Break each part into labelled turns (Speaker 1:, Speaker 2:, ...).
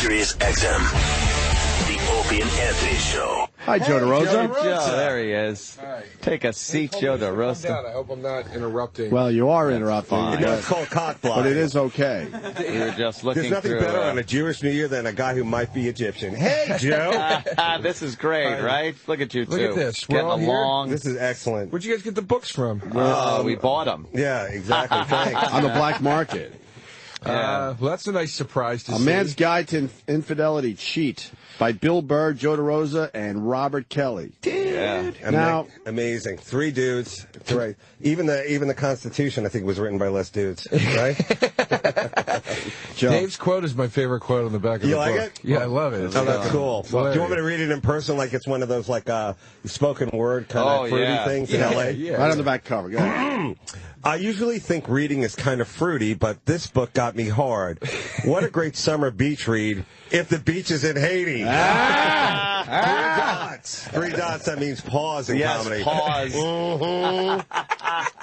Speaker 1: Sirius XM. The Opie and Anthony Show.
Speaker 2: Hi, Joe DeRosa.
Speaker 3: Joe, there he is.
Speaker 4: Hi.
Speaker 3: Take a seat, Joe DeRosa.
Speaker 4: I hope I'm not interrupting.
Speaker 2: Well, you are interrupting,
Speaker 5: It's called cock
Speaker 2: but it is okay.
Speaker 3: We were just looking
Speaker 5: There's nothing
Speaker 3: through,
Speaker 5: better on a Jewish New Year than a guy who might be Egyptian. Hey, Joe.
Speaker 3: This is great, right? Look at you two.
Speaker 4: Look at this. We're
Speaker 3: Getting
Speaker 4: all here.
Speaker 3: along.
Speaker 5: This is excellent.
Speaker 4: Where'd you guys get the books from?
Speaker 3: We bought them.
Speaker 5: Yeah, exactly. Thanks.
Speaker 2: On the black market.
Speaker 4: Well, that's a nice surprise to
Speaker 2: A
Speaker 4: see.
Speaker 2: Man's Guide to Infidelity, Cheat, by Bill Burr, Joe DeRosa, and Robert Kelly.
Speaker 3: Yeah.
Speaker 2: Now-
Speaker 5: Amazing. 3 dudes. Right. Even the Constitution, I think, was written by less dudes. Right?
Speaker 2: Joe.
Speaker 4: Dave's quote is my favorite quote on the back of
Speaker 5: You
Speaker 4: the
Speaker 5: like
Speaker 4: book.
Speaker 5: it?
Speaker 4: Yeah, I love it.
Speaker 5: Oh, that's cool. Do
Speaker 4: hilarious.
Speaker 5: you want me to read it in person like it's one of those spoken word kind of fruity things in L.A.?
Speaker 4: Yeah.
Speaker 2: Right on the back cover. Go ahead.
Speaker 5: I usually think reading is kind of fruity, but this book got me hard. What a great summer beach read if the beach is in Haiti. 3 dots. 3 dots, that means pause in comedy.
Speaker 3: Pause.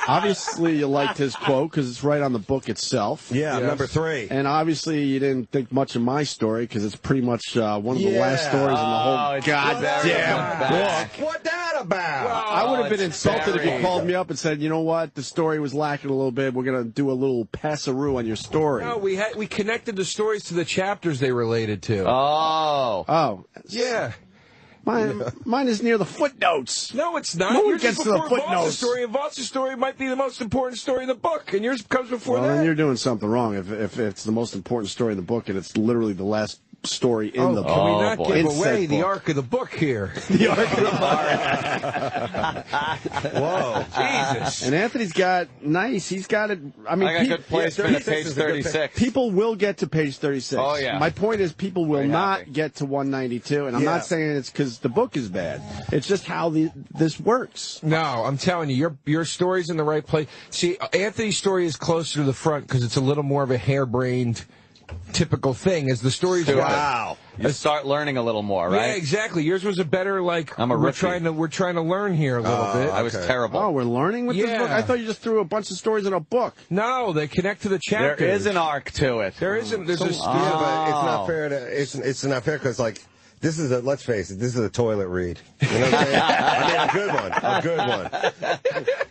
Speaker 2: Obviously, you liked his quote because it's right on the book itself.
Speaker 5: Yeah,
Speaker 4: Yes.
Speaker 5: number 3.
Speaker 2: And obviously, you didn't think much of my story because it's pretty much one of the last stories in the whole
Speaker 3: it's
Speaker 2: goddamn book.
Speaker 5: What's that about?
Speaker 2: I would have been
Speaker 3: it's
Speaker 2: insulted if you
Speaker 3: very-
Speaker 2: called me up and said, you know what, the story was lacking a little bit. We're going to do a little passeroo on your story.
Speaker 4: No, we connected the stories to the chapters they related to.
Speaker 3: Oh.
Speaker 2: Oh.
Speaker 4: Yeah.
Speaker 2: Mine is near the footnotes.
Speaker 4: No, it's not.
Speaker 2: No one
Speaker 4: Yours
Speaker 2: gets
Speaker 4: is
Speaker 2: to the
Speaker 4: before Vaught's
Speaker 2: footnotes.
Speaker 4: story, and Vaught's story might be the most important story in the book, and yours comes before
Speaker 2: Well,
Speaker 4: that.
Speaker 2: then you're doing something wrong if it's the most important story in the book and it's literally the last story in the book.
Speaker 4: Can we not
Speaker 3: boy.
Speaker 4: give
Speaker 2: In
Speaker 4: away
Speaker 2: said
Speaker 4: the
Speaker 2: book.
Speaker 4: arc of the book here?
Speaker 2: The arc of the
Speaker 5: Whoa.
Speaker 4: Jesus.
Speaker 2: And Anthony's got he's got it. I mean,
Speaker 3: I got good placement at page 36.
Speaker 2: people will get to page 36.
Speaker 3: Oh, yeah.
Speaker 2: My point is people will
Speaker 3: Very
Speaker 2: not
Speaker 3: happy.
Speaker 2: get to 192, and I'm
Speaker 5: Yeah.
Speaker 2: not saying it's because the book is bad. It's just how this works.
Speaker 4: No, I'm telling you, your story's in the right place. See, Anthony's story is closer to the front because it's a little more of a harebrained, typical thing. As the story's
Speaker 5: Wow.
Speaker 3: You start learning a little more, right?
Speaker 4: Yeah, exactly. Yours was a better
Speaker 3: I'm a
Speaker 4: we're
Speaker 3: rookie.
Speaker 4: trying to learn here a little bit.
Speaker 3: I was terrible.
Speaker 2: Oh, we're learning with this
Speaker 4: Yeah.
Speaker 2: book? I thought you just threw a bunch of stories in a book.
Speaker 4: No, they connect to the
Speaker 3: There
Speaker 4: chapters.
Speaker 3: is an arc to it.
Speaker 4: There isn't. There's a
Speaker 5: Yeah, but it's not
Speaker 3: Oh.
Speaker 5: fair to. It's not fair because this is let's face it, this is a toilet read. You know what I'm saying? I mean, a good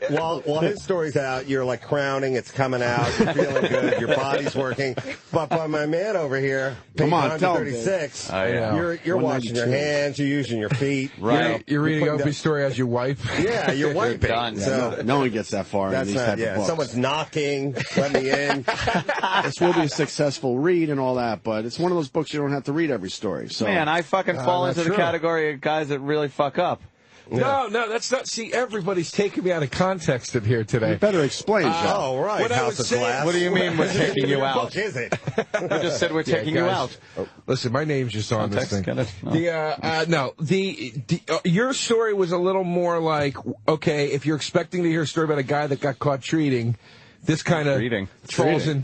Speaker 5: one. While his story's out, you're like crowning, it's coming out, you're feeling good, your body's working. But by my man over here, page
Speaker 2: Come on, tell him,
Speaker 5: 136,
Speaker 3: Oh, yeah.
Speaker 5: you're washing your
Speaker 2: 192.
Speaker 5: hands, you're using your feet.
Speaker 3: Right.
Speaker 4: You're reading
Speaker 5: putting
Speaker 4: Opie's story as you wipe.
Speaker 5: Yeah, you're wiping.
Speaker 3: done.
Speaker 5: So
Speaker 2: No one gets that far in
Speaker 5: that's
Speaker 2: these
Speaker 5: not.
Speaker 2: type of
Speaker 5: Yeah,
Speaker 2: books.
Speaker 5: someone's knocking. Let me in.
Speaker 2: This will be a successful read and all that, but it's one of those books you don't have to read every story. So
Speaker 3: Man, I fucking fall
Speaker 4: that's
Speaker 3: into the
Speaker 4: true.
Speaker 3: category of guys that really fuck up.
Speaker 4: No, that's not. See, everybody's taking me out of context in here today.
Speaker 2: you better explain, Joe.
Speaker 5: Oh, right.
Speaker 4: What I
Speaker 5: House
Speaker 4: was
Speaker 5: of
Speaker 4: saying-
Speaker 5: Glass.
Speaker 3: What do you mean we're taking you
Speaker 5: What
Speaker 3: out?
Speaker 5: book is it?
Speaker 3: We just said we're taking you
Speaker 4: guys.
Speaker 3: out.
Speaker 4: Listen, my name's just on this
Speaker 3: Context,
Speaker 4: thing.
Speaker 3: get it? No.
Speaker 4: Your story was a little more like, okay, if you're expecting to hear a story about a guy that got caught treating, this kind of
Speaker 3: Treating.
Speaker 4: falls in.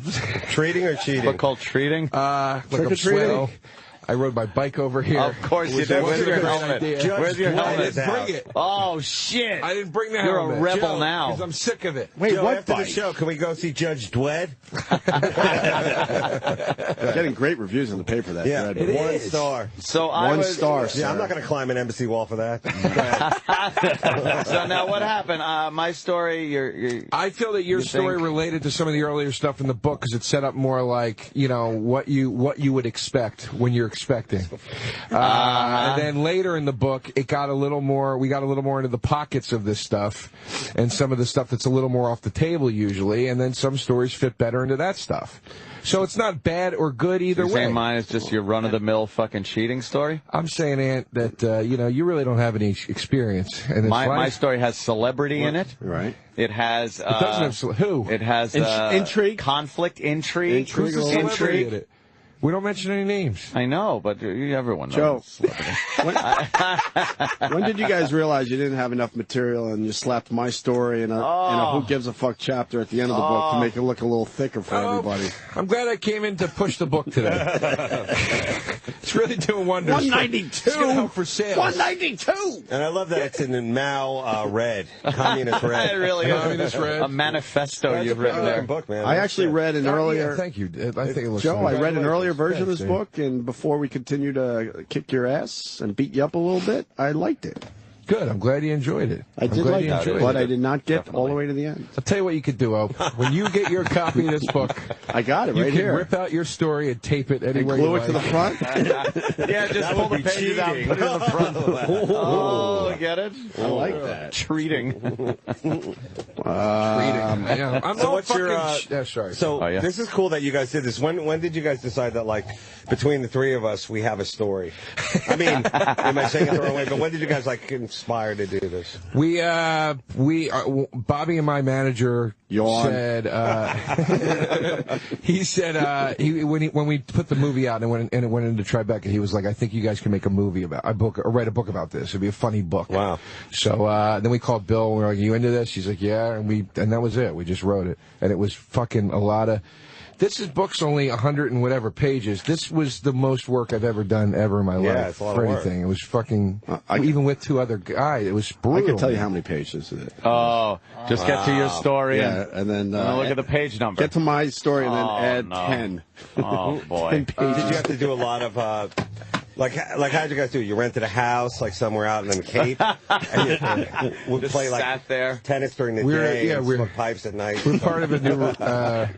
Speaker 5: Treating or cheating?
Speaker 3: Book called Treating?
Speaker 4: Like a
Speaker 2: Trick-or-treating?
Speaker 4: well, I rode my bike over here.
Speaker 3: Of course you
Speaker 4: Which
Speaker 3: did.
Speaker 4: wasn't
Speaker 3: Where's your
Speaker 4: a great
Speaker 3: helmet?
Speaker 4: idea.
Speaker 3: Where's your
Speaker 5: Judge
Speaker 3: helmet?
Speaker 5: Dwight is
Speaker 4: Bring it.
Speaker 3: Oh, shit.
Speaker 4: I didn't bring the
Speaker 3: You're
Speaker 4: helmet.
Speaker 3: a rebel now.
Speaker 4: Because I'm sick of it.
Speaker 2: Wait,
Speaker 5: Joe,
Speaker 2: what
Speaker 5: after the
Speaker 2: bike?
Speaker 5: show, can we go see Judge Dwight?
Speaker 2: They're getting great reviews in the paper. That
Speaker 5: Yeah,
Speaker 2: thread.
Speaker 5: one
Speaker 4: is.
Speaker 5: star.
Speaker 3: So I
Speaker 2: One
Speaker 3: was,
Speaker 2: star.
Speaker 5: Yeah, I'm
Speaker 2: sir.
Speaker 5: not going to climb an embassy wall for that.
Speaker 3: So now what happened? My story, you're
Speaker 4: I feel that your
Speaker 3: You
Speaker 4: story
Speaker 3: think?
Speaker 4: related to some of the earlier stuff in the book because it's set up more like what you would expect when you're expecting, and then later in the book we got a little more into the pockets of this stuff and some of the stuff that's a little more off the table usually, and then some stories fit better into that stuff. So it's not bad or good either way.
Speaker 3: saying mine is just your run-of-the-mill fucking cheating story?
Speaker 4: I'm saying, Ant, that you really don't have any experience. And
Speaker 3: My story has celebrity in it.
Speaker 2: Right.
Speaker 3: It has...
Speaker 4: It doesn't have who?
Speaker 3: It has
Speaker 2: Intrigue.
Speaker 3: conflict, intrigue.
Speaker 4: Who's the
Speaker 2: Intrigue.
Speaker 4: celebrity in it? We don't mention any names.
Speaker 3: I know, but everyone knows.
Speaker 2: Joe.
Speaker 3: Celebrity.
Speaker 2: When did you guys realize you didn't have enough material and you slapped my story in a who gives a fuck chapter at the end of the book to make it look a little thicker for everybody?
Speaker 4: I'm glad I came in to push the book today. It's really doing wonders.
Speaker 2: 192.
Speaker 4: It's gonna help for sales.
Speaker 2: 192.
Speaker 5: And I love that it's in Mao red, communist red.
Speaker 3: It really is
Speaker 4: Communist red.
Speaker 3: a manifesto
Speaker 5: That's
Speaker 3: you've
Speaker 5: a
Speaker 3: written there.
Speaker 5: book, man.
Speaker 2: I actually read an
Speaker 4: Oh,
Speaker 2: earlier.
Speaker 4: yeah, thank you. I think it looks
Speaker 2: Joe, I
Speaker 4: nice.
Speaker 2: read an earlier earlier version of this
Speaker 4: Dave.
Speaker 2: book, and before we continue to kick your ass and beat you up a little bit, I liked it.
Speaker 4: Good. I'm glad you enjoyed it.
Speaker 2: I did like it, but I did not get all the way to the end.
Speaker 4: I'll tell you what you could do, Ope. When you get your copy of this book,
Speaker 2: I got it
Speaker 4: you
Speaker 2: right
Speaker 4: can
Speaker 2: here.
Speaker 4: rip out your story and tape it
Speaker 2: And
Speaker 4: anywhere
Speaker 2: glue
Speaker 4: you
Speaker 2: it
Speaker 4: like.
Speaker 2: to the front.
Speaker 3: Yeah, just pull the pages out and put it in the front. Oh, get it?
Speaker 2: I like that.
Speaker 3: Treating.
Speaker 4: Yeah. I'm
Speaker 5: So
Speaker 4: no
Speaker 5: what's your,
Speaker 4: fucking sorry.
Speaker 5: So
Speaker 3: Oh, yeah.
Speaker 5: this is cool that you guys did this. When did you guys decide that, like, between the three of us, we have a story? I mean, am I saying it the wrong way? But when did you guys, like, inspire to do this?
Speaker 4: Bobby and my manager
Speaker 2: Yawn.
Speaker 4: said, he said, when we put the movie out and it went into Tribeca, he was like, I think you guys can make a movie about write a book about this. It'd be a funny book.
Speaker 5: Wow.
Speaker 4: So, then we called Bill and we were like, you into this? He's like, yeah. And that was it. We just wrote it. And it was fucking a lot of, book's only 100 and whatever pages. This was the most work I've ever done in my life.
Speaker 5: It's a lot
Speaker 4: for
Speaker 5: of work.
Speaker 4: anything. It was fucking, even with two other guys, it was brutal.
Speaker 2: I can tell you how many pages it is.
Speaker 3: Oh, just get to your story
Speaker 2: Yeah, and then
Speaker 3: look at the page number.
Speaker 2: get to my story and then add
Speaker 3: no.
Speaker 2: 10.
Speaker 3: Oh, boy.
Speaker 2: 10 pages.
Speaker 5: Did you have to do a lot of, like how'd you guys do it? You rented a house, like, somewhere out in the Cape? And you would play, like,
Speaker 3: sat there.
Speaker 5: tennis during the
Speaker 4: We're-
Speaker 5: day
Speaker 4: yeah,
Speaker 5: and
Speaker 4: we're-
Speaker 5: smoke pipes at night.
Speaker 4: We're part of a new,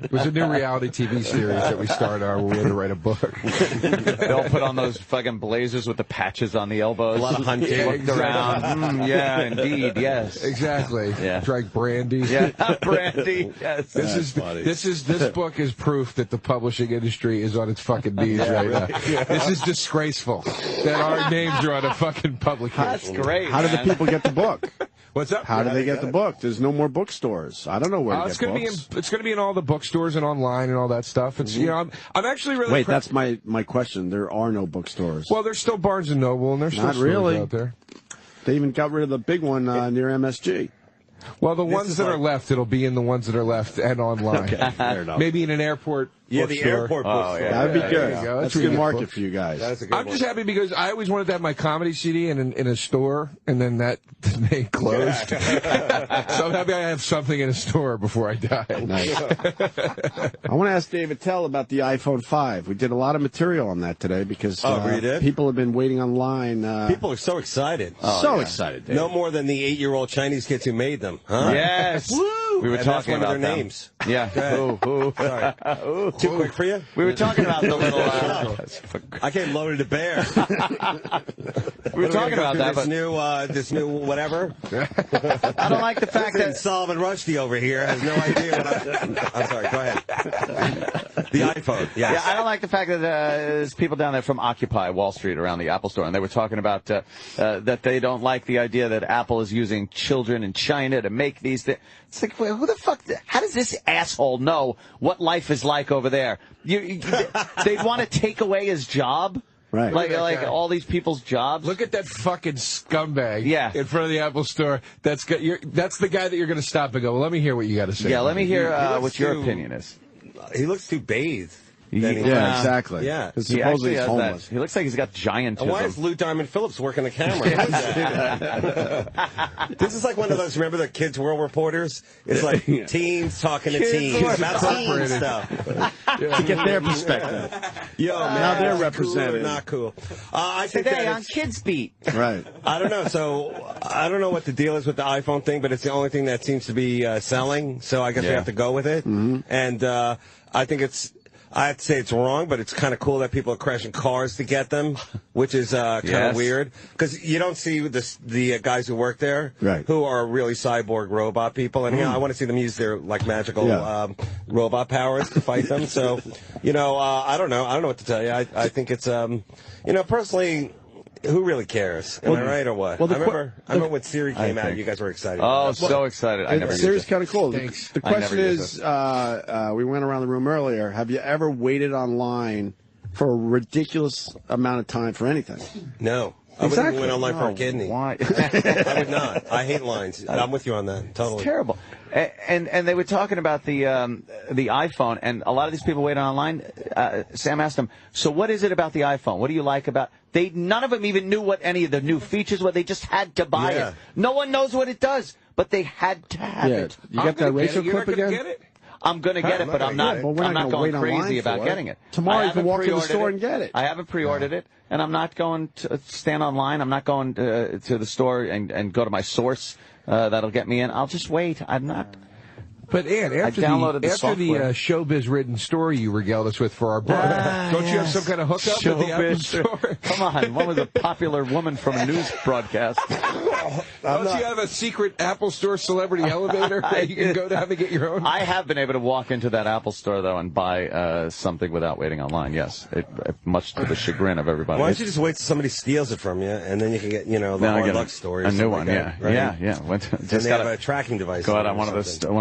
Speaker 4: it was a new reality TV series that we started where we had to write a book.
Speaker 3: They'll put on those fucking blazers with the patches on the elbows.
Speaker 5: A lot of hunting.
Speaker 3: Looked
Speaker 4: exactly.
Speaker 3: around. Yeah, indeed, yes.
Speaker 4: Exactly.
Speaker 3: Yeah.
Speaker 4: Drank brandy.
Speaker 3: Yeah, brandy. Yes.
Speaker 4: This book is proof that the publishing industry is on its fucking knees right now. This is disgraceful that our names are on a fucking publication.
Speaker 3: That's great.
Speaker 2: How do the
Speaker 3: man.
Speaker 2: people get the book?
Speaker 4: What's up?
Speaker 2: How do they get the book? There's no more bookstores. I don't know where to
Speaker 4: It's
Speaker 2: get
Speaker 4: gonna
Speaker 2: books.
Speaker 4: be in all the bookstores and online and all that stuff. It's I'm actually really
Speaker 2: Wait, that's my question. There are no bookstores.
Speaker 4: well, there's still Barnes and Noble and there's still
Speaker 2: Not
Speaker 4: stores
Speaker 2: really.
Speaker 4: out there.
Speaker 2: They even got rid of the big one near MSG.
Speaker 4: Well, the ones
Speaker 5: is
Speaker 4: that are
Speaker 5: like-
Speaker 4: left, it'll be in the ones that are left and online.
Speaker 2: Fair enough.
Speaker 4: Maybe in an airport.
Speaker 5: Yeah, the
Speaker 4: bookstore.
Speaker 5: airport bookstore.
Speaker 3: yeah.
Speaker 2: That would be
Speaker 4: there
Speaker 2: good.
Speaker 4: you go.
Speaker 2: That's
Speaker 4: That's
Speaker 2: a
Speaker 4: a
Speaker 2: good
Speaker 4: good
Speaker 2: market
Speaker 4: book.
Speaker 2: for you guys.
Speaker 5: That's a good
Speaker 4: I'm
Speaker 5: one.
Speaker 4: just happy because I always wanted to have my comedy CD in a store, and then they closed. So I'm happy I have something in a store before I die.
Speaker 2: Nice. I want to ask David Tell about the iPhone 5. We did a lot of material on that today because
Speaker 5: we did?
Speaker 2: people have been waiting online.
Speaker 5: People are so excited.
Speaker 2: Excited, Dave.
Speaker 5: No more than the 8-year-old Chinese kids who made them. Huh?
Speaker 3: Yes.
Speaker 5: Woo!
Speaker 3: We were
Speaker 5: And
Speaker 3: talking
Speaker 5: that's one
Speaker 3: about
Speaker 5: of their
Speaker 3: them.
Speaker 5: names.
Speaker 3: Yeah. Ooh.
Speaker 5: Sorry. Too quick for you?
Speaker 3: We were talking about the little.
Speaker 5: I came loaded to bear.
Speaker 3: We were talking about that,
Speaker 5: this
Speaker 3: but
Speaker 5: this new whatever.
Speaker 3: I don't like the fact
Speaker 5: Listen,
Speaker 3: that.
Speaker 5: Solomon Rushdie over here has no idea what I'm sorry, go ahead. The iPhone, yes.
Speaker 3: Yeah, I don't like the fact that there's people down there from Occupy Wall Street around the Apple store, and they were talking about that they don't like the idea that Apple is using children in China to make these things. It's like, well, who the fuck? How does this asshole know what life is like over there? They'd want to take away his job,
Speaker 2: Right.
Speaker 3: Like all these people's jobs.
Speaker 4: Look at that fucking scumbag
Speaker 3: Yeah.
Speaker 4: in front of the Apple store. That's the guy that you're going to stop and go, well, let me hear what you got to say.
Speaker 3: Yeah, let me hear
Speaker 5: He looks
Speaker 3: what your
Speaker 5: too-
Speaker 3: opinion is.
Speaker 5: He looks too bathed.
Speaker 2: Yeah, exactly.
Speaker 5: Yeah.
Speaker 2: Because
Speaker 3: He
Speaker 2: supposedly
Speaker 3: actually
Speaker 2: he's
Speaker 3: has
Speaker 2: homeless.
Speaker 3: that. He looks like he's got giant.
Speaker 5: And why is Lou Diamond Phillips working the camera? Who is that? This is like one of those, remember the Kids World Reporters? It's like teens talking to teens about teen stuff.
Speaker 2: To get their perspective.
Speaker 5: Yo, man,
Speaker 2: Now they're
Speaker 5: cool or
Speaker 2: represented.
Speaker 5: not cool. I think
Speaker 3: today
Speaker 5: that
Speaker 3: on
Speaker 5: it's-
Speaker 3: Kids Beat?
Speaker 2: Right.
Speaker 5: I don't know. So I don't know what the deal is with the iPhone thing, but it's the only thing that seems to be selling. So I guess we
Speaker 3: Yeah.
Speaker 5: have to go with it. And I think I have to say it's wrong, but it's kind of cool that people are crashing cars to get them, which is kind of
Speaker 3: Yes.
Speaker 5: weird because you don't see the guys who work there,
Speaker 2: Right.
Speaker 5: who are really cyborg robot people, and I want to see them use their like magical robot powers to fight them. So, I don't know. I don't know what to tell you. I think it's personally. Who really cares? Am I right or what?
Speaker 2: well,
Speaker 5: I remember when Siri came out,
Speaker 3: think-
Speaker 5: you guys were excited.
Speaker 3: Oh,
Speaker 5: about that.
Speaker 3: so excited! I never
Speaker 2: It's
Speaker 3: used it.
Speaker 2: kind of cool.
Speaker 4: Thanks.
Speaker 2: The
Speaker 3: I never
Speaker 2: question
Speaker 3: used
Speaker 2: is, we went around the room earlier. Have you ever waited online for a ridiculous amount of time for anything?
Speaker 5: No. I wouldn't
Speaker 2: Exactly.
Speaker 5: even went online for a kidney.
Speaker 3: Why?
Speaker 5: I would not. I hate lines. I'm with you on that. Totally.
Speaker 3: It's terrible. And they were talking about the iPhone, and a lot of these people waiting online. Sam asked them, so what is it about the iPhone? What do you like about? None of them even knew what any of the new features were. They just had to buy
Speaker 5: Yeah.
Speaker 3: it. No one knows what it does, but they had to have it.
Speaker 2: You got that
Speaker 4: I'm gonna get
Speaker 2: ratio
Speaker 4: it. You're
Speaker 2: clip
Speaker 4: not gonna
Speaker 2: again?
Speaker 4: get it?
Speaker 3: I'm going to get it, but I'm not going crazy about getting it.
Speaker 2: Tomorrow you can walk to the store and get it.
Speaker 3: I haven't pre-ordered it, and I'm not going to stand online. I'm not going to the store and go to my source that'll get me in. I'll just wait. I'm not...
Speaker 4: But, Ann, after the showbiz-ridden story you regaled us with for our book, don't you have some kind of hookup at the Apple store?
Speaker 3: Come on, one was a popular woman from a news broadcast.
Speaker 4: Don't you have a secret Apple store celebrity elevator that you can go down and get your own?
Speaker 3: I have been able to walk into that Apple store, though, and buy something without waiting online, yes. Much to the chagrin of everybody.
Speaker 5: Why don't you just wait till somebody steals it from you, and then you can get, the hard luck story.
Speaker 3: A new one, yeah.
Speaker 5: Right?
Speaker 3: Yeah.
Speaker 5: And they have a tracking device.
Speaker 3: Go out on one of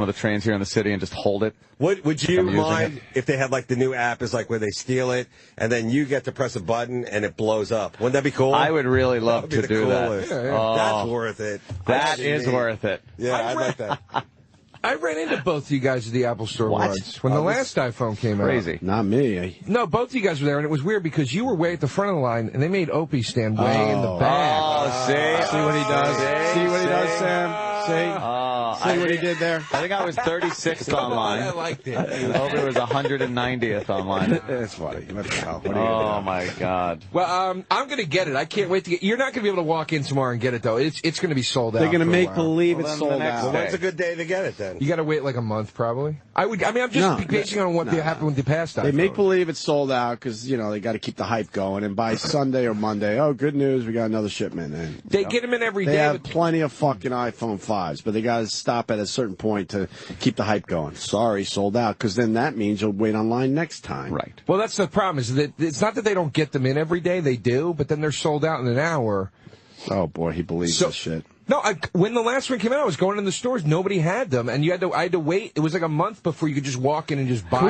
Speaker 3: the trains here in the city and just hold it.
Speaker 5: Would you mind if they had like the new app is like where they steal it and then you get to press a button and it blows up? Wouldn't that be cool?
Speaker 3: I would really love to do that.
Speaker 5: Yeah. Oh, that's worth it.
Speaker 3: That is worth it.
Speaker 5: Yeah, I'd like that.
Speaker 4: I ran into both of you guys at the Apple store once when the last iPhone came out.
Speaker 3: Crazy.
Speaker 2: Not me.
Speaker 4: No, both of you guys were there, and it was weird because you were way at the front of the line, and they made Opie stand way in the back.
Speaker 3: Oh, see
Speaker 2: what he does. See what he does, Sam. See what he did there.
Speaker 3: I think I was 36th online.
Speaker 4: I liked it.
Speaker 3: Opie was 190th online.
Speaker 2: That's funny.
Speaker 3: Oh my God.
Speaker 4: Well, I'm going to get it. I can't wait to get. You're not going to be able to walk in tomorrow and get it though. It's going to be sold out.
Speaker 2: They're going to make believe it's sold out.
Speaker 5: Well, when's a good day to get it then?
Speaker 4: You got to wait like a month probably. I'm just basing on what happened with the past iPhone.
Speaker 2: They make believe it's sold out because they got to keep the hype going. And by Sunday or Monday, oh, good news, we got another shipment. And
Speaker 4: they get them in every day.
Speaker 2: They have plenty of fucking iPhone 5s, but they got to stop at a certain point to keep the hype going. Sorry, sold out, because then that means you'll wait online next time.
Speaker 3: Right.
Speaker 4: Well, that's the problem. Is that it's not that they don't get them in every day. They do, but then they're sold out in an hour.
Speaker 2: Oh boy, he believes this shit.
Speaker 4: No, when the last one came out, I was going in the stores. Nobody had them, and I had to wait. It was like a month before you could just walk in and just buy.
Speaker 2: Can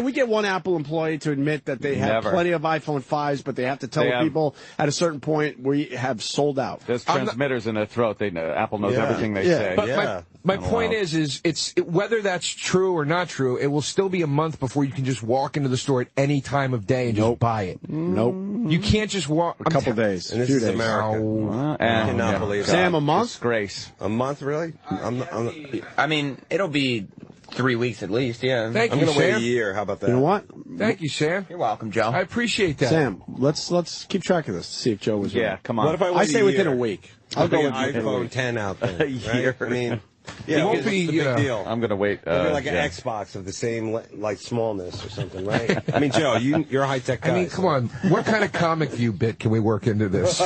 Speaker 2: we get one Apple employee to admit that they have plenty of iPhone 5s, but they have to tell people at a certain point we have sold out?
Speaker 3: There's transmitters in their throat. Apple knows everything they say.
Speaker 4: But my point is whether that's true or not true, it will still be a month before you can just walk into the store at any time of day and just buy it.
Speaker 2: Nope.
Speaker 4: You can't just walk.
Speaker 2: A couple days.
Speaker 5: And this is America. I cannot believe that.
Speaker 2: Sam, a month?
Speaker 3: Disgrace.
Speaker 5: A month, really?
Speaker 6: I mean, it'll be 3 weeks at least, yeah.
Speaker 4: Thank you,
Speaker 5: I'm going to wait
Speaker 4: Sam.
Speaker 5: a year. How about that?
Speaker 2: You know what?
Speaker 4: Thank you, Sam.
Speaker 6: You're welcome, Joe.
Speaker 4: I appreciate that.
Speaker 2: Sam, let's keep track of this. See if Joe was right.
Speaker 3: Yeah, come on.
Speaker 5: What if I wait
Speaker 2: I say
Speaker 5: a
Speaker 2: within
Speaker 5: year?
Speaker 2: a week.
Speaker 5: I'll go with iPhone 10 out there.
Speaker 3: A year.
Speaker 5: Right? I mean,
Speaker 4: It won't be
Speaker 5: it's a big deal.
Speaker 3: I'm going to wait.
Speaker 5: Maybe like an Xbox of the same smallness or something, right? I mean, Joe, you're a high-tech guy.
Speaker 4: I mean, come on. What kind of comic view bit can we work into this?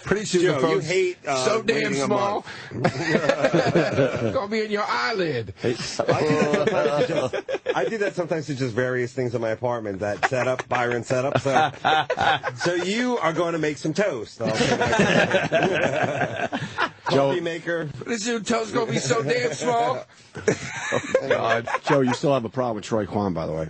Speaker 4: Pretty soon
Speaker 5: Joe,
Speaker 4: the phone's
Speaker 5: you hate
Speaker 4: so damn
Speaker 5: waiting a
Speaker 4: small. Gonna be in your eyelid.
Speaker 5: I do that sometimes to just various things in my apartment. That Byron setup. So you are going to make some toast. I'll say that. Coffee maker.
Speaker 4: Pretty soon toast's gonna be so damn small.
Speaker 2: Oh, God. Joe, you still have a problem with Troy Quan, by the way.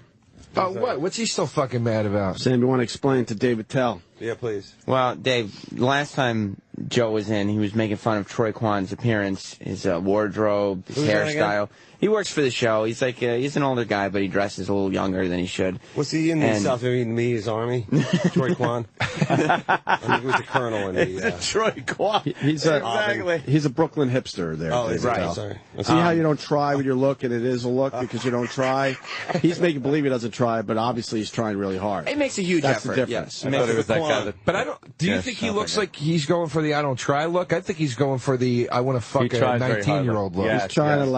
Speaker 4: Oh, what? What's he still fucking mad about?
Speaker 2: Sam, you want to explain to David Tell?
Speaker 5: Yeah, please.
Speaker 6: Well, Dave, last time Joe was in, he was making fun of Troy Quan's appearance, his wardrobe, his hairstyle. He works for the show. He's like he's an older guy, but he dresses a little younger than he should.
Speaker 5: Was he in the South Vietnamese army? Troy Quan? I think he was a colonel in the...
Speaker 3: Troy Quan.
Speaker 2: He's a Brooklyn hipster there.
Speaker 5: Oh,
Speaker 2: David
Speaker 5: right.
Speaker 2: Tell.
Speaker 5: Sorry.
Speaker 2: See how you don't try with your look, and it is a look because you don't try? He's making believe he doesn't try, but obviously he's trying really hard.
Speaker 6: It makes a huge
Speaker 2: That's
Speaker 6: effort.
Speaker 2: the difference.
Speaker 6: Yes.
Speaker 3: I thought it was that guy that...
Speaker 4: But I don't. Do you think he looks like he's going for the I don't try look? I think he's going for the I want to fuck a 19-year-old look.
Speaker 3: Yeah.
Speaker 2: He's trying to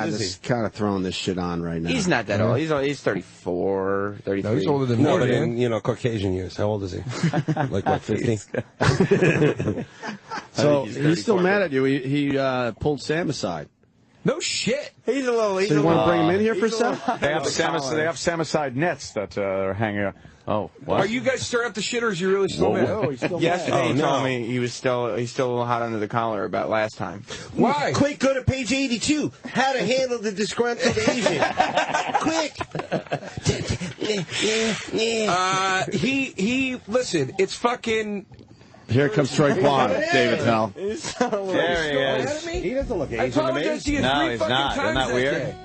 Speaker 2: just kind of throwing this shit on right now.
Speaker 6: He's not that old. He's 34, 33.
Speaker 4: No, he's older than me.
Speaker 5: No, but in Caucasian years. How old is he? Like what, 50?
Speaker 2: So he's still mad at you. He pulled Sam aside.
Speaker 4: No shit.
Speaker 5: He's a little...
Speaker 2: So you want to bring him in here for a sec?
Speaker 3: They have Samuside nets that are hanging out. Oh, what?
Speaker 4: Are you guys stirring up the shit, or is he really still mad?
Speaker 2: No, he's still
Speaker 6: Yesterday
Speaker 2: mad.
Speaker 6: he told me he's still a little hot under the collar about last time.
Speaker 4: Why?
Speaker 5: Quick, go to page 82. How to handle the disgruntled Asian. Quick.
Speaker 4: Listen, it's fucking...
Speaker 2: Here comes Troy Quan, David Tell.
Speaker 3: There he is.
Speaker 5: He doesn't look
Speaker 4: I
Speaker 5: Asian to me.
Speaker 4: apologize to you
Speaker 3: No,
Speaker 4: 3
Speaker 3: he's
Speaker 4: fucking
Speaker 3: not.
Speaker 4: times
Speaker 3: Isn't that weird?
Speaker 4: day.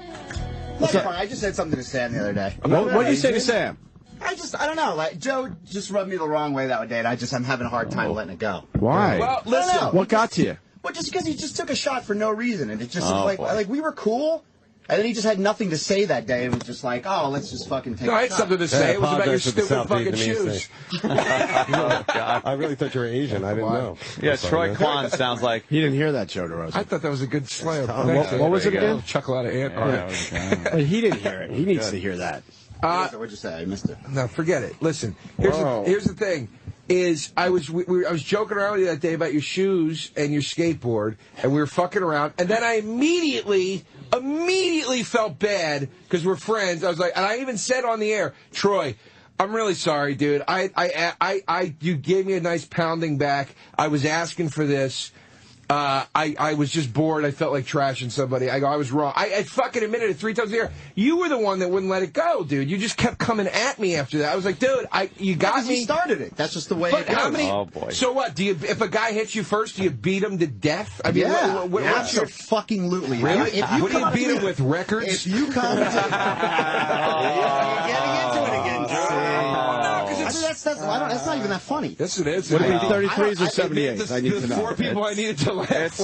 Speaker 7: That's fine. I just said something to Sam the other day.
Speaker 2: What did you say to Sam?
Speaker 7: I don't know. Like, Joe just rubbed me the wrong way that day, and I'm having a hard time letting it go.
Speaker 2: Why?
Speaker 4: Well,
Speaker 7: listen.
Speaker 2: What got to you?
Speaker 7: Well, just because he just took a shot for no reason, and it just
Speaker 3: Oh,
Speaker 7: like
Speaker 3: boy.
Speaker 7: we were cool, And then he just had nothing to say that day and was just like, oh, let's just fucking take
Speaker 4: No, I had something to say. It was about your stupid fucking shoes.
Speaker 3: Oh, God.
Speaker 5: I really thought you were Asian. I didn't know.
Speaker 3: Yeah, Troy Quan sounds like...
Speaker 2: He didn't hear that, Joe DeRosa.
Speaker 4: I thought that was a good slam.
Speaker 2: What was it again?
Speaker 4: Chuckle out of ant.
Speaker 2: But he didn't hear it. He needs to hear that.
Speaker 7: What'd you say? I missed it.
Speaker 4: No, forget it. Listen, here's the thing. Is I was joking around with you that day about your shoes and your skateboard, and we were fucking around, and then I immediately felt bad because we're friends. I was like, and I even said on the air, Troy, I'm really sorry, dude. You gave me a nice pounding back. I was asking for this. I was just bored. I felt like trashing somebody. I was wrong. I fucking admitted it 3 times a year. You were the one that wouldn't let it go, dude. You just kept coming at me after that. I was like, dude, you got me.
Speaker 7: He started it. That's just the way
Speaker 4: but
Speaker 7: it goes.
Speaker 4: how many,
Speaker 3: oh, boy.
Speaker 4: So what? If a guy hits you first, do you beat him to death? I mean, what's your...
Speaker 7: Fucking-lutely.
Speaker 4: Really? What do you beat him with, records?
Speaker 7: If you come to... You're getting into it again, that's not even that funny.
Speaker 4: Yes, it is.
Speaker 2: Would it be 33s or 78s? I need to know.
Speaker 4: 4 people I needed to laugh.
Speaker 3: It's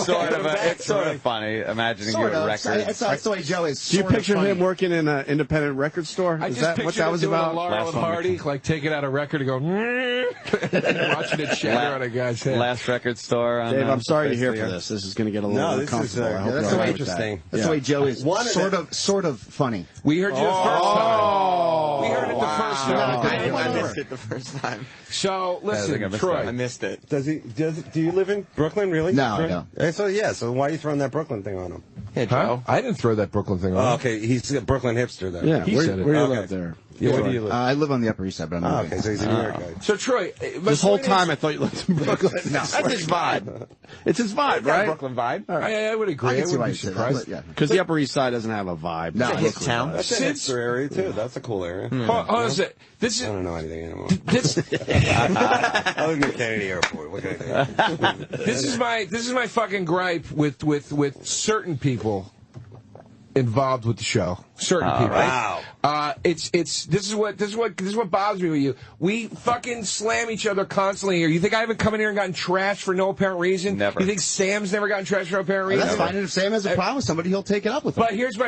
Speaker 3: sort of funny imagining
Speaker 7: Sort
Speaker 3: your
Speaker 7: of.
Speaker 3: record.
Speaker 7: That's the way Joe is.
Speaker 2: Do you picture him working in an independent record store?
Speaker 4: I
Speaker 2: Is
Speaker 4: just
Speaker 2: that what that was
Speaker 4: doing
Speaker 2: about?
Speaker 4: A Laurel and Hardy, like taking out a record and going, watching it shatter on a guy's head.
Speaker 3: Last record store. On,
Speaker 2: Dave, I'm sorry you're here for this. This is going to get a little uncomfortable. I hope
Speaker 7: that's
Speaker 2: you're
Speaker 7: so
Speaker 2: all right with
Speaker 5: interesting.
Speaker 2: that.
Speaker 7: That's the way Joe is. Sort of funny.
Speaker 4: We heard you the first time. We heard it the first time.
Speaker 6: I missed it the first time.
Speaker 4: So, listen, Troy.
Speaker 6: I missed it.
Speaker 5: Do you live in Brooklyn, really?
Speaker 7: No, I don't.
Speaker 5: So why are you throwing that Brooklyn thing on him?
Speaker 6: Hey, Joe.
Speaker 4: I didn't throw that Brooklyn thing on.
Speaker 5: Oh, okay, he's a Brooklyn hipster, then.
Speaker 2: Yeah, where
Speaker 4: said it.
Speaker 2: do you
Speaker 5: Okay.
Speaker 2: live there?
Speaker 5: Yeah, where do you live?
Speaker 7: I live on the Upper East Side, but I'm not.
Speaker 5: Okay, so he's a New York guy.
Speaker 4: So, Troy,
Speaker 2: This whole time I thought you lived in Brooklyn.
Speaker 7: No,
Speaker 6: That's his vibe.
Speaker 2: It's his vibe, right?
Speaker 6: Brooklyn vibe.
Speaker 4: I would agree.
Speaker 7: I can see
Speaker 4: wouldn't
Speaker 7: why
Speaker 4: be
Speaker 7: you say that.
Speaker 4: surprised.
Speaker 7: But, yeah.
Speaker 2: Because the Upper East Side doesn't have a vibe.
Speaker 7: No,
Speaker 6: It's a hip town.
Speaker 5: That's a
Speaker 4: Since-
Speaker 5: hipster area, too. That's a cool area.
Speaker 4: Hold on a sec. This
Speaker 5: I
Speaker 4: is...
Speaker 5: don't know anything anymore.
Speaker 4: This,
Speaker 5: I live in Kennedy Airport. What can I do?
Speaker 4: this is my fucking gripe with certain people involved with the show. Certain people.
Speaker 5: Wow.
Speaker 4: This is what bothers me with you. We fucking slam each other constantly here. You think I haven't come in here and gotten trashed for no apparent reason?
Speaker 3: Never.
Speaker 4: You think Sam's never gotten trashed for no apparent reason?
Speaker 7: That's fine. And if Sam has a problem with somebody, he'll take it up with him.
Speaker 4: But here's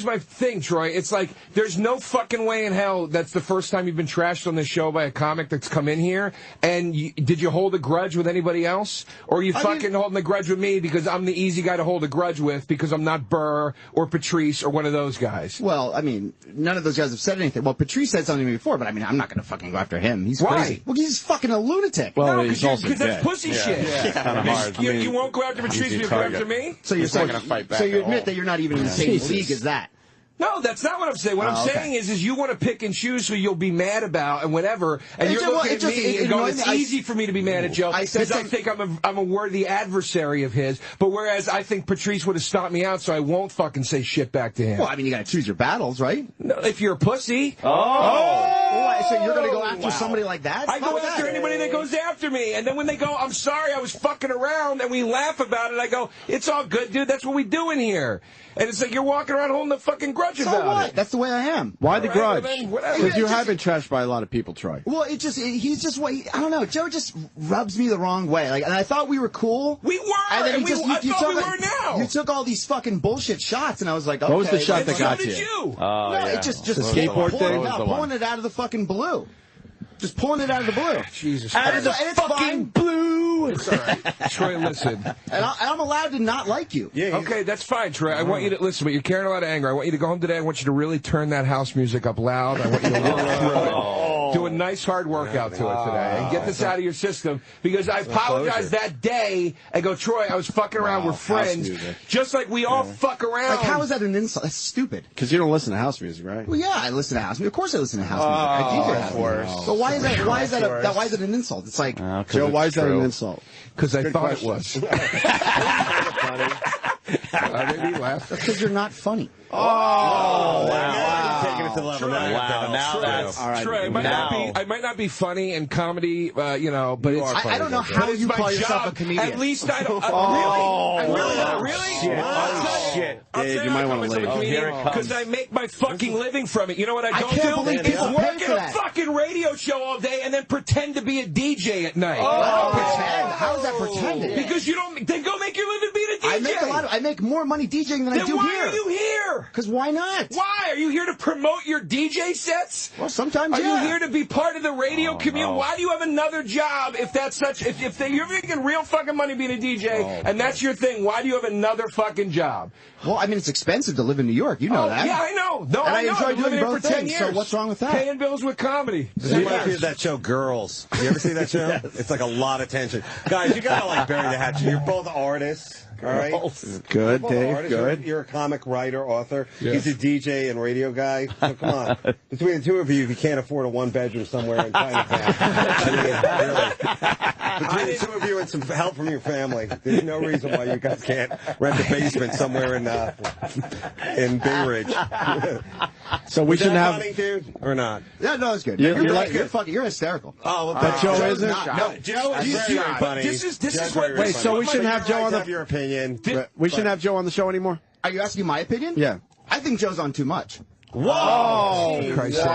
Speaker 4: my thing, Troy. It's like there's no fucking way in hell that's the first time you've been trashed on this show by a comic that's come in here. And did you hold a grudge with anybody else, or are you fucking holding a grudge with me because I'm the easy guy to hold a grudge with because I'm not Burr or Patrice or one of those guys?
Speaker 7: Well, I mean, none of those guys have said anything. Well, Patrice said something to me before, but I mean, I'm not going to fucking go after him. He's
Speaker 4: Why?
Speaker 7: crazy. Well, he's fucking a lunatic.
Speaker 2: Well,
Speaker 4: No,
Speaker 2: he's also
Speaker 4: because that's
Speaker 2: dead.
Speaker 4: pussy shit.
Speaker 3: It's kind of hard.
Speaker 4: You won't go after Patrice, but you go after me?
Speaker 7: So you're
Speaker 6: He's not
Speaker 7: saying,
Speaker 6: gonna fight back
Speaker 7: so you
Speaker 6: at
Speaker 7: admit
Speaker 6: all.
Speaker 7: that you're not even in the same
Speaker 2: Jesus.
Speaker 7: league as that.
Speaker 4: No, that's not what I'm saying. What I'm
Speaker 7: okay.
Speaker 4: saying is you want to pick and choose who you'll be mad about and whatever, and you're looking at me and going, it's easy for me to be mad at Joe because I think I'm a worthy adversary of his, but whereas I think Patrice would have stopped me out, so I won't fucking say shit back to him.
Speaker 7: Well, I mean, you got to choose your battles, right?
Speaker 4: No, if you're a pussy.
Speaker 7: Well, so you're going to go after somebody like that?
Speaker 4: I go
Speaker 7: Fuck
Speaker 4: after
Speaker 7: that.
Speaker 4: anybody that goes after me. And then when they go, I'm sorry, I was fucking around, and we laugh about it, I go, it's all good, dude. That's what we do in here. And it's like you're walking around holding a fucking grudge
Speaker 7: So
Speaker 4: about
Speaker 7: what?
Speaker 4: it.
Speaker 7: That's the way I am.
Speaker 2: Why the
Speaker 4: All right,
Speaker 2: grudge?
Speaker 4: well then, whatever.
Speaker 2: Because you have been trashed by a lot of people, Troy.
Speaker 7: Well, he's just, I don't know. Joe just rubs me the wrong way. Like, and I thought we were cool.
Speaker 4: We were,
Speaker 7: And then
Speaker 4: and
Speaker 7: he just,
Speaker 4: I thought we were now.
Speaker 7: You took all these fucking bullshit shots, and I was like, okay.
Speaker 2: What was the shot
Speaker 4: And
Speaker 2: that
Speaker 4: so
Speaker 2: got
Speaker 4: did
Speaker 2: you?
Speaker 4: you.
Speaker 3: Oh,
Speaker 7: No,
Speaker 3: yeah.
Speaker 7: it just
Speaker 2: The skateboard
Speaker 7: pulling
Speaker 2: thing?
Speaker 7: it out, pulling it out of the fucking blue. Just pulling it out of the blue.
Speaker 4: Jesus
Speaker 7: Out of
Speaker 4: Christ.
Speaker 7: the fucking blue.
Speaker 4: It's all right. Troy, listen.
Speaker 7: And I'm allowed to not like you.
Speaker 5: Yeah,
Speaker 4: Okay, that's fine, Troy. I want you to listen, but you're carrying a lot of anger. I want you to go home today. I want you to really turn that house music up loud. I want you to work through it. Do a nice hard workout to it today and get this out of your system because I apologized that day and go, Troy, I was fucking around. We're friends.
Speaker 2: music.
Speaker 4: Just like we all fuck around.
Speaker 7: Like, how is that an insult? That's stupid.
Speaker 2: Because you don't listen to house music, right?
Speaker 7: Well, yeah, I listen to house music. Of course I listen to house music. I DJ house music. But why is that? Why is it an insult? It's like,
Speaker 2: Joe, why is that an insult?
Speaker 4: Because I thought it was. Maybe laugh.
Speaker 7: that's because you're not funny.
Speaker 5: Wow. Taking it the level. Now
Speaker 3: Wow, now that's
Speaker 2: all right.
Speaker 4: Troy, I might not be funny in comedy, but it's.
Speaker 7: I don't know how you call yourself a comedian.
Speaker 4: At least I don't. Really?
Speaker 2: Shit.
Speaker 4: I'll
Speaker 2: Dave,
Speaker 4: tell
Speaker 2: you might want to leave.
Speaker 4: because I make my fucking living from it. You know what I don't
Speaker 7: can't
Speaker 4: do?
Speaker 7: believe people
Speaker 4: Work
Speaker 7: pay for
Speaker 4: at a
Speaker 7: that.
Speaker 4: fucking radio show all day and then pretend to be a DJ at night.
Speaker 7: Pretend? How is that pretending?
Speaker 4: Because you don't. Then go make your living being a DJ.
Speaker 7: I make more money DJing than I do
Speaker 4: Then why
Speaker 7: here.
Speaker 4: are you here?
Speaker 7: Because why not?
Speaker 4: Why? Are you here to promote your DJ sets?
Speaker 7: Well, sometimes,
Speaker 4: Are
Speaker 7: yeah.
Speaker 4: you here to be part of the radio community? Why do you have another job if that's such... If you're making real fucking money being a DJ, and that's your thing, why do you have another fucking job?
Speaker 7: Well, I mean, it's expensive to live in New York. You know that.
Speaker 4: Yeah, I know. No,
Speaker 7: And
Speaker 4: I know.
Speaker 7: I enjoy
Speaker 4: I've been
Speaker 7: doing
Speaker 4: living
Speaker 7: both
Speaker 4: here for 10
Speaker 7: things,
Speaker 4: years.
Speaker 7: so what's wrong with that?
Speaker 4: Paying bills with comedy.
Speaker 5: This reminds me of that show, Girls. You ever see that show? Yes. It's like a lot of tension. Guys, you gotta like bury the hatchet. You're both artists. All right.
Speaker 2: Good,
Speaker 5: Both
Speaker 2: Dave.
Speaker 5: artists.
Speaker 2: Good.
Speaker 5: You're a comic writer, author.
Speaker 4: Yes.
Speaker 5: He's a DJ and radio guy. So come on. Between the two of you, if you can't afford a one-bedroom somewhere in Chinatown, I mean, really. Between the two of you and some help from your family, there's no reason why you guys can't rent a basement somewhere in Bay Ridge.
Speaker 2: So we should have.
Speaker 5: Funny, dude, or not?
Speaker 7: Yeah, no, it's good.
Speaker 2: You
Speaker 7: You're
Speaker 2: like
Speaker 7: you're fucking. You're hysterical.
Speaker 5: Oh, well,
Speaker 2: But Joe
Speaker 5: Joe's
Speaker 2: isn't?
Speaker 5: not. No, Joe is very funny.
Speaker 4: This is
Speaker 5: Joe's
Speaker 4: what.
Speaker 5: very
Speaker 2: Wait, so
Speaker 5: funny.
Speaker 2: we shouldn't have Joe on the.
Speaker 5: Have your opinion.
Speaker 2: We shouldn't have Joe on the show anymore.
Speaker 7: Are you asking my opinion?
Speaker 2: Yeah.
Speaker 7: I think Joe's on too much.
Speaker 5: Whoa!
Speaker 4: Christ
Speaker 5: Egypt?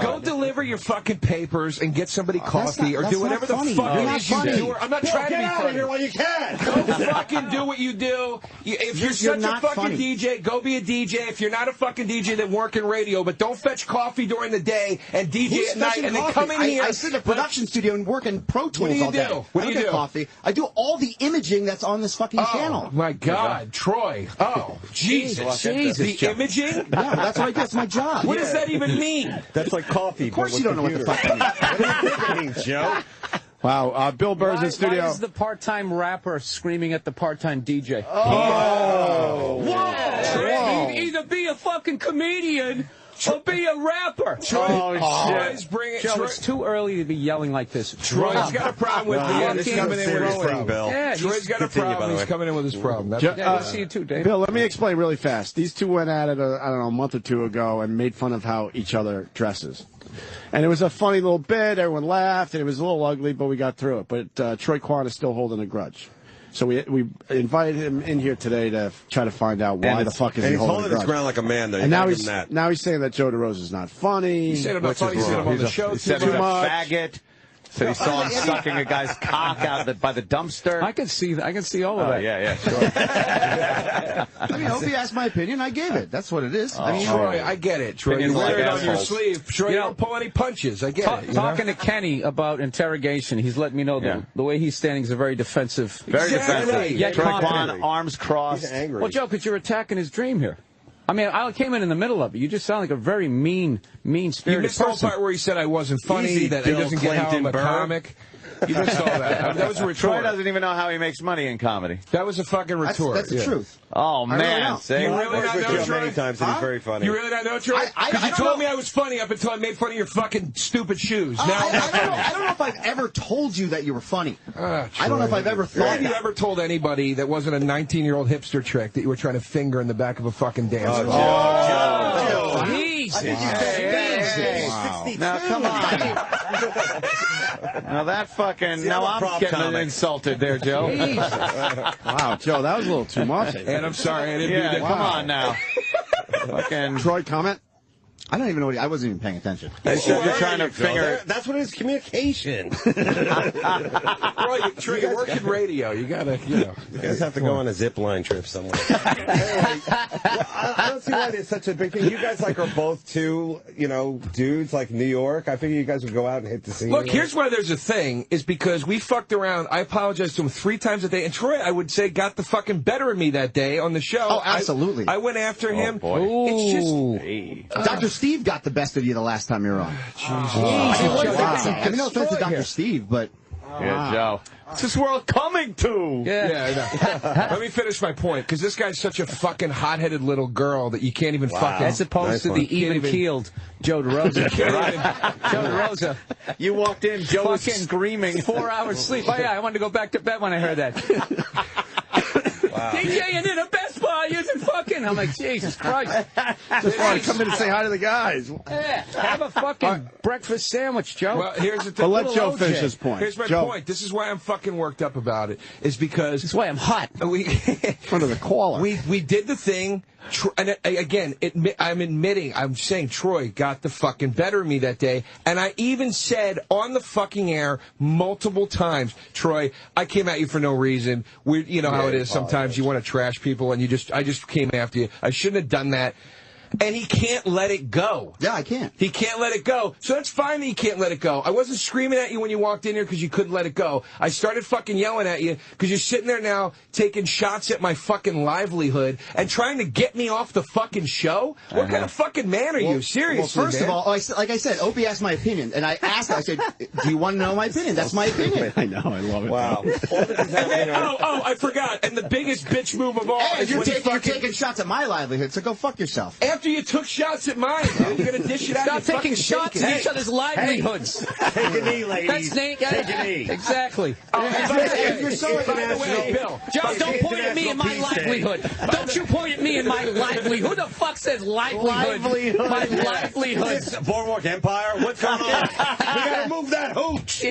Speaker 4: Go deliver your fucking papers and get somebody
Speaker 7: That's
Speaker 4: coffee
Speaker 7: not-
Speaker 4: or
Speaker 7: that's
Speaker 4: do whatever
Speaker 7: not
Speaker 4: the
Speaker 7: funny.
Speaker 4: fuck
Speaker 7: You're
Speaker 4: it
Speaker 7: not
Speaker 4: is you
Speaker 7: funny.
Speaker 4: do. I'm not trying to
Speaker 5: Get
Speaker 4: be
Speaker 5: out of
Speaker 4: funny.
Speaker 5: here while you can.
Speaker 4: Go fucking do what you do. If you're such a
Speaker 7: not
Speaker 4: fucking
Speaker 7: funny.
Speaker 4: DJ, go be a DJ. If you're not a fucking DJ, then work in radio. But don't fetch coffee during the day and DJ
Speaker 7: Who's
Speaker 4: at night
Speaker 7: fetching
Speaker 4: and then
Speaker 7: coffee?
Speaker 4: come in here.
Speaker 7: I sit in a production studio and work in Pro Tools
Speaker 4: do you
Speaker 7: all day.
Speaker 4: do? What do
Speaker 7: I
Speaker 4: you
Speaker 7: don't get
Speaker 4: do?
Speaker 7: coffee. I do all the imaging that's on this fucking channel.
Speaker 4: My God, Troy. Oh, Jesus. The imaging?
Speaker 7: Yeah, that's what I do. That's my job.
Speaker 4: What does that even mean?
Speaker 5: That's like coffee.
Speaker 7: Of course you don't know what the fuck that means.
Speaker 5: What do you think it means, Joe?
Speaker 2: Wow. Bill Burr's in studio.
Speaker 8: Why is the part-time rapper screaming at the part-time DJ?
Speaker 2: Whoa.
Speaker 8: Either be a fucking comedian or be a rapper.
Speaker 4: Troy's bringing
Speaker 8: Joe,
Speaker 4: Troy,
Speaker 8: it's too early to be yelling like this.
Speaker 4: Troy's got a problem with
Speaker 5: This is
Speaker 4: the
Speaker 5: a serious thing, Bill.
Speaker 8: Yeah,
Speaker 4: Troy's got a
Speaker 5: Continue, by
Speaker 4: problem.
Speaker 5: the
Speaker 4: He's
Speaker 5: way.
Speaker 4: coming in with his problem. That's
Speaker 2: Jo-
Speaker 8: Yeah, good to see you too, Dave.
Speaker 2: Bill, let me explain really fast. These two went at it, I don't know, a month or two ago and made fun of how each other dresses. And it was a funny little bit. Everyone laughed, and it was a little ugly, but we got through it. But Troy Quan is still holding a grudge. So we invited him in here today to try to find out why the fuck is
Speaker 5: And
Speaker 2: he
Speaker 5: he's
Speaker 2: holding
Speaker 5: holding
Speaker 2: a
Speaker 5: his
Speaker 2: grudge.
Speaker 5: ground like a man, though.
Speaker 2: And now
Speaker 5: You
Speaker 2: he's
Speaker 5: give him that.
Speaker 2: now he's saying that Joe DeRosa is not funny.
Speaker 4: He said I'm not
Speaker 5: Which
Speaker 4: funny.
Speaker 5: is
Speaker 4: He said I'm
Speaker 5: wrong.
Speaker 4: on the show
Speaker 3: He said
Speaker 4: too
Speaker 3: he's a
Speaker 4: much.
Speaker 3: faggot. So he saw him sucking a guy's cock out by the dumpster.
Speaker 8: I can see all of
Speaker 3: Oh,
Speaker 8: that.
Speaker 3: yeah, sure.
Speaker 7: I mean, Opie asked my opinion. I gave it. That's what it is. I mean,
Speaker 4: Troy, I get it. Troy, you
Speaker 3: Opinions
Speaker 4: wear
Speaker 3: like
Speaker 4: it on your
Speaker 3: assholes.
Speaker 4: sleeve. Troy, you don't pull any punches. I get it. You know?
Speaker 8: Talking to Kenny about interrogation, he's letting me know
Speaker 3: Yeah.
Speaker 8: the way he's standing is a very defensive.
Speaker 3: Very
Speaker 4: Exactly.
Speaker 3: defensive.
Speaker 8: Yet
Speaker 3: Troy
Speaker 8: confident.
Speaker 3: Quan, arms crossed.
Speaker 5: He's angry.
Speaker 8: Well, Joe, because you're attacking his dream here. I mean, I came in the middle of it. You just sound like a very
Speaker 4: You
Speaker 8: mean-spirited
Speaker 4: missed the whole
Speaker 8: person.
Speaker 4: part where he said I wasn't funny,
Speaker 5: Easy,
Speaker 4: that he
Speaker 5: Bill
Speaker 4: doesn't get how I'm a
Speaker 5: Clinton Burr.
Speaker 4: comic. You missed all that. That was a
Speaker 3: Troy
Speaker 4: retort.
Speaker 3: doesn't even know how he makes money in comedy.
Speaker 4: That was a fucking retort.
Speaker 7: that's the
Speaker 4: yeah.
Speaker 7: truth.
Speaker 3: Oh,
Speaker 7: really
Speaker 3: man.
Speaker 7: don't.
Speaker 3: See?
Speaker 4: You really
Speaker 5: I've worked
Speaker 4: not
Speaker 5: with
Speaker 4: know,
Speaker 5: Joe
Speaker 4: Troy?
Speaker 5: many times, and he's very funny.
Speaker 4: You really not know, Troy?
Speaker 7: I
Speaker 4: Because you
Speaker 7: don't
Speaker 4: told
Speaker 7: know.
Speaker 4: me I was funny up until I made fun of your fucking stupid shoes. Now
Speaker 7: I don't know if I've ever told you that you were funny. I don't know if I've ever thought
Speaker 4: Have you
Speaker 7: that.
Speaker 4: ever told anybody that wasn't a 19-year-old hipster trick that you were trying to finger in the back of a fucking dancer?
Speaker 8: Jesus.
Speaker 3: Now, come on. Now, that fucking... Now
Speaker 5: I'm a
Speaker 3: I'm
Speaker 5: prop
Speaker 3: getting
Speaker 5: comic.
Speaker 3: insulted there, Joe.
Speaker 2: Wow, Joe, that was a little too much.
Speaker 4: And I'm sorry, I didn't
Speaker 3: Yeah,
Speaker 4: mean to.
Speaker 3: come on now. Fucking...
Speaker 2: Troy, comment?
Speaker 7: I don't even know what I wasn't even paying attention.
Speaker 3: You're trying to
Speaker 5: There you go.
Speaker 3: finger...
Speaker 5: That's what it is, communication.
Speaker 4: Troy, you work in radio. You gotta,
Speaker 5: You guys have to go on a zip line trip somewhere. I don't see why it's such a big thing. You guys are both two, dudes like New York. I figure you guys would go out and hit the scene.
Speaker 4: Look, here's why there's a thing, is because we fucked around. I apologized to him 3 times a day, and Troy, I would say, got the fucking better of me that day on the show.
Speaker 7: Oh, absolutely.
Speaker 4: I went after him.
Speaker 3: boy.
Speaker 4: It's just...
Speaker 3: Hey.
Speaker 7: Dr. Steve got the best of you the last time you were on. I mean, no offense to Dr. Steve, but
Speaker 3: Yeah, Joe. What's this world coming to?
Speaker 4: Yeah, I know. Let me finish my point, because this guy's such a fucking hot-headed little girl that you can't even fucking...
Speaker 8: As opposed
Speaker 5: Nice
Speaker 8: to
Speaker 5: one.
Speaker 8: the even-keeled Joe DeRosa. Joe DeRosa.
Speaker 3: You walked in, Joe was
Speaker 8: Fucking
Speaker 3: screaming.
Speaker 8: 4 hours sleep. Oh, yeah, I wanted to go back to bed when I heard that. DJing in a Best Buy. using fucking. I'm like, Jesus Christ.
Speaker 2: Just want to come in and say hi to the guys.
Speaker 8: Yeah, have a fucking breakfast sandwich, Joe.
Speaker 4: Well, here's the thing.
Speaker 2: But let Joe finish his point.
Speaker 4: Here's my
Speaker 2: Joe.
Speaker 4: point. This is why I'm fucking worked up about it. Is because
Speaker 8: That's why I'm hot.
Speaker 4: we
Speaker 2: In front of the caller.
Speaker 4: we did the thing. And again, I'm saying Troy got the fucking better of me that day. And I even said on the fucking air multiple times, Troy, I came at you for no reason. You know how it is. Sometimes you want to trash people, and I just came after you. I shouldn't have done that. And he can't let it go.
Speaker 7: Yeah, I can't.
Speaker 4: He can't let it go. So that's fine that he can't let it go. I wasn't screaming at you when you walked in here because you couldn't let it go. I started fucking yelling at you because you're sitting there now taking shots at my fucking livelihood and trying to get me off the fucking show? What kind of fucking man are you? Seriously,
Speaker 7: Well, first of all, like I said, Opie asked my opinion, and I asked her, I said, do you want to know my opinion? That's my opinion.
Speaker 2: I know, I love it.
Speaker 5: Wow.
Speaker 4: I forgot. And the biggest bitch move of all
Speaker 7: Hey,
Speaker 4: is
Speaker 7: you're
Speaker 4: when you
Speaker 7: taking shots at my livelihood, so go fuck yourself.
Speaker 4: after you took shots at mine, dude, you're going to dish it out.
Speaker 8: Stop
Speaker 4: you
Speaker 8: taking
Speaker 4: fucking
Speaker 8: shots
Speaker 4: bacon.
Speaker 8: at each other's livelihoods.
Speaker 1: Take a knee, ladies.
Speaker 8: That's Nate.
Speaker 1: Take a knee.
Speaker 8: Exactly.
Speaker 4: If
Speaker 7: you're so
Speaker 4: by the way, Bill,
Speaker 8: Joe, don't point at me in my livelihood. Don't you point at me in my livelihood. Who the fuck says livelihood? My livelihood.
Speaker 5: Boardwalk Empire? What's going on? We gotta move that hooch.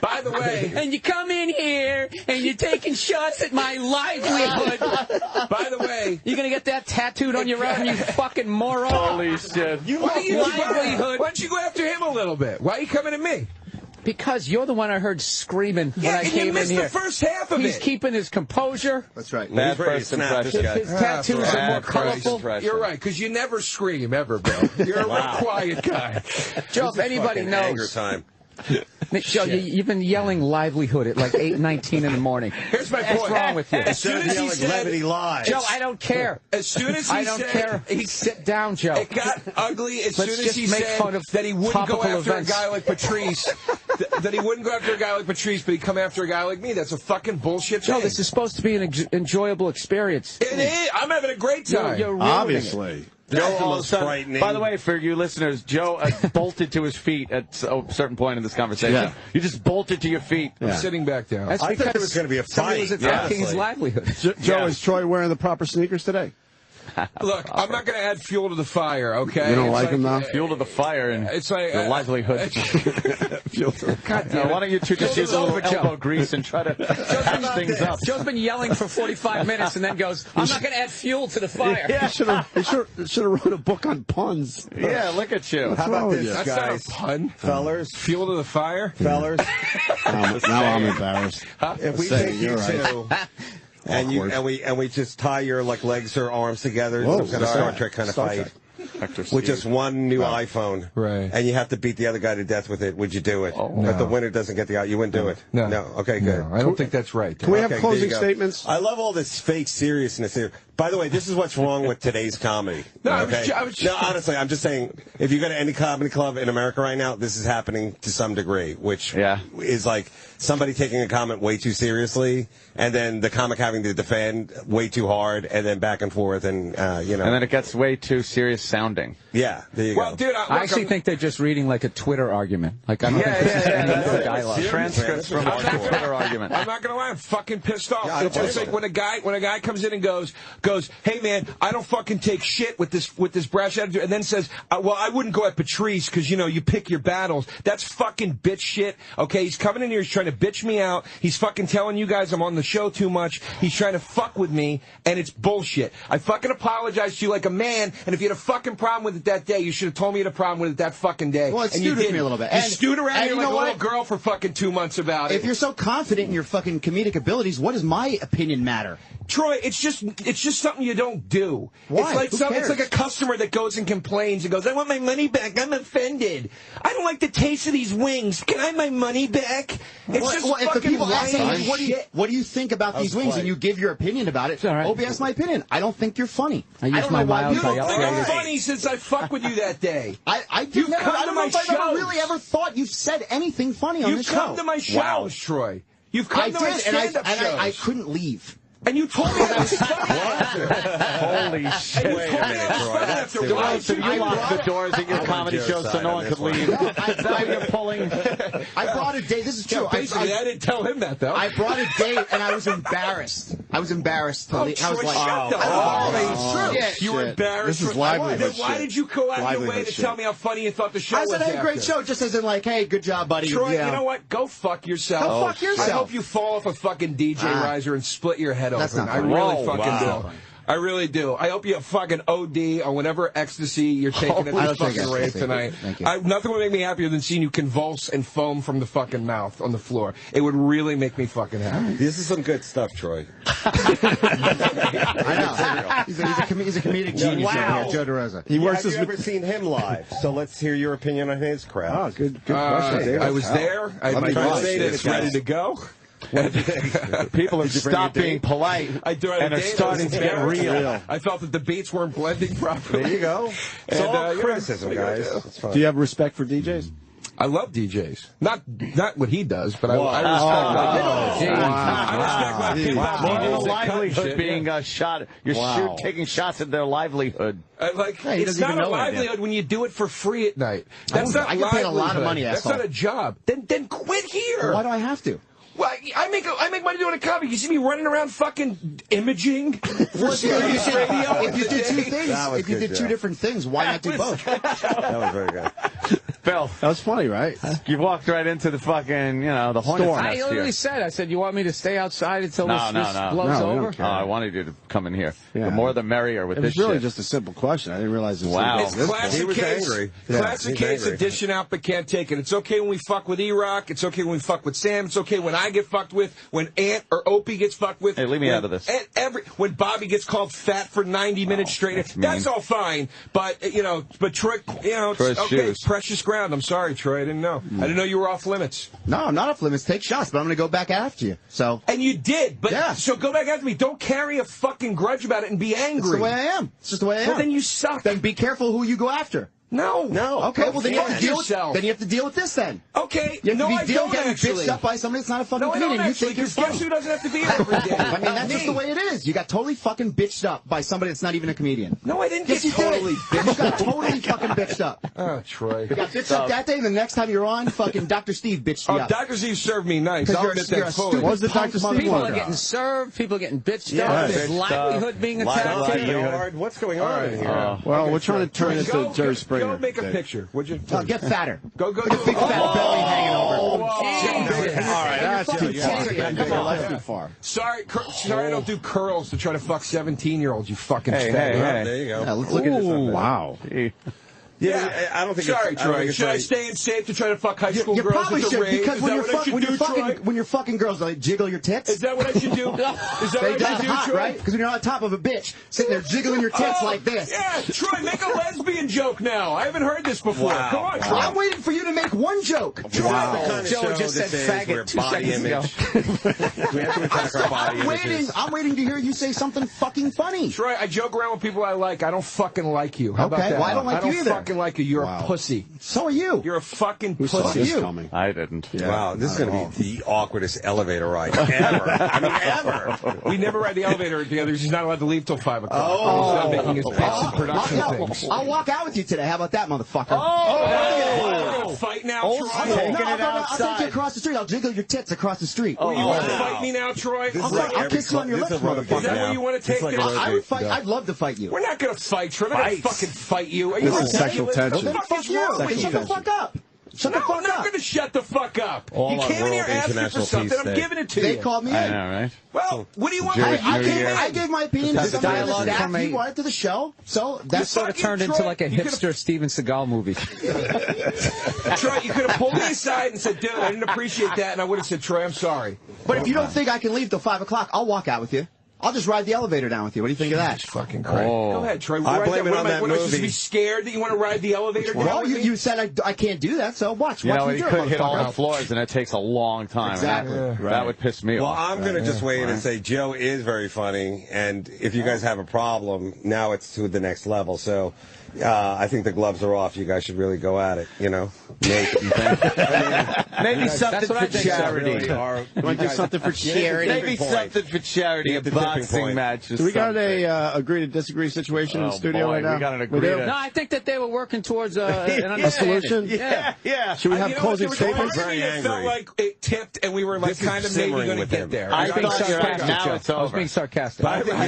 Speaker 4: by the way,
Speaker 8: And you come in here and you're taking shots at my livelihood.
Speaker 4: by the way,
Speaker 8: You're gonna get that tattooed on your arm, you fucking moron.
Speaker 3: Holy shit.
Speaker 8: Livelihood.
Speaker 4: why don't you go after him a little bit? Why are you coming at me?
Speaker 8: Because you're the one I heard screaming when I
Speaker 4: and
Speaker 8: came
Speaker 4: you
Speaker 8: in
Speaker 4: missed
Speaker 8: here.
Speaker 4: the first half of
Speaker 8: He's
Speaker 4: it.
Speaker 8: keeping his composure.
Speaker 7: That's right.
Speaker 3: Bad
Speaker 5: Pretty
Speaker 3: first
Speaker 5: snapped,
Speaker 3: impression.
Speaker 5: this guy.
Speaker 8: His tattoos are more colorful.
Speaker 4: You're right, because you never scream, ever, Bill. You're a real quiet guy.
Speaker 8: Joe, if anybody
Speaker 5: Fucking anger
Speaker 8: knows,
Speaker 5: time.
Speaker 8: Joe, you've been yelling livelihood at like 8:19 in the morning.
Speaker 4: Here's my point.
Speaker 8: What's wrong with you?
Speaker 4: As soon as he
Speaker 5: Yelling
Speaker 4: said,
Speaker 5: levity lies.
Speaker 8: Joe, I don't care.
Speaker 4: as soon as he
Speaker 8: I don't
Speaker 4: said,
Speaker 8: care. Sit down, Joe.
Speaker 4: it got ugly as
Speaker 8: Let's
Speaker 4: soon as
Speaker 8: just
Speaker 4: he
Speaker 8: make
Speaker 4: said
Speaker 8: fun of
Speaker 4: that he wouldn't go
Speaker 8: topical
Speaker 4: after
Speaker 8: events.
Speaker 4: a guy like Patrice. That he wouldn't go after a guy like Patrice, but he'd come after a guy like me. That's a fucking bullshit
Speaker 8: Joe,
Speaker 4: thing.
Speaker 8: this is supposed to be an enjoyable experience.
Speaker 4: It is. I'm having a great time.
Speaker 8: You're ruining
Speaker 2: Obviously.
Speaker 3: Joe,
Speaker 5: That's the
Speaker 3: all of a
Speaker 5: most
Speaker 3: sudden,
Speaker 5: frightening.
Speaker 3: by the way, for you listeners, Joe bolted to his feet at a certain point in this conversation.
Speaker 2: Yeah.
Speaker 3: You just bolted to your feet.
Speaker 4: I'm
Speaker 2: Yeah.
Speaker 4: sitting back down.
Speaker 8: That's
Speaker 5: I thought
Speaker 8: because
Speaker 5: there was going to be a
Speaker 8: somebody
Speaker 5: fight.
Speaker 8: was attacking his
Speaker 5: honestly.
Speaker 8: livelihood.
Speaker 2: Joe, is Troy wearing the proper sneakers today?
Speaker 4: Look, I'm not going to add fuel to the fire, okay?
Speaker 2: You don't
Speaker 4: It's
Speaker 2: like him now?
Speaker 3: Fuel to the fire and
Speaker 4: It's like
Speaker 3: your livelihood.
Speaker 8: God damn it.
Speaker 3: Why don't you two just
Speaker 8: Joe's
Speaker 3: use a little
Speaker 8: over, Joe.
Speaker 3: elbow grease and try to patch things up?
Speaker 8: Joe's been yelling for 45 minutes and then goes, I'm not going to add fuel to the fire.
Speaker 2: He should have wrote a book on puns.
Speaker 3: Yeah, look at you.
Speaker 5: How
Speaker 2: wrong
Speaker 5: about
Speaker 2: with
Speaker 5: this,
Speaker 2: you?
Speaker 4: That's
Speaker 5: guys?
Speaker 4: not a pun.
Speaker 5: Fellers,
Speaker 4: Fuel to the fire?
Speaker 5: fellers,
Speaker 2: Now I'm embarrassed.
Speaker 5: if we
Speaker 2: Say,
Speaker 5: take you
Speaker 2: you're right.
Speaker 5: two and
Speaker 2: Awkward.
Speaker 5: we just tie your like legs or arms together,
Speaker 2: Whoa,
Speaker 5: some kind of
Speaker 2: Star
Speaker 5: Star
Speaker 2: Trek.
Speaker 5: Trek kind of
Speaker 2: Star
Speaker 5: fight.
Speaker 2: Trek.
Speaker 5: With just one new iPhone,
Speaker 4: Right.
Speaker 5: And you have to beat the other guy to death with it. Would you do it? But the winner doesn't get the out. You wouldn't do it.
Speaker 4: No.
Speaker 5: Okay, good.
Speaker 4: No, I don't think that's right.
Speaker 2: Can we have
Speaker 5: Okay,
Speaker 2: closing
Speaker 5: there you go.
Speaker 2: statements?
Speaker 5: I love all this fake seriousness here. By the way, this is what's wrong with today's comedy.
Speaker 4: No,
Speaker 5: okay?
Speaker 4: I was
Speaker 5: No, honestly, I'm just saying, if you go to any comedy club in America right now, this is happening to some degree, which is like somebody taking a comment way too seriously, and then the comic having to defend way too hard, and then back and forth, and you know.
Speaker 3: And then it gets way too serious sounding.
Speaker 5: Yeah, there you
Speaker 4: Well,
Speaker 5: go.
Speaker 4: dude,
Speaker 8: I actually think they're just reading like a Twitter argument. Like, I don't think this is any other dialogue.
Speaker 3: Transcripts from a Twitter argument.
Speaker 4: I'm not gonna lie, I'm fucking pissed off.
Speaker 5: Yeah, I
Speaker 4: It's just
Speaker 5: don't
Speaker 4: like when a guy comes in and goes, hey man, I don't fucking take shit with this brash attitude, and then says, well, I wouldn't go at Patrice because you pick your battles. That's fucking bitch shit. Okay, he's coming in here, he's trying to bitch me out. He's fucking telling you guys I'm on the show too much. He's trying to fuck with me, and it's bullshit. I fucking apologize to you like a man, and if you had a fucking problem with it that day, you should have told me you had a problem with it that fucking day.
Speaker 7: Well, it
Speaker 4: and you
Speaker 7: stewed with
Speaker 4: didn't.
Speaker 7: me a little bit.
Speaker 4: You
Speaker 7: And-
Speaker 4: stewed around
Speaker 7: and
Speaker 4: here
Speaker 7: you
Speaker 4: like
Speaker 7: know
Speaker 4: a little
Speaker 7: what?
Speaker 4: girl for fucking 2 months about it.
Speaker 7: If you're so confident in your fucking comedic abilities, what does my opinion matter?
Speaker 4: Troy, it's just something you don't do.
Speaker 7: Why?
Speaker 4: It's like
Speaker 7: Who
Speaker 4: it's like
Speaker 7: cares?
Speaker 4: a customer that goes and complains and goes, I want my money back. I'm offended. I don't like the taste of these wings. Can I have my money back? It's just
Speaker 7: Well, if the
Speaker 4: fucking
Speaker 7: people ask
Speaker 4: whiny
Speaker 7: me, what do you think about these wings, and you give your opinion about it,
Speaker 8: all right.
Speaker 7: Opie, that's my opinion. I don't think you're funny.
Speaker 8: I use
Speaker 7: don't
Speaker 8: my
Speaker 7: know why
Speaker 8: miles,
Speaker 7: you don't
Speaker 8: I
Speaker 4: think
Speaker 8: upgrade
Speaker 4: I'm
Speaker 8: it.
Speaker 4: funny since I fucked with you that day.
Speaker 7: I
Speaker 4: You've
Speaker 7: never,
Speaker 4: come
Speaker 7: I
Speaker 4: to
Speaker 7: don't know
Speaker 4: my
Speaker 7: if I've ever
Speaker 4: shows.
Speaker 7: really ever thought you've said anything funny on
Speaker 4: You've
Speaker 7: this
Speaker 4: come
Speaker 7: show.
Speaker 4: to my shows, Troy. You've come
Speaker 7: I
Speaker 4: to my
Speaker 7: did, and
Speaker 4: stand-up shows.
Speaker 7: I couldn't leave.
Speaker 4: And you told me that was funny.
Speaker 3: Holy shit.
Speaker 4: And you told me that was funny after
Speaker 3: DeRosa, you locked the doors at your comedy show so no one could leave. Is that what you're pulling?
Speaker 7: I brought a date. This is true.
Speaker 4: Basically, I didn't tell him that, though.
Speaker 7: I brought a date, and I was embarrassed. I was embarrassed.
Speaker 4: Oh,
Speaker 7: I was
Speaker 4: Troy,
Speaker 7: like,
Speaker 4: shut the
Speaker 7: oh,
Speaker 4: it's true. You were embarrassed.
Speaker 2: This is livelihood
Speaker 4: Why
Speaker 2: shit.
Speaker 4: did you go out of your way
Speaker 2: Livelihood
Speaker 4: to
Speaker 2: shit.
Speaker 4: tell me how funny you thought the show
Speaker 7: I
Speaker 4: was?
Speaker 7: said I had a great
Speaker 4: after?
Speaker 7: show, just as in like, hey, good job, buddy.
Speaker 4: Troy,
Speaker 7: Yeah.
Speaker 4: you know what? Go fuck yourself.
Speaker 7: Go fuck yourself.
Speaker 4: I hope you fall off a fucking DJ riser and split your head
Speaker 7: That's
Speaker 4: open.
Speaker 7: not
Speaker 4: I
Speaker 7: funny.
Speaker 4: really fucking
Speaker 5: Wow.
Speaker 4: do. I really do. I hope you fucking OD on whatever ecstasy you're taking at
Speaker 7: I
Speaker 4: this
Speaker 7: don't take
Speaker 4: fucking rave
Speaker 7: ecstasy.
Speaker 4: tonight.
Speaker 7: Thank you.
Speaker 4: Nothing would make me happier than seeing you convulse and foam from the fucking mouth on the floor. It would really make me fucking happy.
Speaker 5: This is some good stuff, Troy.
Speaker 7: I know. He's a comedic genius over here, Joe DeRosa.
Speaker 2: He works
Speaker 5: Have
Speaker 2: as
Speaker 5: you ever seen him live? So let's hear your opinion on his crowd.
Speaker 2: Oh, good question, David.
Speaker 4: I was there. I had my Mercedes ready to go.
Speaker 3: People have stopped being polite and are starting to get real.
Speaker 4: I felt that the beats weren't blending properly.
Speaker 5: There you go. It's
Speaker 4: And,
Speaker 5: all
Speaker 4: you know,
Speaker 5: criticism,
Speaker 4: what are you
Speaker 5: guys.
Speaker 4: gonna do?
Speaker 5: It's fine.
Speaker 2: Do you have respect for DJs?
Speaker 4: I love DJs. Not what he does, but I respect my pit boss
Speaker 3: More
Speaker 4: DJs that cut
Speaker 3: livelihood
Speaker 4: shit,
Speaker 3: being shot. You're taking shots at their livelihood.
Speaker 7: Hey, he
Speaker 4: it's
Speaker 7: doesn't
Speaker 4: not
Speaker 7: even
Speaker 4: a
Speaker 7: know what I
Speaker 4: livelihood when you do it for free at night. That's not
Speaker 7: I get paid a lot of money,
Speaker 4: That's
Speaker 7: asshole.
Speaker 4: not a job. Then quit here.
Speaker 7: Why do I have to?
Speaker 4: Well, I make money doing a comedy. You see me running around fucking imaging.
Speaker 7: If you did two things, if you did two different things, why not do both?
Speaker 5: That was very good.
Speaker 3: Phil,
Speaker 2: That was funny, right?
Speaker 3: you walked right into the fucking, the hornet's
Speaker 2: Storm.
Speaker 3: nest
Speaker 8: I literally
Speaker 3: here.
Speaker 8: said, I said, you want me to stay outside until this blows
Speaker 2: No, we don't
Speaker 8: over?
Speaker 2: care.
Speaker 3: I wanted you to come in here.
Speaker 2: Yeah.
Speaker 3: The more the merrier with
Speaker 2: It
Speaker 3: this
Speaker 2: was really
Speaker 3: shit.
Speaker 2: just a simple question. I didn't realize it was
Speaker 3: Wow.
Speaker 4: It's classic
Speaker 5: He was
Speaker 4: case.
Speaker 5: angry.
Speaker 4: Classic
Speaker 5: he's
Speaker 4: case
Speaker 5: angry.
Speaker 4: of dishing out but can't take it. It's okay when we fuck with E-Rock. It's okay when we fuck with Sam. It's okay when I get fucked with. When Ant or Opie gets fucked with.
Speaker 3: Hey, leave me out of this.
Speaker 4: When Bobby gets called fat for 90 minutes straight. That's all fine. But but Troy, it's
Speaker 3: Troy's
Speaker 4: okay.
Speaker 3: shoes.
Speaker 4: Precious ground. I'm sorry, Troy. I didn't know. I didn't know you were off limits.
Speaker 7: No, I'm not off limits. Take shots, but I'm going to go back after you. So
Speaker 4: And you did. But
Speaker 7: Yeah.
Speaker 4: so go back after me. Don't carry a fucking grudge about it and be angry.
Speaker 7: it's the way I am. It's just the way I am.
Speaker 4: Well, then you suck.
Speaker 7: Then be careful who you go after.
Speaker 4: No.
Speaker 7: Okay, well then you have to deal with.
Speaker 4: yourself.
Speaker 7: Then you have to deal with this. Then
Speaker 4: Okay.
Speaker 7: you have
Speaker 4: No,
Speaker 7: to
Speaker 4: I
Speaker 7: be
Speaker 4: don't
Speaker 7: getting
Speaker 4: actually.
Speaker 7: bitched up by somebody that's not a fucking
Speaker 4: No, I
Speaker 7: comedian.
Speaker 4: don't
Speaker 7: You
Speaker 4: actually.
Speaker 7: think you're
Speaker 4: Because guess
Speaker 7: funny.
Speaker 4: who doesn't have to be here every day?
Speaker 7: I mean, that's just the way it is. You got totally fucking bitched up by somebody that's not even a comedian.
Speaker 4: No, I didn't
Speaker 7: Yes,
Speaker 4: get
Speaker 7: you
Speaker 4: totally
Speaker 7: did. You got totally fucking bitched up.
Speaker 4: Oh, Troy.
Speaker 7: You got bitched up that day, and the next time you're on, fucking Dr. Steve bitched you
Speaker 4: Oh,
Speaker 7: up.
Speaker 4: Dr. Z served me nice.
Speaker 7: 'Cause
Speaker 4: I'll
Speaker 7: you're
Speaker 4: admit
Speaker 7: a
Speaker 4: that fully.
Speaker 7: stupid
Speaker 2: What was the
Speaker 7: punk
Speaker 2: Dr. Steve
Speaker 8: People
Speaker 2: one
Speaker 8: are
Speaker 2: about?
Speaker 8: getting served. People are getting bitched
Speaker 7: Yeah.
Speaker 8: up. There's
Speaker 3: Bitched up.
Speaker 8: livelihood being attacked.
Speaker 5: Yard. What's going on in here?
Speaker 2: Well, we're trying to turn it into Jerry Springer.
Speaker 4: Go make a
Speaker 2: Dave.
Speaker 4: picture, would you?
Speaker 7: Get fatter.
Speaker 4: Go.
Speaker 7: Big fat belly hanging over.
Speaker 2: All right, that's too far. That's too far.
Speaker 4: Sorry, I don't do curls to try to fuck 17-year-olds. You fucking
Speaker 3: Hey,
Speaker 4: fat.
Speaker 3: hey, hey.
Speaker 5: There you go.
Speaker 7: Yeah, let's look at this.
Speaker 2: Wow.
Speaker 5: Yeah, I don't think
Speaker 4: Sorry,
Speaker 5: it's, I don't
Speaker 4: Troy.
Speaker 5: think it's
Speaker 4: Should I
Speaker 5: right.
Speaker 4: stay in safe to try to fuck high school
Speaker 7: You
Speaker 4: girls
Speaker 7: probably
Speaker 4: at the
Speaker 7: should,
Speaker 4: rave?
Speaker 7: because
Speaker 4: Is
Speaker 7: when
Speaker 4: that
Speaker 7: you're,
Speaker 4: what I should do, Troy?
Speaker 7: when you're fucking girls, they jiggle your tits.
Speaker 4: Is that what I should do? Is that what I
Speaker 7: That's
Speaker 4: should do,
Speaker 7: hot,
Speaker 4: Troy?
Speaker 7: right? Because when you're on top of a bitch, sitting there jiggling your tits like this.
Speaker 4: Yeah, Troy, make a lesbian joke now. I haven't heard this before.
Speaker 5: Wow.
Speaker 4: Come on, Troy.
Speaker 7: I'm waiting for you to make one joke.
Speaker 5: That's the kind of
Speaker 3: Joe
Speaker 5: show
Speaker 3: just
Speaker 5: this
Speaker 3: said
Speaker 5: is
Speaker 3: faggot
Speaker 5: where
Speaker 3: 2
Speaker 5: body
Speaker 3: seconds ago.
Speaker 5: image. We have to attack our body images.
Speaker 7: I'm waiting to hear you say something fucking funny.
Speaker 4: Troy, I joke around with people I like. I don't fucking like you. How about
Speaker 7: Okay,
Speaker 4: that?
Speaker 7: well, I don't like you either.
Speaker 4: fucking like you. You're
Speaker 2: Wow.
Speaker 4: a pussy.
Speaker 7: So are you.
Speaker 4: You're a fucking
Speaker 2: Who saw
Speaker 4: pussy.
Speaker 2: this
Speaker 7: you.
Speaker 2: coming?
Speaker 3: I didn't.
Speaker 5: Wow, this is going to be the awkwardest elevator ride ever. I mean, ever.
Speaker 4: We never ride the elevator together. He's not allowed to leave till 5 o'clock. He's not making his basic production things.
Speaker 7: I'll walk out with you today. How about that, motherfucker?
Speaker 4: We're going to fight now, Troy.
Speaker 7: I'll take you across the street. I'll jiggle your tits across the street.
Speaker 4: You want to fight me now, Troy?
Speaker 5: This is
Speaker 7: I'll
Speaker 5: like every
Speaker 7: kiss you on your
Speaker 5: this
Speaker 7: lips,
Speaker 5: is a road
Speaker 7: motherfucker.
Speaker 4: Is that
Speaker 5: now.
Speaker 4: where you want to
Speaker 5: It's
Speaker 4: take
Speaker 5: like
Speaker 4: it?
Speaker 5: a road
Speaker 7: I
Speaker 5: date.
Speaker 7: would fight. I'd love to fight you.
Speaker 4: We're not going to fight, Troy. I'm not going to fucking fight you. Are you
Speaker 2: This is sexual
Speaker 4: ridiculous?
Speaker 2: tension.
Speaker 7: Then
Speaker 4: What the
Speaker 7: fuck
Speaker 4: fuck is
Speaker 7: you.
Speaker 4: wrong with
Speaker 2: Sexual
Speaker 4: you?
Speaker 7: Shut the
Speaker 2: tension.
Speaker 7: fuck up. Shut the
Speaker 4: No,
Speaker 7: fuck
Speaker 4: I'm not
Speaker 7: up.
Speaker 4: going to shut the fuck up.
Speaker 5: All
Speaker 4: You
Speaker 5: on
Speaker 4: came in here
Speaker 5: World
Speaker 4: asking for
Speaker 5: International
Speaker 4: something.
Speaker 5: Peace
Speaker 4: I'm
Speaker 5: Day.
Speaker 4: giving it to
Speaker 7: They
Speaker 4: you.
Speaker 7: called me
Speaker 3: I
Speaker 7: in.
Speaker 3: know, right?
Speaker 4: Well, what do you want?
Speaker 3: Jewish
Speaker 7: I
Speaker 3: New
Speaker 7: gave,
Speaker 3: Year.
Speaker 7: I gave my opinion to
Speaker 3: That's
Speaker 7: somebody on the
Speaker 3: dialogue
Speaker 7: staff.
Speaker 3: from a-
Speaker 7: He wanted to the show, so that's
Speaker 8: Sort of turned into like a hipster Steven Seagal movie.
Speaker 4: Troy, you could have pulled me aside and said, dude, I didn't appreciate that. And I would have said, Troy, I'm sorry.
Speaker 7: But if you don't think I can leave till 5 o'clock, I'll walk out with you. I'll just ride the elevator down with you. What do you think of that?
Speaker 4: Fucking crazy. Go ahead, Troy.
Speaker 5: I blame it on that
Speaker 4: What am I supposed to
Speaker 5: movie.
Speaker 4: be scared that you want to ride the elevator down
Speaker 7: Well,
Speaker 4: with me?
Speaker 7: you said I can't do that, so watch.
Speaker 3: You
Speaker 7: Watch
Speaker 3: know,
Speaker 7: me
Speaker 3: he
Speaker 7: do it,
Speaker 3: could hit all the
Speaker 7: motherfucker.
Speaker 3: floors, and it takes a long time.
Speaker 7: Exactly.
Speaker 3: And that would piss me
Speaker 5: Well,
Speaker 3: off.
Speaker 5: I'm going to just weigh in and say Joe is very funny, and if you guys have a problem, now it's to the next level. So I think the gloves are off. You guys should really go at it, you know?
Speaker 3: Maybe something for charity.
Speaker 2: You want to do something for charity?
Speaker 3: Maybe something for charity, a boxing match.
Speaker 2: Do we got a agree to disagree situation in the studio right now?
Speaker 3: We got an agree to...
Speaker 8: No, I think that they were working towards a
Speaker 2: solution.
Speaker 3: Yeah.
Speaker 2: Should we have closing statements?
Speaker 4: Very angry. It felt like it tipped, and we were like kind of maybe going to get there.
Speaker 3: I was being sarcastic.
Speaker 4: I really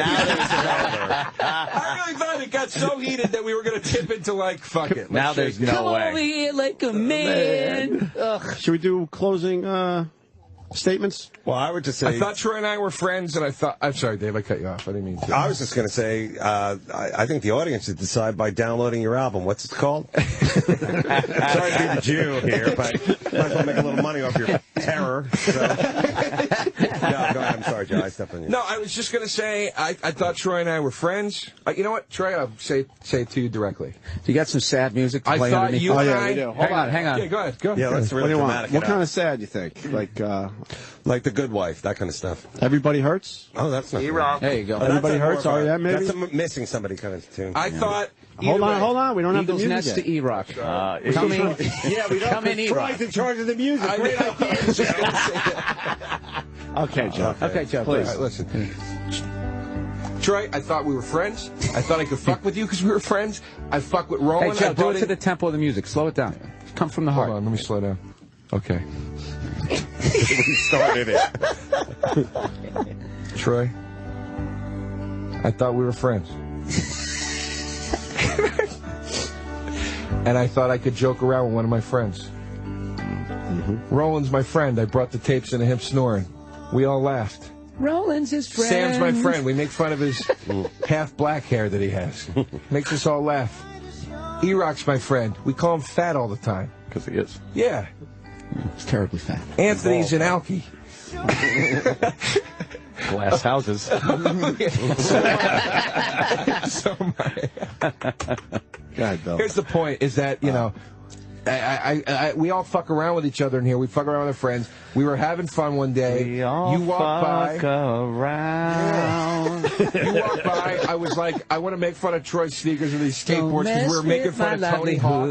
Speaker 4: thought it got so heated that we were going to tip into like, fuck it.
Speaker 3: Now there's no
Speaker 8: Come
Speaker 3: way.
Speaker 8: over here like a man.
Speaker 2: Should we do closing statements?
Speaker 5: Well, I would just say...
Speaker 4: I thought Troy and I were friends, and I thought... I'm sorry, Dave, I cut you off. I didn't mean to.
Speaker 5: I was just going to say, I think the audience should decide by downloading your album. What's it called? Sorry to be the Jew here, but might as well make a little money off your terror. So. No, go ahead. I'm sorry, Joe. I stepped on you.
Speaker 4: No, I was just going to say, I thought Troy and I were friends. You know what, Troy, I'll say it to you directly.
Speaker 3: You got some sad music to play
Speaker 4: I thought
Speaker 3: underneath?
Speaker 4: you and I...
Speaker 2: we do.
Speaker 3: Hang on.
Speaker 4: Yeah, go ahead. Go ahead.
Speaker 5: Yeah, let's really dramatic.
Speaker 2: What kind of sad you think?
Speaker 5: Like The Good Wife, that kind of stuff.
Speaker 2: Everybody Hurts?
Speaker 5: Oh, that's not
Speaker 3: E-Rock. There you go.
Speaker 2: Everybody Hurts, R.E.M. maybe?
Speaker 5: That's a missing somebody kind of tune.
Speaker 4: I thought...
Speaker 2: Hold on. We don't have the
Speaker 3: Eagles
Speaker 2: music
Speaker 3: Nest
Speaker 2: yet.
Speaker 3: to E-Rock.
Speaker 8: Come in.
Speaker 5: Yeah, we don't.
Speaker 3: Come in, E-Rock.
Speaker 5: Troy's in charge of the music.
Speaker 4: I mean, I was just going to say that.
Speaker 2: Okay, Joe.
Speaker 3: Okay, Joe,
Speaker 2: Please.
Speaker 4: All right, listen. Troy, I thought we were friends. I thought I could fuck with you because we were friends. I fuck with Roland.
Speaker 3: Hey, Joe, do it to the tempo of the music. Slow it down. Come from the heart.
Speaker 4: Hold on, let me slow down. Okay.
Speaker 5: We started it.
Speaker 4: Troy, I thought we were friends. And I thought I could joke around with one of my friends. Roland's my friend. I brought the tapes into him snoring. We all laughed.
Speaker 8: Roland's his friend.
Speaker 4: Sam's my friend. We make fun of his half black hair that he has. Makes us all laugh. E-Rock's my friend. We call him fat all the time.
Speaker 3: Because he is.
Speaker 4: Yeah.
Speaker 3: He's terribly fat.
Speaker 4: Anthony's an alky.
Speaker 3: Glass houses.
Speaker 4: So
Speaker 2: Go ahead, Bill.
Speaker 4: here's the point, is that, you know, we all fuck around with each other in here. We fuck around with our friends. We were having fun one day.
Speaker 3: We all
Speaker 4: you walked
Speaker 3: fuck around.
Speaker 4: You walked by. I was like, I want to make fun of Troy's sneakers or these skateboards because we were making fun of Tony Hawk.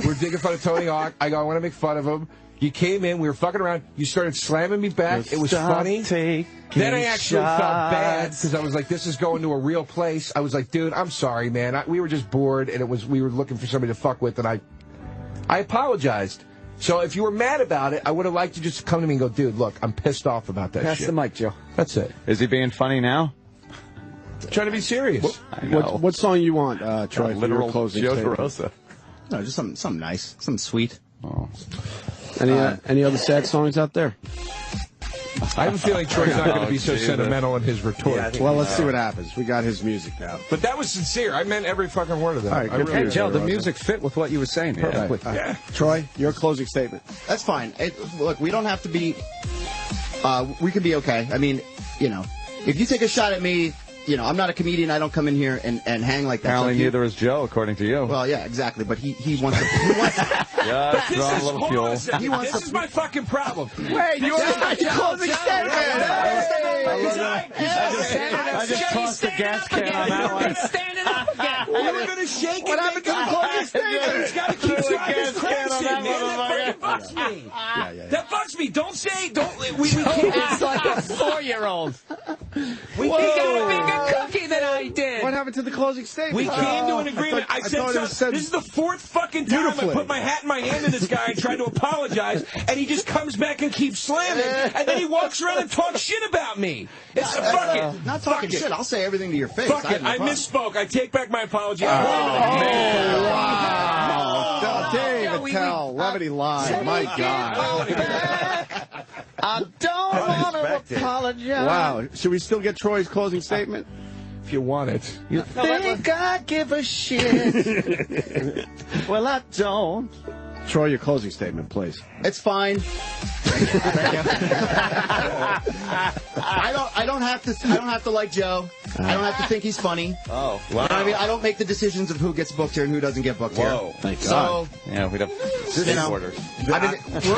Speaker 4: We're digging fun of Tony Hawk. I go, I want to make fun of him. You came in, we were fucking around. You started slamming me back. It was funny. Then I actually felt bad because I was like, this is going to a real place. I was like, dude, I'm sorry, man. We were just bored, and we were looking for somebody to fuck with, and I apologized. So if you were mad about it, I would have liked you just to come to me and go, dude, look, I'm pissed off about that
Speaker 3: Pass
Speaker 4: shit.
Speaker 3: the mic, Joe.
Speaker 4: That's it.
Speaker 3: Is he being funny now?
Speaker 4: Trying to be serious.
Speaker 2: What song you want, Troy, for your
Speaker 3: Literal
Speaker 2: closing
Speaker 3: Joe
Speaker 2: statement?
Speaker 3: DeRosa.
Speaker 7: No, just something nice, something sweet.
Speaker 3: Oh.
Speaker 2: Any other sad songs out there?
Speaker 4: I have a feeling Troy's not going to be so sentimental in his retort.
Speaker 2: Well, let's see what happens. We got his music now.
Speaker 4: But that was sincere. I meant every fucking word of that.
Speaker 2: All right,
Speaker 4: I
Speaker 2: good
Speaker 4: really
Speaker 2: for you,
Speaker 3: Joe, the
Speaker 2: DeRosa.
Speaker 3: music fit with what you were saying.
Speaker 2: Perfect.
Speaker 4: Yeah.
Speaker 2: Troy, your closing statement.
Speaker 7: That's fine. Look, we don't have to be. We could be okay. I mean, you know, if you take a shot at me, you know, I'm not a comedian. I don't come in here and hang like that.
Speaker 3: Apparently
Speaker 7: So
Speaker 3: neither is Joe, according to you.
Speaker 7: Well, yeah, exactly. But he wants to.
Speaker 3: Yeah, throw a little
Speaker 4: Hold
Speaker 3: fuel.
Speaker 4: on a second. This is my fucking problem.
Speaker 2: Wait, you're not your closing statement.
Speaker 3: I just tossed the gas can on that one.
Speaker 8: Standing up again.
Speaker 4: We were going to shake it.
Speaker 2: What happened to the closing statement?
Speaker 4: He's got to keep trying his
Speaker 3: can on that
Speaker 4: man. That fucking bugs me. That bugs me. Don't say, we can't.
Speaker 8: It's like a 4-year-old. He got a bigger cookie than I did.
Speaker 2: What happened to the closing statement?
Speaker 4: We came to an agreement. I said something. This is the 4th fucking time
Speaker 2: beautifully.
Speaker 4: I put my hat in my hand to this guy and tried to apologize, and he just comes back and keeps slamming, and then he walks around and talks shit about me. It's fuck it.
Speaker 7: Not talking shit. I'll say everything to your face.
Speaker 4: Fuck it.
Speaker 7: have no
Speaker 4: I
Speaker 7: problem.
Speaker 4: misspoke. I take back my apology.
Speaker 2: Wow. Dave Attell, Levity Live. My God.
Speaker 3: I don't want to apologize.
Speaker 2: Wow. Should we still get Troy's closing statement?
Speaker 4: If you want it.
Speaker 3: You think I give a shit? Well, I don't.
Speaker 2: Troy, your closing statement, please.
Speaker 7: It's fine. I don't have to like Joe. I don't have to think he's funny.
Speaker 3: Oh,
Speaker 7: You know what I mean, I don't make the decisions of who gets booked here and who doesn't get booked here.
Speaker 3: Thank
Speaker 7: So
Speaker 3: yeah, we'd have skateboarders.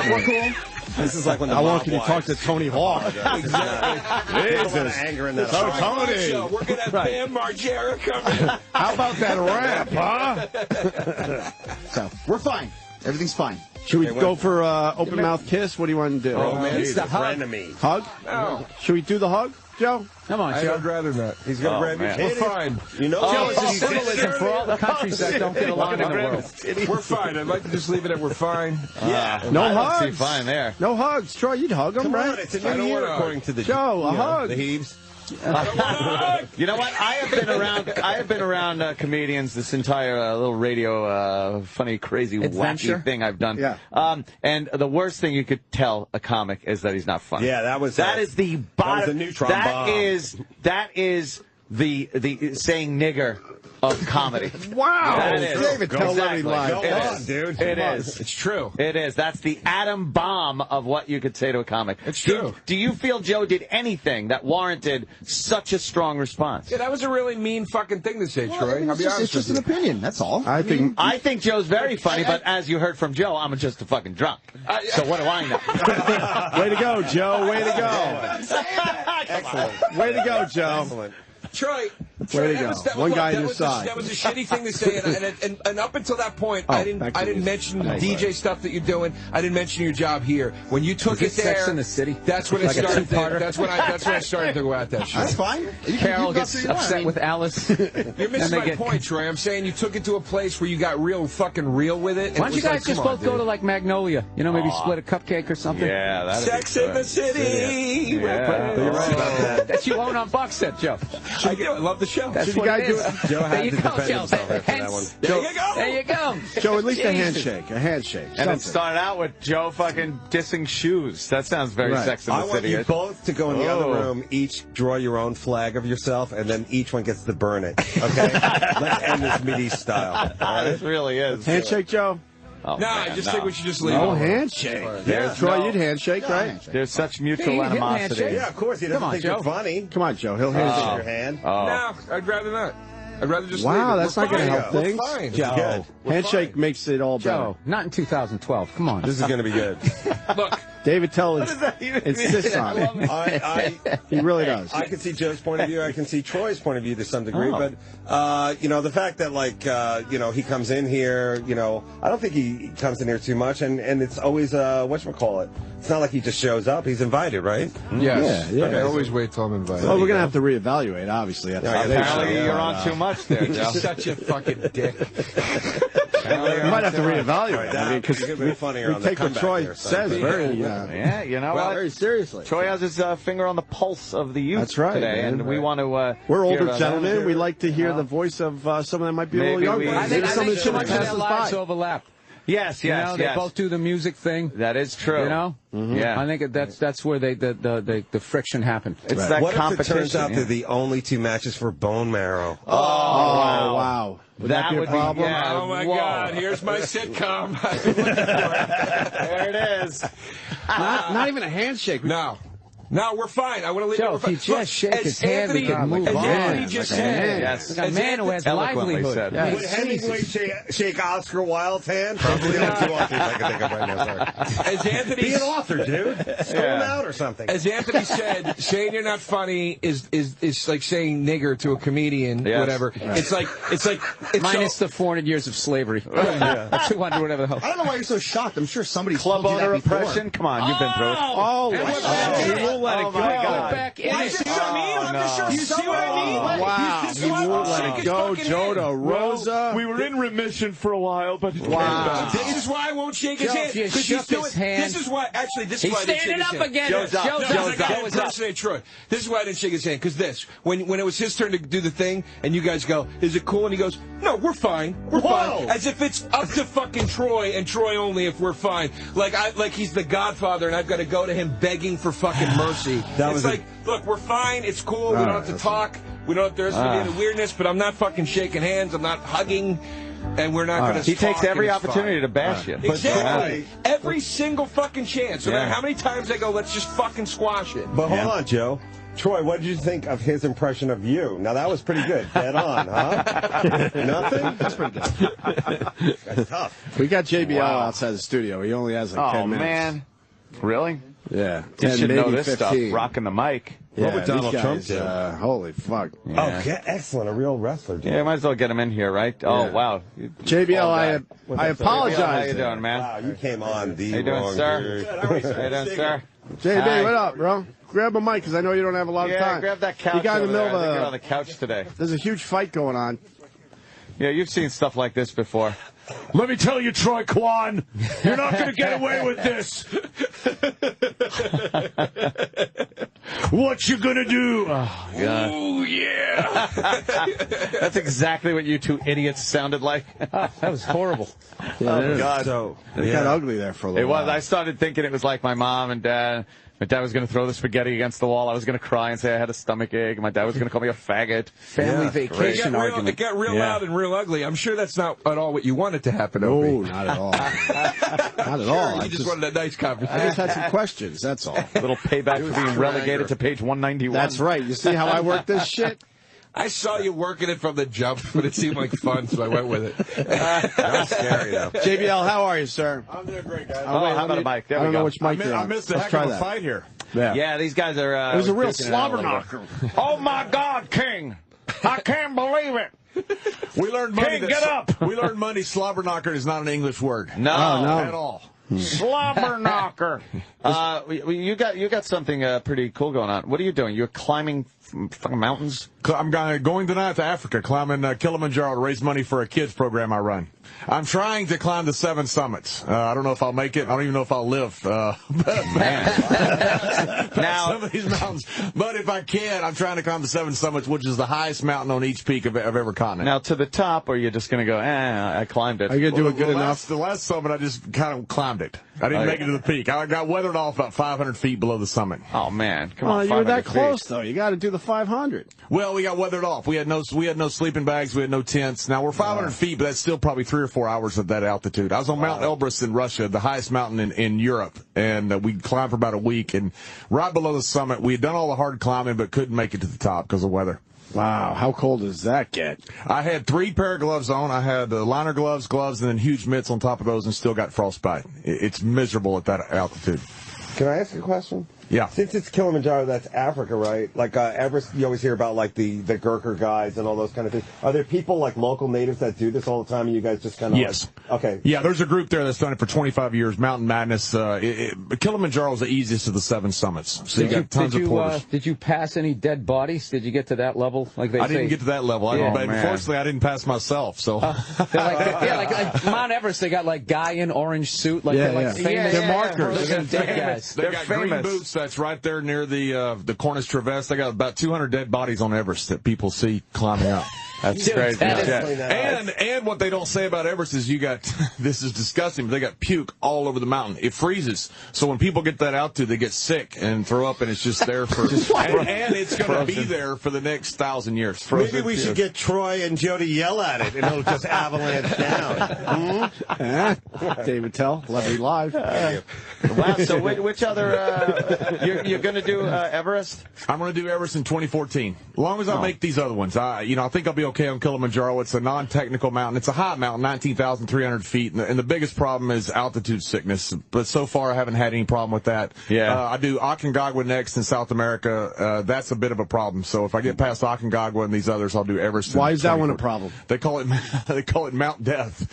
Speaker 7: we're cool.
Speaker 5: This is like when the
Speaker 2: How long
Speaker 5: mob
Speaker 2: can you talk to
Speaker 5: wives-
Speaker 2: Tony Hawk?
Speaker 5: Exactly. There's a lot of anger in that.
Speaker 2: So,
Speaker 5: song.
Speaker 2: Tony.
Speaker 4: We're going to have Bam Margera coming.
Speaker 2: How about that rap, huh?
Speaker 7: So we're fine. Everything's fine.
Speaker 2: Should we go for open mouth kiss? What do you want to do?
Speaker 5: Oh, man, he's
Speaker 8: the
Speaker 5: a
Speaker 8: hug.
Speaker 5: friend of me.
Speaker 2: Hug?
Speaker 4: No.
Speaker 2: Should we do the hug, Joe?
Speaker 8: Come on, Joe.
Speaker 4: I'd rather not.
Speaker 5: He's going to grab your
Speaker 3: man.
Speaker 4: We're
Speaker 5: titty.
Speaker 4: fine.
Speaker 5: You know,
Speaker 8: Joe, it's a
Speaker 5: he's
Speaker 8: symbolism for all the countries that don't get along in the world.
Speaker 4: We're fine. I'd like to just leave it at we're fine.
Speaker 5: Yeah.
Speaker 2: No
Speaker 3: I don't
Speaker 2: hugs.
Speaker 3: see fine there.
Speaker 2: No hugs. Troy, you'd hug him,
Speaker 5: Come
Speaker 2: right?
Speaker 5: on, it's a
Speaker 4: I
Speaker 5: new
Speaker 4: don't
Speaker 5: year
Speaker 4: wanna
Speaker 5: according to the
Speaker 2: Joe, a hug.
Speaker 5: the heaves.
Speaker 3: You know what? I have been around comedians this entire little radio funny, crazy,
Speaker 8: Adventure?
Speaker 3: wacky thing I've done.
Speaker 2: Yeah.
Speaker 3: And the worst thing you could tell a comic is that he's not funny.
Speaker 5: Yeah, that was
Speaker 3: the bottom.
Speaker 5: That was a neutron bomb.
Speaker 3: That is the saying nigger of comedy.
Speaker 2: Wow.
Speaker 3: That is.
Speaker 2: David, tell
Speaker 3: Exactly.
Speaker 2: Living Live.
Speaker 5: Go
Speaker 3: It
Speaker 5: on,
Speaker 3: is.
Speaker 5: dude.
Speaker 3: It
Speaker 5: Come on.
Speaker 3: is.
Speaker 4: It's true.
Speaker 3: It is. That's the atom bomb of what you could say to a comic.
Speaker 4: It's true.
Speaker 3: Do you feel Joe did anything that warranted such a strong response?
Speaker 4: Yeah, that was a really mean fucking thing to say, Troy. I'll be honest
Speaker 7: It's just
Speaker 4: with
Speaker 7: an
Speaker 4: you.
Speaker 7: opinion. That's all.
Speaker 2: I think
Speaker 3: I think Joe's very funny, but as you heard from Joe, I'm just a fucking drunk. So what do I know?
Speaker 2: way to go, Joe. Way to go.
Speaker 5: Excellent.
Speaker 2: Way to go, Joe.
Speaker 5: Excellent.
Speaker 4: Troy,
Speaker 2: Way to
Speaker 4: that
Speaker 2: go.
Speaker 4: was, that
Speaker 2: One
Speaker 4: was,
Speaker 2: guy
Speaker 4: that
Speaker 2: on your
Speaker 4: was
Speaker 2: side.
Speaker 4: That was a shitty thing to say, and up until that point,
Speaker 2: Oh,
Speaker 4: I
Speaker 2: back to
Speaker 4: didn't
Speaker 2: music.
Speaker 4: mention the
Speaker 2: Nice.
Speaker 4: DJ stuff that you're doing. I didn't mention your job here. When you took
Speaker 8: Is
Speaker 4: it
Speaker 8: it
Speaker 4: there,
Speaker 8: Sex in the City?
Speaker 4: That's when it
Speaker 8: Like a
Speaker 4: started.
Speaker 8: two-parter?
Speaker 4: That's when I started to go at that shit.
Speaker 7: That's fine. You can
Speaker 8: Carol
Speaker 7: keep
Speaker 8: gets
Speaker 7: up to you want.
Speaker 8: upset
Speaker 7: I mean,
Speaker 8: with Alice.
Speaker 4: You're
Speaker 8: And
Speaker 4: missing
Speaker 8: they
Speaker 4: my
Speaker 8: get-
Speaker 4: point, Troy. I'm saying you took it to a place where you got real fucking real with it. and
Speaker 8: Why
Speaker 4: it
Speaker 8: don't you
Speaker 4: was like,
Speaker 8: guys just
Speaker 4: come on,
Speaker 8: both go
Speaker 4: dude.
Speaker 8: to like Magnolia? You know, maybe split a cupcake or something.
Speaker 3: Yeah, that's
Speaker 4: Sex in the City.
Speaker 3: Yeah.
Speaker 5: You're right about that.
Speaker 8: That you own on Buckset, Joe.
Speaker 4: I do. I love the show.
Speaker 8: That's
Speaker 2: Should you
Speaker 8: what
Speaker 2: guys
Speaker 8: it
Speaker 2: do
Speaker 8: is.
Speaker 2: it?
Speaker 5: Joe
Speaker 8: There
Speaker 5: had
Speaker 8: you
Speaker 5: to
Speaker 8: go,
Speaker 5: defend
Speaker 8: Joe.
Speaker 5: himself after that
Speaker 8: Hence-
Speaker 5: one.
Speaker 4: There you go.
Speaker 8: There you go.
Speaker 2: Joe, at least a
Speaker 8: Jesus.
Speaker 2: handshake. A handshake.
Speaker 3: And
Speaker 2: Something.
Speaker 3: it started out with Joe fucking dissing shoes. That sounds very
Speaker 2: Right.
Speaker 3: Sex in
Speaker 5: I
Speaker 3: the
Speaker 5: want
Speaker 3: City.
Speaker 5: you both to go in the other
Speaker 3: Oh.
Speaker 5: room, each draw your own flag of yourself, and then each one gets to burn it. Okay? Let's end this Mideast style. All right?
Speaker 3: This really is.
Speaker 2: Handshake, Joe?
Speaker 3: Oh,
Speaker 4: No, I
Speaker 3: man,
Speaker 4: just
Speaker 3: no.
Speaker 4: think we should just leave
Speaker 2: No
Speaker 4: it.
Speaker 2: handshake.
Speaker 3: There's
Speaker 2: Troy,
Speaker 3: no-
Speaker 2: you'd handshake, right?
Speaker 7: handshake.
Speaker 3: There's such mutual
Speaker 8: Hey, he'll
Speaker 3: animosity.
Speaker 8: handshake.
Speaker 5: Yeah, of course. He doesn't
Speaker 8: Come on,
Speaker 5: think
Speaker 8: Joe.
Speaker 5: you're funny.
Speaker 2: Come on, Joe. He'll handshake.
Speaker 5: Your hand.
Speaker 3: Oh.
Speaker 4: No, I'd rather not. I'd rather just leave
Speaker 2: Wow,
Speaker 4: it.
Speaker 2: that's
Speaker 4: We're
Speaker 2: not going to
Speaker 4: fine.
Speaker 2: help
Speaker 4: We're
Speaker 2: things.
Speaker 4: fine.
Speaker 2: Joe,
Speaker 5: good. We're
Speaker 2: handshake
Speaker 5: fine.
Speaker 2: makes it all better.
Speaker 8: Joe, not in 2012. Come on.
Speaker 5: This is going to be good.
Speaker 4: Look,
Speaker 2: David Tell
Speaker 3: even
Speaker 2: insists on it. He really does.
Speaker 5: I can see Joe's point of view. I can see Troy's point of view to some degree.
Speaker 3: Oh.
Speaker 5: But, you know, the fact that, like, you know, he comes in here, you know, I don't think he comes in here too much. And it's always, whatchamacallit. It's not like he just shows up. He's invited, right?
Speaker 4: yes.
Speaker 2: Yeah, yeah.
Speaker 4: I always wait till I'm invited.
Speaker 2: Well, we're going to have to reevaluate, obviously. That's
Speaker 5: Yeah,
Speaker 2: how they
Speaker 3: Apparently
Speaker 2: show.
Speaker 3: you're on too much there, Joe.
Speaker 4: Such a fucking dick.
Speaker 2: We might have to reevaluate. I mean, because
Speaker 5: You're gonna be funnier
Speaker 2: we
Speaker 5: on the
Speaker 2: take what
Speaker 5: comeback
Speaker 2: Troy
Speaker 5: there, son.
Speaker 2: says very,
Speaker 3: Yeah, you know
Speaker 4: Well,
Speaker 3: what?
Speaker 2: very seriously.
Speaker 3: Troy has his finger on the pulse of the youth
Speaker 2: That's right,
Speaker 3: today,
Speaker 2: man.
Speaker 3: and we want to.
Speaker 2: We're
Speaker 3: hear
Speaker 2: older
Speaker 3: about
Speaker 2: gentlemen.
Speaker 3: them.
Speaker 2: We like to hear the voice of someone that might be a
Speaker 3: Maybe
Speaker 2: little
Speaker 3: we-
Speaker 2: younger.
Speaker 3: I
Speaker 8: I
Speaker 2: Maybe
Speaker 8: think
Speaker 2: someone
Speaker 8: so
Speaker 2: should
Speaker 8: much
Speaker 2: have
Speaker 8: of
Speaker 2: passed
Speaker 8: their
Speaker 2: us
Speaker 8: lives
Speaker 2: by.
Speaker 8: overlap.
Speaker 3: Yes,
Speaker 8: You know,
Speaker 3: yes,
Speaker 8: they
Speaker 3: yes.
Speaker 8: both do the music thing.
Speaker 3: That is true.
Speaker 8: You know,
Speaker 3: Yeah.
Speaker 8: I think that's where the friction happened.
Speaker 3: It's that
Speaker 5: What if it
Speaker 3: competition.
Speaker 5: turns out
Speaker 3: yeah.
Speaker 5: they're the only two matches for bone marrow?
Speaker 2: Oh, wow. Would that be a
Speaker 3: would
Speaker 2: problem?
Speaker 3: yeah,
Speaker 4: Oh my
Speaker 3: whoa.
Speaker 4: God! Here's my sitcom.
Speaker 3: There it is.
Speaker 2: Not even a handshake.
Speaker 4: No, we're fine. I want to leave
Speaker 8: Joe,
Speaker 4: it.
Speaker 8: if you just shake his hand, we can move
Speaker 4: as
Speaker 8: on.
Speaker 4: Anthony just
Speaker 2: Like a
Speaker 4: said,
Speaker 2: man.
Speaker 3: Yes.
Speaker 8: Like a man who has
Speaker 3: Eloquently
Speaker 8: livelihood.
Speaker 3: said.
Speaker 8: Yeah.
Speaker 5: Would Hemingway shake Oscar Wilde's hand? Those are the only two authors I can think of right now. Sorry.
Speaker 4: as Anthony,
Speaker 5: Be an author, dude. Throw him out or something.
Speaker 4: as Anthony said, saying you're not funny is like saying nigger to a comedian,
Speaker 3: Yes.
Speaker 4: whatever. It's like
Speaker 8: Minus
Speaker 4: so,
Speaker 8: the 400 years of slavery. 200, whatever the hell.
Speaker 7: I don't know why you're so shocked. I'm sure somebody's
Speaker 3: Club
Speaker 7: told you
Speaker 3: owner
Speaker 7: that before.
Speaker 3: oppression. Come on, you've been through it.
Speaker 2: Oh,
Speaker 8: And we're
Speaker 2: wow.
Speaker 8: back in it.
Speaker 2: We won't let it
Speaker 3: Oh,
Speaker 2: go.
Speaker 3: my
Speaker 8: We're
Speaker 3: God.
Speaker 8: back in it.
Speaker 4: You see what I mean? I'm just sure. You see what I mean?
Speaker 2: Wow.
Speaker 4: This
Speaker 2: We
Speaker 4: why I
Speaker 2: won't
Speaker 4: shake
Speaker 2: let it
Speaker 4: his
Speaker 2: go.
Speaker 4: fucking
Speaker 2: Joe
Speaker 4: hand.
Speaker 2: DeRosa.
Speaker 3: We were in remission for a while, but
Speaker 2: Wow.
Speaker 4: This is why I won't shake his
Speaker 8: Joe,
Speaker 4: hand.
Speaker 8: if you
Speaker 4: 'cause
Speaker 8: shook
Speaker 4: he's doing,
Speaker 8: his hand-
Speaker 4: This is why. Actually, this is
Speaker 8: He's
Speaker 4: why I didn't
Speaker 8: standing
Speaker 4: shake
Speaker 8: up
Speaker 4: his hand.
Speaker 8: again.
Speaker 3: Joe's up.
Speaker 8: Joe's
Speaker 3: Joe's
Speaker 8: up.
Speaker 4: I got
Speaker 3: up.
Speaker 8: Joe is
Speaker 4: a
Speaker 8: up.
Speaker 4: person named Troy. This is why I didn't shake his hand. Because when it was his turn to do the thing, and you guys go, "Is it cool?" and he goes, "No, we're fine. We're
Speaker 5: Whoa.
Speaker 4: fine." As if it's up to fucking Troy and Troy only if we're fine. Like he's the Godfather, and I've got to go to him begging for fucking mercy.
Speaker 5: That
Speaker 4: it's
Speaker 5: was
Speaker 4: like, look, we're fine. It's cool. We don't have to talk. We don't. There's going to be any weirdness, but I'm not fucking shaking hands. I'm not hugging. And we're not going to.
Speaker 3: He takes every opportunity to bash you.
Speaker 4: Exactly. Every single fucking chance. No matter how many times I go, let's just fucking squash it.
Speaker 5: But hold on, Joe. Troy, what did you think of his impression of you? Now, that was pretty good. Dead on, huh? Nothing? That's pretty good. That's tough.
Speaker 2: We got JBL outside the studio. He only has like 10 minutes.
Speaker 3: man. Really?
Speaker 2: Yeah.
Speaker 3: You
Speaker 2: 10,
Speaker 3: should know
Speaker 2: maybe
Speaker 3: this
Speaker 2: 15.
Speaker 3: stuff. Rocking the mic.
Speaker 2: Yeah,
Speaker 5: What would Donald
Speaker 2: these
Speaker 5: Trump
Speaker 2: guys,
Speaker 5: do?
Speaker 2: Holy fuck.
Speaker 3: Yeah.
Speaker 5: Oh, excellent. A real wrestler. Dude.
Speaker 3: Yeah, might as well get him in here, right? Oh, wow.
Speaker 2: JBL, I apologize.
Speaker 3: How you doing, man?
Speaker 5: Wow, you came on the
Speaker 3: How you doing,
Speaker 5: wrong
Speaker 3: sir?
Speaker 5: dude.
Speaker 3: How you doing, sir?
Speaker 2: JB,
Speaker 3: Hi.
Speaker 2: what up, bro? Grab a mic, because I know you don't have a lot of
Speaker 3: Yeah,
Speaker 2: time.
Speaker 3: grab that couch.
Speaker 2: You got in the
Speaker 3: over
Speaker 2: middle
Speaker 3: there. I think you're on
Speaker 2: of
Speaker 3: the couch today.
Speaker 2: There's a huge fight going on.
Speaker 3: Yeah, you've seen stuff like this before.
Speaker 9: Let me tell you, Troy Quan, you're not going to get away with this. What you gonna do?
Speaker 3: Oh, God.
Speaker 9: Oh, yeah.
Speaker 3: That's exactly what you two idiots sounded like.
Speaker 8: That was horrible.
Speaker 3: Oh, God.
Speaker 2: It got ugly there for a little
Speaker 3: It was.
Speaker 2: while.
Speaker 3: I started thinking it was like my mom and dad. My dad was going to throw the spaghetti against the wall. I was going to cry and say I had a stomach ache. My dad was going to call me a faggot.
Speaker 4: Family vacation argument. It got real loud and real ugly. I'm sure that's not at all what you wanted to happen, Opie.
Speaker 2: No, not at all. Not at all.
Speaker 4: You just wanted a nice conversation.
Speaker 2: I just had some questions, that's all.
Speaker 3: A little payback for being relegated to page 191.
Speaker 2: That's right. You see how I work this shit?
Speaker 4: I saw you working it from the jump, but it seemed like fun, so I went with it.
Speaker 5: That was scary, though.
Speaker 2: JBL, how are you, sir?
Speaker 9: I'm doing great, guys.
Speaker 3: Oh, how about a mic? There
Speaker 2: I
Speaker 3: we
Speaker 2: don't
Speaker 3: go.
Speaker 2: know which mic you're
Speaker 9: I
Speaker 2: on.
Speaker 9: missed a
Speaker 2: Let's
Speaker 9: heck
Speaker 2: try
Speaker 9: of a
Speaker 2: that.
Speaker 9: fight here.
Speaker 3: Yeah, these guys are...
Speaker 2: It was a real
Speaker 3: duking it out
Speaker 2: slobber
Speaker 3: little
Speaker 2: knocker.
Speaker 3: bit. Oh, my God, King. I can't believe it.
Speaker 9: We learned Monday
Speaker 3: King, get up.
Speaker 9: We learned Monday slobber knocker is not an English word.
Speaker 3: No.
Speaker 9: At all.
Speaker 3: Slobber knocker. You got something pretty cool going on. What are you doing? You're climbing fucking mountains?
Speaker 9: I'm going tonight to Africa, climbing Kilimanjaro to raise money for a kids program I run. I'm trying to climb the 7 summits. I don't know if I'll make it. I don't even know if I'll live. Now, some of these mountains. But if I can, I'm trying to climb the 7 summits, which is the highest mountain on each peak of every continent.
Speaker 3: Now, to the top, or you're just going to go, I climbed it?
Speaker 2: Are you going to do it good enough?
Speaker 9: The last summit, I just kind of climbed it. I didn't make it to the peak. I got weathered off about 500 feet below the summit.
Speaker 3: Oh, man. Come
Speaker 2: Oh,
Speaker 3: on,
Speaker 2: you were that
Speaker 3: 500 feet.
Speaker 2: close, though. You got to do the 500.
Speaker 9: Well, we got weathered off. We had no sleeping bags. We had no tents. Now, we're 500 feet, but that's still probably 3 or 4 hours at that altitude. I was on Mount Elbrus in Russia, the highest mountain in Europe, and we climbed for about a week. And right below the summit, we had done all the hard climbing, but couldn't make it to the top because of weather.
Speaker 2: Wow, how cold does that get?
Speaker 9: I had 3 pair of gloves on. I had liner gloves, and then huge mitts on top of those, and still got frostbite. It's miserable at that altitude.
Speaker 5: Can I ask a question?
Speaker 9: Yeah.
Speaker 5: Since it's Kilimanjaro, that's Africa, right? Like Everest, you always hear about like the Gurkha guides and all those kind of things. Are there people like local natives that do this all the time, and you guys just kind of
Speaker 9: Yes.
Speaker 5: Okay.
Speaker 9: Yeah, there's a group there that's done it for 25 years. Mountain Madness. Kilimanjaro is the easiest of the 7 summits. So you got tons of porters.
Speaker 8: Did you pass any dead bodies? Did you get to that level? Like they
Speaker 9: I
Speaker 8: say?
Speaker 9: didn't get to that level.
Speaker 8: Yeah.
Speaker 9: But unfortunately, I didn't pass myself. So
Speaker 8: like Mount Everest, they got like guy in orange suit, like they're like famous.
Speaker 2: They're markers.
Speaker 8: They're dead guys.
Speaker 9: They got green boots that's right there near the Cornice Traverse. They got about 200 dead bodies on Everest that people see climbing up.
Speaker 3: That's
Speaker 8: Dude,
Speaker 3: crazy.
Speaker 8: that is-
Speaker 9: And what they don't say about Everest is you got, this is disgusting, but they got puke all over the mountain. It freezes. So when people get that altitude, they get sick and throw up, and it's just there for, and it's going to be there for the next 1,000 years.
Speaker 5: Maybe we should get Troy and Joe to yell at it, and it'll just avalanche down.
Speaker 2: David Tell, Levy Live.
Speaker 3: Wow, so which other, you're going to do Everest?
Speaker 9: I'm going to do Everest in 2014. As long as I make these other ones. I think I'll be okay on Kilimanjaro. It's a non-technical mountain. It's a high mountain, 19,300 feet. And the biggest problem is altitude sickness. But so far, I haven't had any problem with that.
Speaker 3: Yeah.
Speaker 9: I do Aconcagua next in South America. That's a bit of a problem. So if I get past Aconcagua and these others, I'll do Everest.
Speaker 2: Why is that one a problem?
Speaker 9: They call it Mount Death.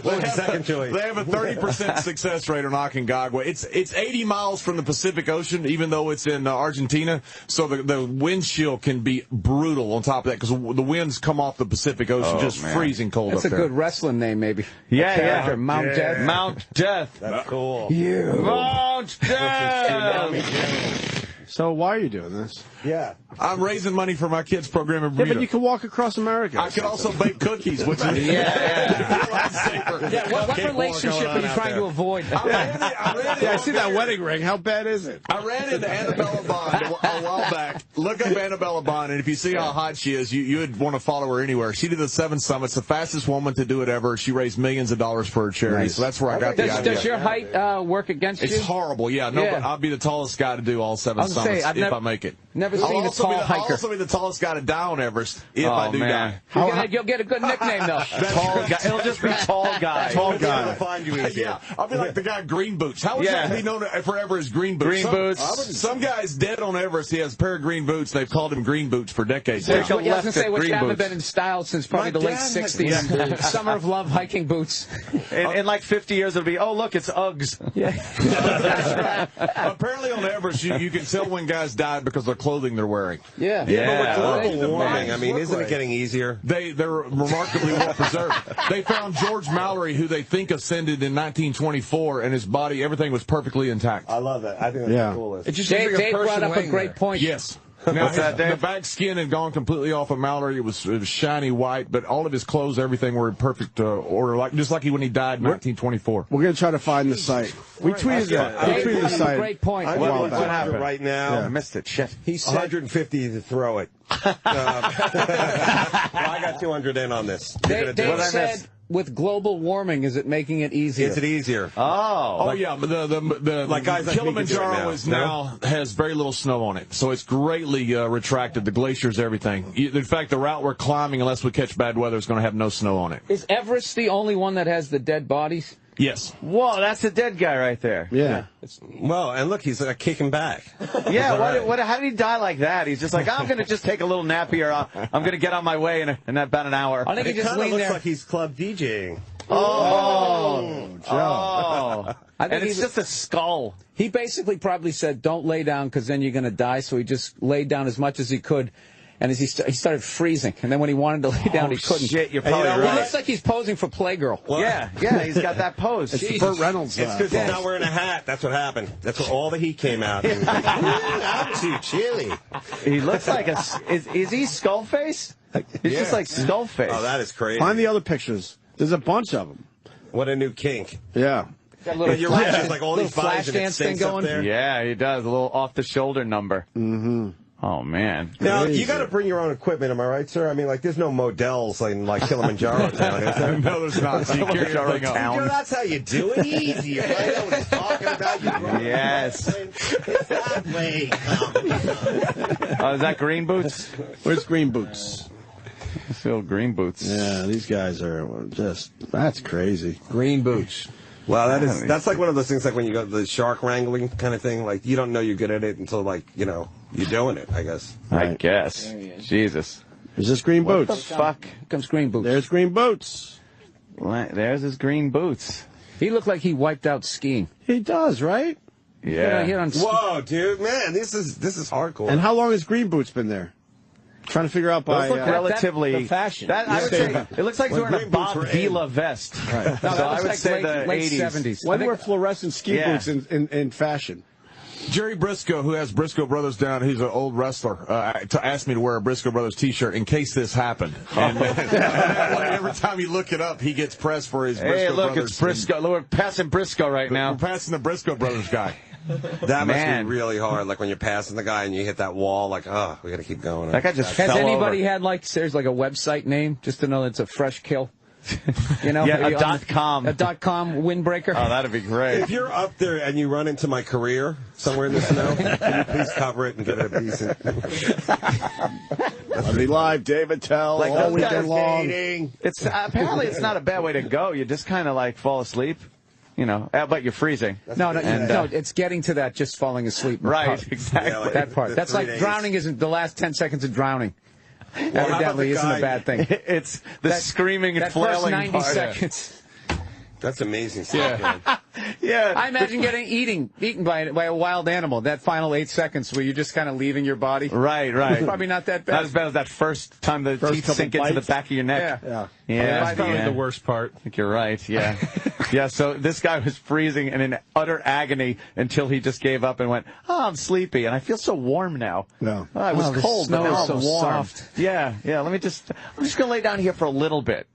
Speaker 5: What was the second choice?
Speaker 9: They have a 30% success rate on Aconcagua. It's 80 miles from the Pacific Ocean, even though it's in Argentina. So the wind chill can be brutal on top of that because the winds come off the Pacific Ocean, freezing cold
Speaker 8: That's
Speaker 9: up there.
Speaker 8: a good wrestling name, maybe.
Speaker 3: Yeah.
Speaker 8: Mount Death.
Speaker 3: Mount Death.
Speaker 5: That's cool.
Speaker 3: Mount Death.
Speaker 2: So why are you doing this?
Speaker 5: Yeah.
Speaker 9: I'm raising money for my kids' program in
Speaker 2: Yeah,
Speaker 9: Bermuda.
Speaker 2: but you can walk across America.
Speaker 9: I can also bake cookies, which is
Speaker 3: Yeah.
Speaker 8: What relationship are you trying to avoid?
Speaker 2: I see that wedding ring. How bad is it?
Speaker 9: I ran into Annabella Bond a while back. Look up Annabella Bond, and if you see how hot she is, you would want to follow her anywhere. She did the 7 summits, the fastest woman to do it ever. She raised millions of dollars for her charity,
Speaker 2: Nice.
Speaker 9: so that's where I got the idea.
Speaker 8: Does your height work against you?
Speaker 9: It's horrible, yeah. No,
Speaker 8: Yeah.
Speaker 9: but I'll be the tallest guy to do all 7
Speaker 8: I was gonna
Speaker 9: summits
Speaker 8: say, I've
Speaker 9: if
Speaker 8: never-
Speaker 9: I make it.
Speaker 8: Never seen a tall
Speaker 9: I'll
Speaker 8: hiker.
Speaker 9: also be the tallest guy to die on Everest if I do die.
Speaker 8: You'll get a good nickname, though.
Speaker 3: Tall guy. It'll just be tall guy.
Speaker 2: Tall guy.
Speaker 5: I'll find you easier.
Speaker 9: Yeah, I'll be like the guy Green Boots. How is that be known forever as Green Boots?
Speaker 3: Green Boots.
Speaker 9: Some guy's dead on Everest. He has a pair of green boots. They've called him Green Boots for decades.
Speaker 8: Which,
Speaker 9: now.
Speaker 8: I was going to say, which haven't been in style since probably the late 60s. Summer of Love hiking boots.
Speaker 3: In like 50 years, it'll be, oh, look, it's Uggs.
Speaker 8: Yeah.
Speaker 9: Apparently on Everest, you can tell when guys died because of the clothing they're wearing.
Speaker 8: Yeah.
Speaker 5: But with global warming, I mean, isn't it getting easier?
Speaker 9: They're remarkably well preserved. They found George Mallory, who they think ascended in 1924, and his body, everything was perfectly intact.
Speaker 5: I love that. I think that's the coolest.
Speaker 4: It just
Speaker 8: Dave,
Speaker 4: looks like a person
Speaker 8: brought up a
Speaker 4: laying
Speaker 8: great
Speaker 4: there.
Speaker 8: point.
Speaker 9: Yes. Now, the back skin had gone completely off of Mallory. It was shiny white, but all of his clothes, everything were in perfect order, just like when he died in 1924.
Speaker 2: We're going to try to find the site. We tweeted that. We
Speaker 8: Dave
Speaker 2: tweeted the
Speaker 8: brought up a
Speaker 2: site.
Speaker 8: great point.
Speaker 5: I'm
Speaker 2: Well,
Speaker 5: going
Speaker 2: what
Speaker 5: to
Speaker 3: happened?
Speaker 5: right now.
Speaker 3: I missed it. Shit.
Speaker 5: He said 150 to throw it. I got 200 in on this.
Speaker 8: Dave said, with global warming, is it making it easier?
Speaker 5: Is it easier?
Speaker 9: Oh yeah, but the
Speaker 5: Like guys like me can do it
Speaker 9: Kilimanjaro
Speaker 5: now.
Speaker 9: has very little snow on it, so it's greatly retracted. The glaciers, everything. In fact, the route we're climbing, unless we catch bad weather, is going to have no snow on it.
Speaker 8: Is Everest the only one that has the dead bodies?
Speaker 9: Yes.
Speaker 3: Whoa, that's a dead guy right there.
Speaker 2: Yeah.
Speaker 5: Well, and look, he's kicking back.
Speaker 3: Yeah, how did he die like that? He's just like, I'm going to just take a little nap here. I'm going to get on my way in about an hour.
Speaker 8: I think he
Speaker 5: It
Speaker 8: just
Speaker 5: kind of
Speaker 8: leaned
Speaker 5: looks
Speaker 8: there.
Speaker 5: like he's club DJing.
Speaker 3: Oh.
Speaker 8: I think
Speaker 3: And it's just a skull.
Speaker 8: He basically probably said, don't lay down because then you're going to die. So he just laid down as much as he could. And as he started freezing. And then when he wanted to lay down, he couldn't.
Speaker 3: Shit, you're probably
Speaker 8: He
Speaker 3: right.
Speaker 8: looks like he's posing for Playgirl.
Speaker 5: Well,
Speaker 3: Yeah, he's got that pose.
Speaker 2: It's
Speaker 3: Jesus.
Speaker 2: Burt Reynolds.
Speaker 5: It's because he's not wearing a hat. That's what happened. That's where all the heat came out. I'm too chilly.
Speaker 3: He looks like is he Skullface? He's just like Skullface.
Speaker 5: Oh, that is crazy.
Speaker 2: Find the other pictures. There's a bunch of them.
Speaker 5: What a new kink.
Speaker 2: Yeah.
Speaker 8: Got a little
Speaker 5: You're
Speaker 8: flash,
Speaker 5: right. There's like all
Speaker 8: little
Speaker 5: these bodies
Speaker 8: flash
Speaker 5: and it
Speaker 8: dance thing
Speaker 5: stinks up
Speaker 8: going.
Speaker 5: there.
Speaker 3: Yeah, he does. A little off-the-shoulder number.
Speaker 2: Mm-hmm.
Speaker 3: Oh, man.
Speaker 5: Now, you got to bring your own equipment, am I right, sir? I mean, like, there's no Models in, like, Kilimanjaro town, is there?
Speaker 9: No, there's not. So you carry everything up.
Speaker 5: You know, that's how you do it. Easy, right? I know what he's talking about. You
Speaker 3: Yes.
Speaker 5: It's that way.
Speaker 3: Oh, is that Green Boots?
Speaker 2: Where's Green Boots?
Speaker 3: I feel Green Boots.
Speaker 2: Yeah, these guys are that's crazy.
Speaker 4: Green boots.
Speaker 5: Well, that's like one of those things, like when you go to the shark wrangling kind of thing. Like, you don't know you're good at it until, like, you know, you're doing it, I guess.
Speaker 3: I guess. Jesus.
Speaker 2: Is this Green
Speaker 3: What
Speaker 2: Boots?
Speaker 3: the fuck?
Speaker 8: Here comes Green Boots.
Speaker 2: There's Green Boots.
Speaker 3: There's his Green Boots.
Speaker 8: He looked like he wiped out skiing.
Speaker 2: He does, right?
Speaker 3: Yeah.
Speaker 8: He hit on
Speaker 5: Whoa, dude, man, this is hardcore.
Speaker 2: And how long has Green Boots been there? Trying to figure out by...
Speaker 3: Those look relatively
Speaker 8: the fashion.
Speaker 3: That, I would say, it looks like he's wearing a
Speaker 5: Green boots
Speaker 3: Bob
Speaker 5: were
Speaker 3: Vila vest.
Speaker 2: Right.
Speaker 3: So I would say the
Speaker 8: late
Speaker 3: 80s.
Speaker 8: 70s.
Speaker 2: When were fluorescent ski
Speaker 3: Yeah.
Speaker 2: boots in fashion?
Speaker 9: Jerry Briscoe, who has Briscoe Brothers down, he's an old wrestler, asked me to wear a Briscoe Brothers T-shirt in case this happened. And every time you look it up, he gets pressed for his Briscoe
Speaker 3: Hey, look,
Speaker 9: Brothers.
Speaker 3: it's Briscoe. We're passing Briscoe right now.
Speaker 9: We're passing the Briscoe Brothers guy.
Speaker 5: That must
Speaker 3: Man.
Speaker 5: be really hard. Like when you're passing the guy and you hit that wall, like, oh, we got to keep going.
Speaker 3: That guy just
Speaker 8: Has
Speaker 3: fell
Speaker 8: anybody
Speaker 3: over.
Speaker 8: had there's like a website name just to know it's a fresh kill? You know,
Speaker 3: Yeah,
Speaker 8: maybe
Speaker 3: a
Speaker 8: on
Speaker 3: .com.
Speaker 8: a .com windbreaker.
Speaker 3: Oh, that'd be great.
Speaker 5: If you're up there and you run into my career somewhere in the snow, can you please cover it and give it a decent...
Speaker 2: I'll be live, David Tell,
Speaker 3: Like
Speaker 2: all
Speaker 3: those guys
Speaker 2: weekend long.
Speaker 3: It's apparently it's not a bad way to go. You just kind of like fall asleep, you know, but you're freezing.
Speaker 8: No,
Speaker 3: And,
Speaker 8: it's getting to that just falling asleep.
Speaker 3: Right,
Speaker 8: part.
Speaker 3: exactly.
Speaker 5: Yeah, like
Speaker 8: That part.
Speaker 5: the
Speaker 8: That's
Speaker 5: 3
Speaker 8: like
Speaker 5: days.
Speaker 8: drowning isn't the last 10 seconds of drowning.
Speaker 5: how about
Speaker 8: Evidently
Speaker 5: the
Speaker 8: isn't
Speaker 5: guy-
Speaker 8: a bad thing.
Speaker 3: It's the screaming and
Speaker 8: That first
Speaker 3: flailing
Speaker 8: 90
Speaker 3: part.
Speaker 8: seconds.
Speaker 5: That's amazing stuff, man.
Speaker 3: Yeah.
Speaker 8: I imagine getting eaten by a wild animal. That final 8 seconds where you're just kind of leaving your body.
Speaker 3: Right, right.
Speaker 8: It's probably not that bad.
Speaker 3: Not as bad as that first time the teeth
Speaker 2: couple
Speaker 3: sink into the
Speaker 2: bites.
Speaker 3: back of your neck.
Speaker 8: Yeah.
Speaker 3: Yeah,
Speaker 4: That's probably
Speaker 3: yeah.
Speaker 4: the worst part.
Speaker 3: I think you're right, yeah. Yeah, so this guy was freezing and in utter agony until he just gave up and went, oh, I'm sleepy, and I feel so warm now.
Speaker 2: Yeah.
Speaker 3: Oh, it was
Speaker 8: the
Speaker 3: cold,
Speaker 8: snow
Speaker 3: but now
Speaker 8: is so
Speaker 3: I'm warm.
Speaker 8: soft.
Speaker 3: Yeah, I'm just going to lay down here for a little bit.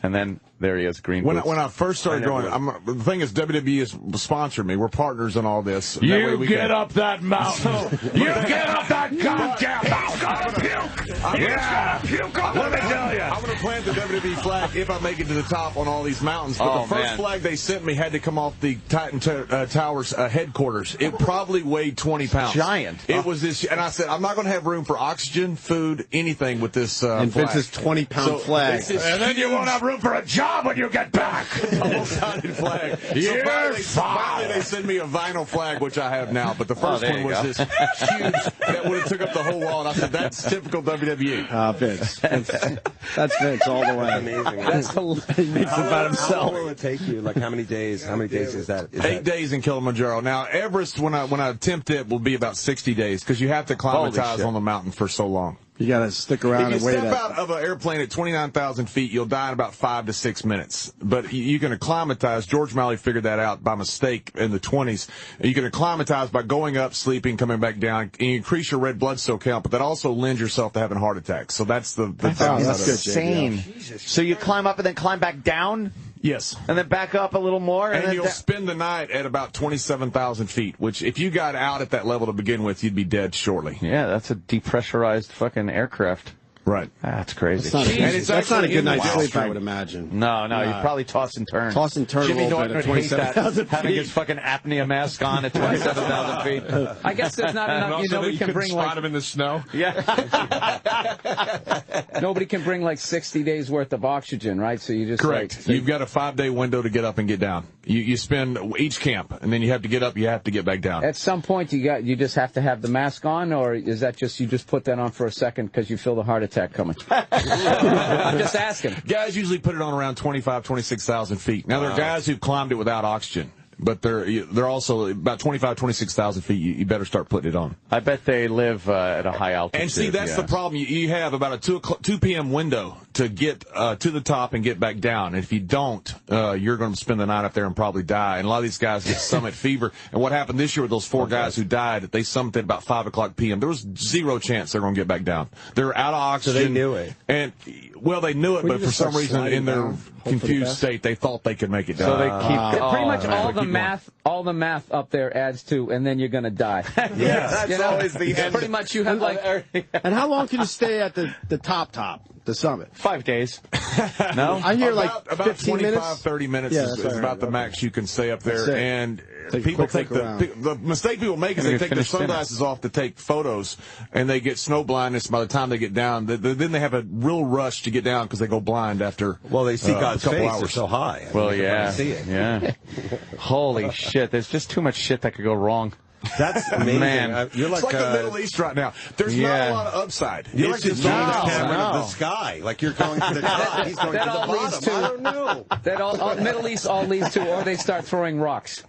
Speaker 3: And then There he is, green
Speaker 9: When
Speaker 3: boots.
Speaker 9: I first started going, the thing is, WWE has sponsored me. We're partners in all this.
Speaker 8: You get up that mountain. You get up that goddamn mountain.
Speaker 9: Yeah.
Speaker 8: Let me tell you.
Speaker 9: I'm going to plant the WWE flag if I make it to the top on all these mountains. But the first flag they sent me had to come off the Titan Towers headquarters. It probably weighed 20 pounds.
Speaker 3: Giant.
Speaker 9: It was this, and I said, I'm not going to have room for oxygen, food, anything with this
Speaker 2: and
Speaker 9: flag.
Speaker 2: Vince's 20-pound flag.
Speaker 8: And then you won't have room for a job when you get back.
Speaker 9: Double-sided flag. Finally, they send me a vinyl flag, which I have now. But the first one was this huge that would have took up the whole wall. And I said, that's typical WWE.
Speaker 2: Vince. That's Vince all the way.
Speaker 5: Amazing.
Speaker 8: That's he makes it about himself.
Speaker 5: How long will it take you? Like, how many days? How many days is that?
Speaker 9: 8 days in Kilimanjaro. Now, Everest, when I attempt it, will be about 60 days because you have to acclimatize on the mountain for so long.
Speaker 2: You got to stick around
Speaker 9: if
Speaker 2: and wait.
Speaker 9: If you step out of an airplane at 29,000 feet, you'll die in about 5 to 6 minutes. But you can acclimatize. George Malley figured that out by mistake in the 20s. You can acclimatize by going up, sleeping, coming back down. And you increase your red blood cell count, but that also lends yourself to having heart attacks. So that's
Speaker 3: that's insane. So you climb up and then climb back down?
Speaker 9: Yes.
Speaker 3: And then back up a little more?
Speaker 9: And you'll spend the night at about 27,000 feet, which if you got out at that level to begin with, you'd be dead shortly.
Speaker 3: Yeah, that's a depressurized fucking aircraft.
Speaker 9: Right.
Speaker 3: That's crazy.
Speaker 2: That's not a good night's sleep, I would imagine.
Speaker 3: No, you probably toss and turn.
Speaker 2: Toss and turn
Speaker 3: Jimmy
Speaker 2: a little
Speaker 3: Norton
Speaker 2: bit at
Speaker 3: would hate that,
Speaker 2: 27,000
Speaker 3: having
Speaker 2: feet.
Speaker 3: his fucking apnea mask on at 27,000 feet.
Speaker 8: I guess there's not enough. You know, we can bring
Speaker 4: spot him in the snow.
Speaker 3: Yeah.
Speaker 8: Nobody can bring like 60 days worth of oxygen, right? So you just
Speaker 9: correct. You've got a 5-day window to get up and get down. You spend each camp, and then you have to get up. You have to get back down.
Speaker 8: At some point, you just have to have the mask on, or is that just you just put that on for a second because you feel the heart attack coming? I'm just asking.
Speaker 9: Guys usually put it on around 26,000 feet. Now, there are guys who've climbed it without oxygen, but they're also about 26,000 feet. You better start putting it on.
Speaker 3: I bet they live at a high altitude.
Speaker 9: And see, that's the problem. You have about a 2 p.m. window to get to the top and get back down. And if you don't, you're going to spend the night up there and probably die. And a lot of these guys get summit fever. And what happened this year with those 4 guys who died, they summited about 5 o'clock p.m. There was zero chance they're going to get back down. They're out of oxygen.
Speaker 5: So they knew it.
Speaker 9: And, well, they knew it, but for some reason in their confused state, they thought they could make it down.
Speaker 3: So they keep
Speaker 8: pretty much all the math up there adds to, and then you're going to die.
Speaker 3: Yeah, that's always the end.
Speaker 8: Pretty much you have like.
Speaker 2: And how long can you stay at the top, the summit?
Speaker 3: 5 days. No?
Speaker 2: I hear
Speaker 9: about
Speaker 2: 15 minutes.
Speaker 9: 30 minutes
Speaker 2: Yeah,
Speaker 9: is about the max you can stay up there.
Speaker 2: That's it.
Speaker 9: And
Speaker 2: People take
Speaker 9: the mistake people make is they take their sunglasses off to take photos, and they get snow blindness by the time they get down. Then they have a real rush to get down because they go blind after.
Speaker 5: Well, they see God's
Speaker 9: a couple
Speaker 5: face.
Speaker 9: hours.
Speaker 5: They're so high.
Speaker 3: Well, yeah. Yeah. Holy shit. There's just too much shit that could go wrong.
Speaker 5: That's amazing.
Speaker 3: Man.
Speaker 5: You're like,
Speaker 9: It's like the Middle East right now. There's not a lot of upside. You're like
Speaker 5: just
Speaker 9: this
Speaker 5: on the
Speaker 9: giant
Speaker 5: camera of the sky. Like you're going to the top. He's going to the bottom. I don't know.
Speaker 8: That all Middle East all leads to, or they start throwing rocks.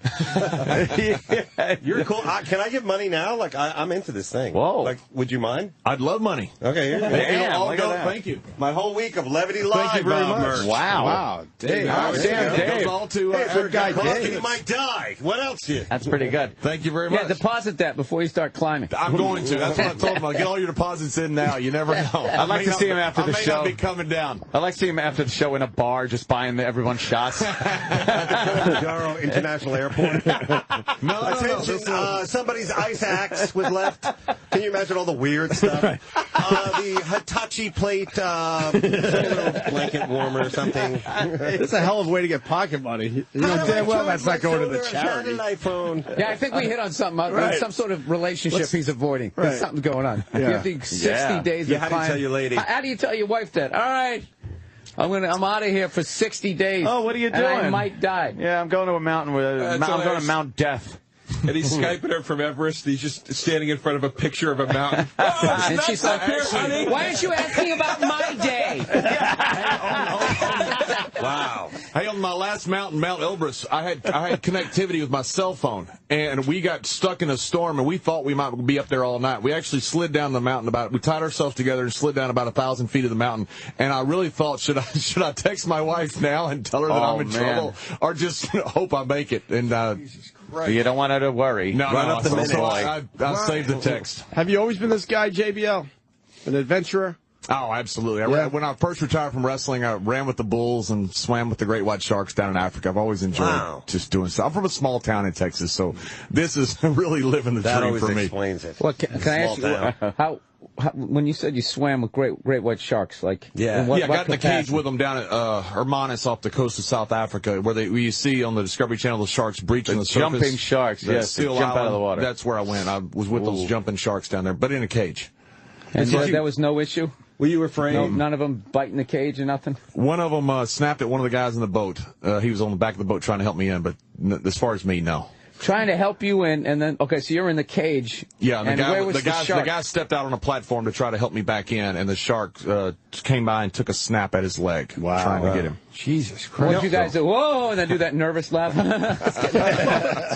Speaker 5: You're cool. Can I give money now? Like I'm into this thing.
Speaker 3: Whoa.
Speaker 5: Like, would you mind?
Speaker 9: I'd love money.
Speaker 5: Okay. Here you go.
Speaker 3: Damn,
Speaker 9: I'll
Speaker 3: look
Speaker 9: go.
Speaker 3: at that.
Speaker 9: Thank you.
Speaker 5: My whole week of Levity Live.
Speaker 9: Thank you very much.
Speaker 5: merch.
Speaker 3: Wow.
Speaker 2: Dave.
Speaker 9: It goes all to
Speaker 5: Hey, for guy
Speaker 2: Dave.
Speaker 5: you might die. What else you?
Speaker 3: That's pretty good.
Speaker 9: Thank you very much.
Speaker 8: Yeah, deposit that before you start climbing.
Speaker 9: I'm going to. That's what I told him. I'll get all your deposits in now. You never know.
Speaker 3: I'd like to see him after the show.
Speaker 9: I may not be coming down.
Speaker 3: I'd like to see him after the show in a bar just buying everyone's shots.
Speaker 5: Kilimanjaro International Airport. Attention, somebody's ice axe was left. Can you imagine all the weird stuff? The Hitachi plate solar blanket warmer or something.
Speaker 2: It's a hell of a way to get pocket money. You know damn well that's not going to the charity.
Speaker 5: iPhone.
Speaker 8: Yeah, I think we hit on something. Some sort of relationship he's avoiding.
Speaker 2: Right.
Speaker 8: There's something going on.
Speaker 2: Yeah.
Speaker 8: You have the 60 days of
Speaker 5: How do you tell your lady?
Speaker 8: How do you tell your wife that? All right, I'm out of here for 60 days.
Speaker 3: Oh, what are you
Speaker 8: and I
Speaker 3: doing?
Speaker 8: might die.
Speaker 3: Yeah, I'm going to a mountain I'm going to Mount Death.
Speaker 4: And he's Skyping her from Everest. He's just standing in front of a picture of a mountain.
Speaker 8: And she's like, why aren't you asking about my day?
Speaker 5: Wow.
Speaker 9: Hey, on my last mountain, Mount Elbrus, I had connectivity with my cell phone, and we got stuck in a storm, and we thought we might be up there all night. We actually slid down the mountain we tied ourselves together and slid down about 1,000 feet of the mountain. And I really thought, should I text my wife now and tell her that I'm in trouble, or just hope I make it? And
Speaker 3: You don't want her to worry.
Speaker 9: no,
Speaker 5: up the minute.
Speaker 9: I saved the text.
Speaker 2: Have you always been this guy, JBL? An adventurer?
Speaker 9: Oh, absolutely. When I first retired from wrestling, I ran with the bulls and swam with the great white sharks down in Africa. I've always enjoyed just doing stuff. I'm from a small town in Texas, so this is really living the dream for me.
Speaker 5: That always explains it.
Speaker 8: Well, can I ask you, how when you said you swam with great white sharks, like
Speaker 9: I got in the cage with them down at Hermanus off the coast of South Africa, where you see on the Discovery Channel the sharks breaching the surface.
Speaker 3: Jumping sharks, yes,
Speaker 9: jump
Speaker 3: out of the water.
Speaker 9: That's where I went. I was with those jumping sharks down there, but in a cage.
Speaker 8: And there was no issue?
Speaker 5: Were you afraid?
Speaker 8: No, none of them biting the cage or nothing?
Speaker 9: One of them snapped at one of the guys in the boat. He was on the back of the boat trying to help me in, but as far as me, no.
Speaker 8: Trying to help you in, and then, okay, so you're in the cage.
Speaker 9: Yeah, and
Speaker 8: the
Speaker 9: guy stepped out on a platform to try to help me back in, and the shark came by and took a snap at his leg, trying to get him.
Speaker 4: Jesus Christ.
Speaker 8: What did you guys do? Whoa, and then do that nervous laugh?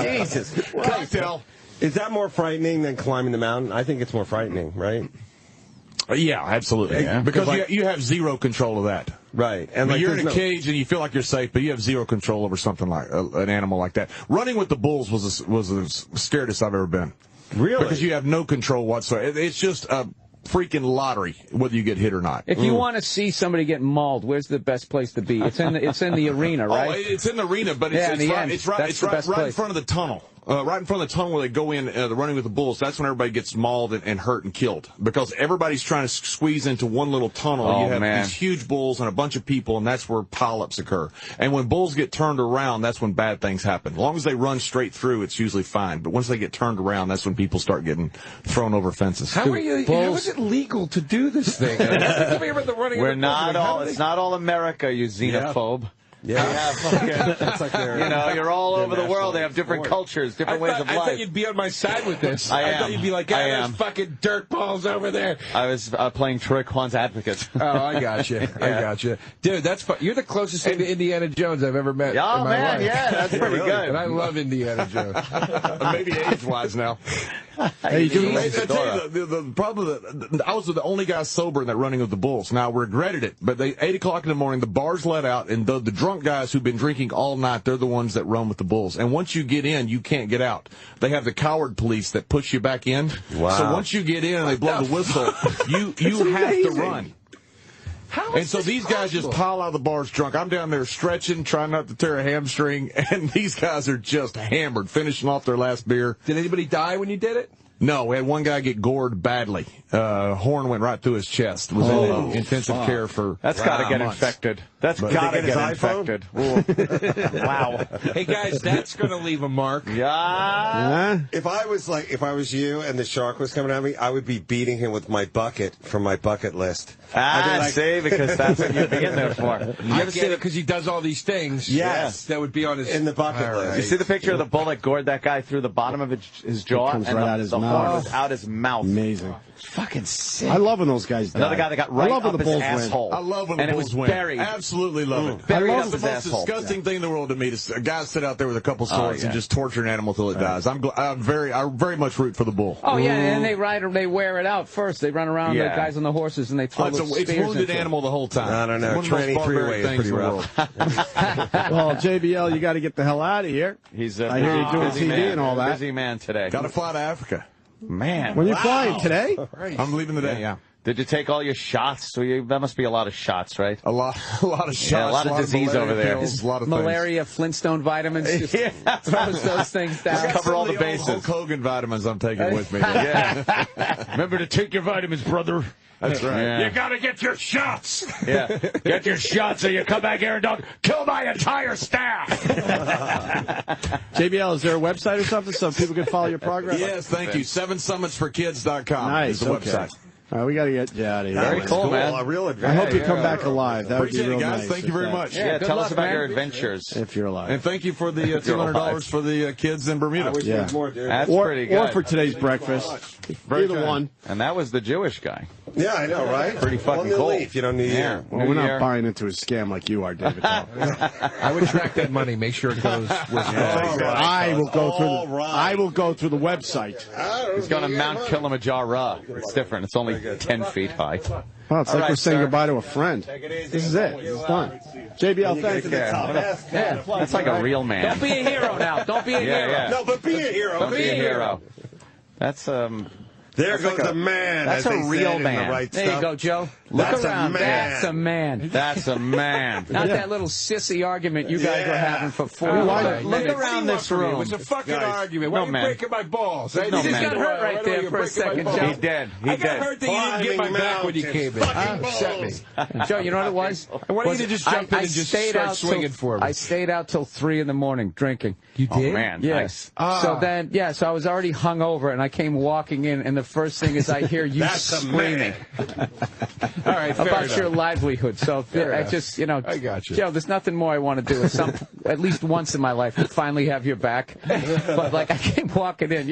Speaker 5: Jesus.
Speaker 9: Cocktail.
Speaker 5: Is that more frightening than climbing the mountain? I think it's more frightening, right?
Speaker 9: Yeah, absolutely. Yeah. Because you have zero control of that.
Speaker 5: Right.
Speaker 9: And you're in a cage and you feel like you're safe, but you have zero control over something like an animal like that. Running with the bulls was the scariest I've ever been.
Speaker 5: Really?
Speaker 9: Because you have no control whatsoever. It's just a freaking lottery whether you get hit or not.
Speaker 8: If you want to see somebody get mauled, where's the best place to be? It's in the arena, right?
Speaker 9: Oh, it's in the arena, but it's right in front of the tunnel. Right in front of the tunnel where they go in, the running with the bulls. That's when everybody gets mauled and hurt and killed. Because everybody's trying to squeeze into one little tunnel.
Speaker 3: Oh,
Speaker 9: you have these huge bulls and a bunch of people, and that's where pileups occur. And when bulls get turned around, that's when bad things happen. As long as they run straight through, it's usually fine. But once they get turned around, that's when people start getting thrown over fences.
Speaker 4: How is it legal to do this thing?
Speaker 3: We're not all. It's not all America, you xenophobe.
Speaker 5: Yeah.
Speaker 3: That's like you're all over the world. They have different cultures, different ways of life.
Speaker 4: I thought you'd be on my side with this.
Speaker 3: I
Speaker 4: thought you'd be like, there's fucking dirt balls over there.
Speaker 3: I was playing Troy Quan's advocate.
Speaker 4: Oh, I got you. I got you. Dude, that's fun. You're the closest thing to Indiana Jones I've ever met.
Speaker 3: Oh,
Speaker 4: in my
Speaker 3: man,
Speaker 4: life.
Speaker 3: yeah, that's pretty good.
Speaker 4: And I love Indiana Jones.
Speaker 9: Maybe age-wise now.
Speaker 2: Hey,
Speaker 9: the problem I was the only guy sober in that running of the bulls. Now, I regretted it, but 8 o'clock in the morning, the bars let out, and the drunk guys who've been drinking all night, they're the ones that run with the bulls. And once you get in, you can't get out. They have the coward police that push you back in.
Speaker 5: Wow.
Speaker 9: So once you get in and they blow the whistle, you have to run. And so these guys just pile out of the bars drunk. I'm down there stretching, trying not to tear a hamstring, and these guys are just hammered, finishing off their last beer.
Speaker 4: Did anybody die when you did it?
Speaker 9: No, we had one guy get gored badly. Horn went right through his chest. Was in intensive care for
Speaker 3: That's got to get
Speaker 9: months.
Speaker 3: infected. That's got to get infected. Wow.
Speaker 4: Hey, guys, that's going to leave a mark.
Speaker 3: Yeah.
Speaker 5: If I was you and the shark was coming at me, I would be beating him with my bucket from my bucket list.
Speaker 3: See, because that's what you'd be in there for.
Speaker 4: You ever see it because he does all these things?
Speaker 5: Yes.
Speaker 4: That would be on his...
Speaker 5: In the bucket list.
Speaker 3: You see the picture of the bull that gored that guy through the bottom of his jaw?
Speaker 2: It comes
Speaker 3: and
Speaker 2: right out his
Speaker 3: the
Speaker 2: mouth.
Speaker 3: horn was out his mouth.
Speaker 2: Amazing.
Speaker 3: Fucking sick.
Speaker 2: I love when those guys die.
Speaker 3: Another guy that got right
Speaker 2: I love when
Speaker 3: up
Speaker 2: the
Speaker 3: his
Speaker 2: bulls
Speaker 3: asshole.
Speaker 2: win.
Speaker 9: I love when
Speaker 3: and
Speaker 9: the
Speaker 3: it
Speaker 9: bulls
Speaker 3: was
Speaker 9: win.
Speaker 3: buried.
Speaker 9: Absolutely love it.
Speaker 3: Buried
Speaker 9: I
Speaker 3: up
Speaker 9: love
Speaker 3: his
Speaker 9: the most
Speaker 3: asshole.
Speaker 9: disgusting thing in the world to me. A guy sit out there with a couple swords
Speaker 3: yeah.
Speaker 9: and just torture an animal till it dies. I very much root for the bull.
Speaker 8: Oh, yeah, and they wear it out first. They run around, the guys on the horses, and they throw
Speaker 9: It's a
Speaker 8: spears
Speaker 9: wounded
Speaker 8: into
Speaker 9: animal the whole time.
Speaker 5: I don't know.
Speaker 9: One of the most
Speaker 5: Tranny
Speaker 9: barbaric
Speaker 5: three-way is
Speaker 9: things
Speaker 5: pretty
Speaker 9: in the
Speaker 5: rough.
Speaker 9: world.
Speaker 2: Well, JBL, you got to get the hell out of here.
Speaker 3: He's
Speaker 2: I hear you're doing
Speaker 3: busy
Speaker 2: TV
Speaker 3: man.
Speaker 2: and all that.
Speaker 3: Busy man today.
Speaker 9: Got to fly to Africa.
Speaker 3: Man.
Speaker 2: When you flying today?
Speaker 9: I'm leaving today. Yeah.
Speaker 3: Did you take all your shots? So that must be a lot of shots, right?
Speaker 9: A lot of shots.
Speaker 3: Yeah, a lot of disease over there.
Speaker 9: Pills, a lot of
Speaker 8: Malaria, Flintstone vitamins, just throws those things down.
Speaker 3: Just cover all the bases.
Speaker 9: Hulk Hogan vitamins I'm taking with me.
Speaker 3: Yeah. Remember to take your vitamins, brother.
Speaker 9: That's right.
Speaker 3: Yeah.
Speaker 9: You got to get your shots.
Speaker 3: Yeah. Get your shots or you come back here and don't kill my entire staff.
Speaker 2: JBL, is there a website or something so people can follow your progress?
Speaker 9: Yes, thank you. 7summitsforkids.com
Speaker 2: Nice.
Speaker 9: is the
Speaker 2: Okay.
Speaker 9: website.
Speaker 2: All right, we got to get you out of here.
Speaker 3: Very cool, man.
Speaker 5: A real
Speaker 2: I
Speaker 5: adventure.
Speaker 2: hope you come back alive. That would be
Speaker 9: Appreciate
Speaker 2: real
Speaker 9: it, guys.
Speaker 2: nice.
Speaker 9: Thank you very much.
Speaker 3: Yeah,
Speaker 8: good
Speaker 3: tell
Speaker 8: luck,
Speaker 3: us about
Speaker 8: man.
Speaker 3: your adventures.
Speaker 2: If you're alive.
Speaker 9: And thank you for the $200 for the kids in Bermuda.
Speaker 2: Yeah.
Speaker 5: More, dude.
Speaker 3: That's
Speaker 2: Or,
Speaker 3: pretty good.
Speaker 2: or for today's breakfast.
Speaker 3: Very
Speaker 2: Either
Speaker 3: good.
Speaker 2: one.
Speaker 3: And that was the Jewish guy.
Speaker 5: Yeah, I know, right?
Speaker 3: Pretty fucking
Speaker 5: New
Speaker 3: cool.
Speaker 5: leaf, you don't need
Speaker 3: Yeah.
Speaker 2: Well, we're
Speaker 3: New
Speaker 2: not
Speaker 3: Year.
Speaker 2: buying into a scam like you are, David.
Speaker 4: I would track that money, make sure it goes where it's going.
Speaker 2: I will go through. I will go through the website.
Speaker 3: He's going to Mount Kilimanjaro. It's different. It's only 10 feet high.
Speaker 2: Well, it's
Speaker 3: All
Speaker 2: like
Speaker 3: right,
Speaker 2: we're saying
Speaker 3: sir.
Speaker 2: goodbye to a friend. This is it. It's done. JBL, thank you.
Speaker 3: Yeah, that's like a real man.
Speaker 8: Don't be a hero now. Don't be a hero.
Speaker 3: Yeah.
Speaker 5: No, but be a hero.
Speaker 3: Don't be a hero. That's
Speaker 5: There goes
Speaker 3: like
Speaker 5: the man.
Speaker 3: that's
Speaker 5: as
Speaker 3: a
Speaker 5: they
Speaker 3: real
Speaker 5: said in
Speaker 3: man.
Speaker 5: The right
Speaker 8: There
Speaker 5: stuff.
Speaker 8: you go, Joe. Look
Speaker 5: That's a
Speaker 8: around.
Speaker 5: man.
Speaker 8: That's a man.
Speaker 3: That's a man.
Speaker 8: Not that little sissy argument you guys were having for 4
Speaker 3: Look, look around this room.
Speaker 4: It was a fucking
Speaker 5: Guys,
Speaker 4: argument. Why
Speaker 3: no
Speaker 4: are you
Speaker 3: man.
Speaker 4: breaking my balls?
Speaker 3: No
Speaker 4: You
Speaker 3: man.
Speaker 4: just
Speaker 8: got hurt right there for a second, Joe.
Speaker 3: He did. He
Speaker 4: I got
Speaker 3: did.
Speaker 4: hurt that you didn't get my
Speaker 5: Climbing
Speaker 4: back when you came in.
Speaker 5: mountains,
Speaker 4: Upset me.
Speaker 8: Joe, you know what it was?
Speaker 4: I wanted you to just jump in and just start swinging for me.
Speaker 8: I stayed out till 3 in the morning drinking.
Speaker 4: You
Speaker 3: Oh,
Speaker 4: did?
Speaker 3: man.
Speaker 8: Yes.
Speaker 3: Nice.
Speaker 8: So then, so I was already hungover, and I came walking in, and the first thing is I hear you
Speaker 5: That's a
Speaker 8: screaming
Speaker 4: All right, fair
Speaker 8: about
Speaker 4: enough.
Speaker 8: your livelihood. So I
Speaker 4: enough.
Speaker 8: just,
Speaker 4: I got you.
Speaker 8: Joe, there's nothing more I want to do. At least once in my life, to finally have your back. But like I came walking in,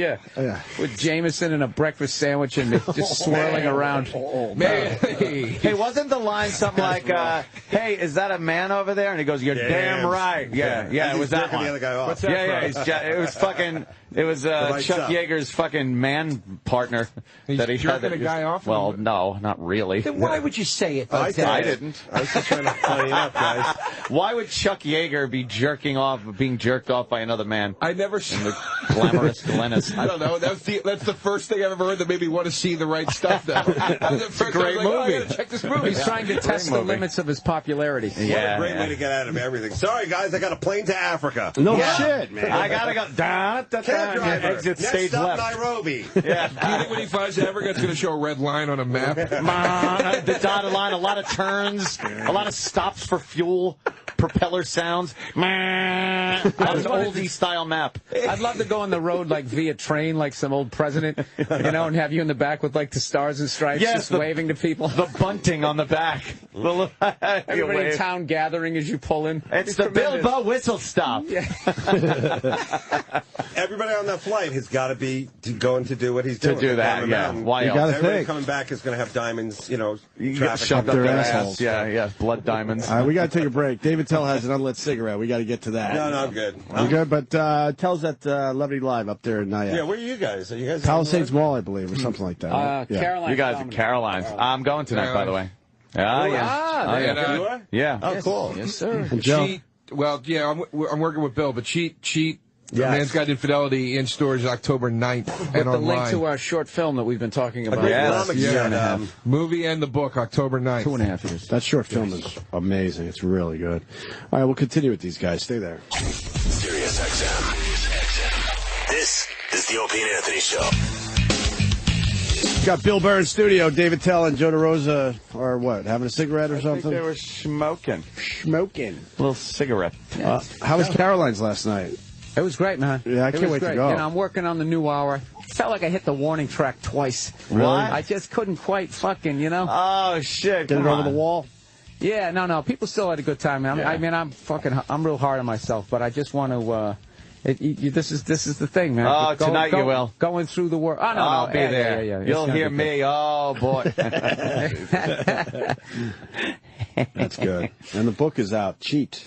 Speaker 8: with Jameson and a breakfast sandwich and me just swirling around.
Speaker 4: Man,
Speaker 3: Hey, wasn't the line something like, hey, is that a man over there? And he goes, you're damn right. Yeah,
Speaker 5: As
Speaker 3: it was
Speaker 5: he's
Speaker 3: that
Speaker 5: jerking
Speaker 3: one.
Speaker 5: the other guy off.
Speaker 4: What's that from?
Speaker 3: It was
Speaker 5: right
Speaker 3: Chuck
Speaker 5: stuff.
Speaker 3: Yeager's fucking man partner.
Speaker 4: He's
Speaker 3: that he
Speaker 4: jerking
Speaker 3: had
Speaker 4: a guy off?
Speaker 3: Well, no, not really.
Speaker 4: Then why would you say it
Speaker 5: I
Speaker 4: like that?
Speaker 3: I didn't.
Speaker 5: I was just trying to funny up, guys.
Speaker 3: Why would Chuck Yeager be being jerked off by another man?
Speaker 4: I never
Speaker 3: In
Speaker 4: saw
Speaker 3: the glamorous Glennis.
Speaker 4: I don't know. That's the first thing I've ever heard that made me want to see the right stuff. Though it's
Speaker 3: a great movie.
Speaker 4: Check this movie.
Speaker 8: He's trying to test the limits of his popularity.
Speaker 5: What a great way to get out of everything. Sorry, guys, I got a plane to Africa.
Speaker 2: No shit, man.
Speaker 3: I gotta go.
Speaker 5: Cab driver.
Speaker 3: Exit
Speaker 5: Next
Speaker 3: stage
Speaker 5: stop,
Speaker 3: left.
Speaker 5: Nairobi.
Speaker 3: Yeah.
Speaker 4: Do you think when he finds Africa, it's going to show a red line on a map?
Speaker 3: The dotted line, a lot of turns, a lot of stops for fuel, propeller sounds. An oldie style map.
Speaker 8: I'd love to go on the road like via train, like some old president, and have you in the back with like the stars and stripes, just waving to people.
Speaker 3: The bunting on the back.
Speaker 8: Everybody in town gathering as you pull in.
Speaker 3: It's the Bilbo whistle stop.
Speaker 8: Yeah.
Speaker 5: Everybody on that flight has got to be going to do what he's doing.
Speaker 3: To do that,
Speaker 5: Climb a
Speaker 3: yeah.
Speaker 5: mountain.
Speaker 3: Why
Speaker 2: You
Speaker 3: else?
Speaker 2: gotta
Speaker 5: Everybody
Speaker 2: think.
Speaker 5: coming back is going to have diamonds,
Speaker 3: You get
Speaker 5: traffic
Speaker 3: shoved
Speaker 2: up
Speaker 3: up
Speaker 2: their
Speaker 3: their
Speaker 2: assholes.
Speaker 3: ass. Yeah, blood diamonds.
Speaker 2: All right, we got to take a break. David Tell has an unlit cigarette. We got to get to that.
Speaker 5: No, I'm good.
Speaker 2: You good? But Tell's at Levity Live up there in Nyack.
Speaker 5: Yeah, where are you guys? Are you guys
Speaker 2: Palisades Mall, I believe, or something like that. right? Yeah.
Speaker 8: Caroline.
Speaker 3: You guys at Caroline's. I'm going tonight, by the way. Yeah,
Speaker 4: And,
Speaker 5: You are?
Speaker 3: yeah.
Speaker 5: Oh, cool.
Speaker 8: Yes, sir.
Speaker 2: And Joe,
Speaker 4: Cheat. Well, yeah, I'm working with Bill, but Cheat.
Speaker 5: Yes.
Speaker 4: Man's Guide to Infidelity in stores October 9th
Speaker 8: With
Speaker 4: and
Speaker 8: the
Speaker 4: online.
Speaker 8: link to our short film that we've been talking about.
Speaker 5: great
Speaker 3: Yes.
Speaker 5: comic
Speaker 4: Yeah.
Speaker 5: shot,
Speaker 4: Movie and the book October 9th.
Speaker 8: 2.5 years.
Speaker 2: that short film is amazing. It's really good. All right, we'll continue with these guys. Stay there.
Speaker 1: Sirius XM. This is the Opie and Anthony Show.
Speaker 2: Got Bill Burr in studio. David Tell and Joe DeRosa are what, having a cigarette or
Speaker 3: I think
Speaker 2: something?
Speaker 3: they were smoking.
Speaker 2: Smoking.
Speaker 3: A little cigarette.
Speaker 2: How was Caroline's last night?
Speaker 8: It was great, man.
Speaker 2: Yeah, I
Speaker 8: It
Speaker 2: can't
Speaker 8: was
Speaker 2: wait to
Speaker 8: great.
Speaker 2: go.
Speaker 8: I'm working on the new hour. Felt like I hit the warning track twice.
Speaker 2: Really?
Speaker 8: I just couldn't quite fucking,
Speaker 3: Oh, shit.
Speaker 2: Get it
Speaker 3: come
Speaker 2: over
Speaker 3: on.
Speaker 2: the wall?
Speaker 8: Yeah, no. People still had a good time, man.
Speaker 3: Yeah.
Speaker 8: I'm real hard on myself, but I just want to. This is the thing, man.
Speaker 3: Oh, tonight you will.
Speaker 8: Going through the world. Oh, no,
Speaker 3: I'll be
Speaker 8: yeah,
Speaker 3: there.
Speaker 8: Yeah. It's
Speaker 3: You'll
Speaker 8: gonna
Speaker 3: hear
Speaker 8: be good.
Speaker 3: me. Oh, boy.
Speaker 2: That's good. And the book is out. Cheat.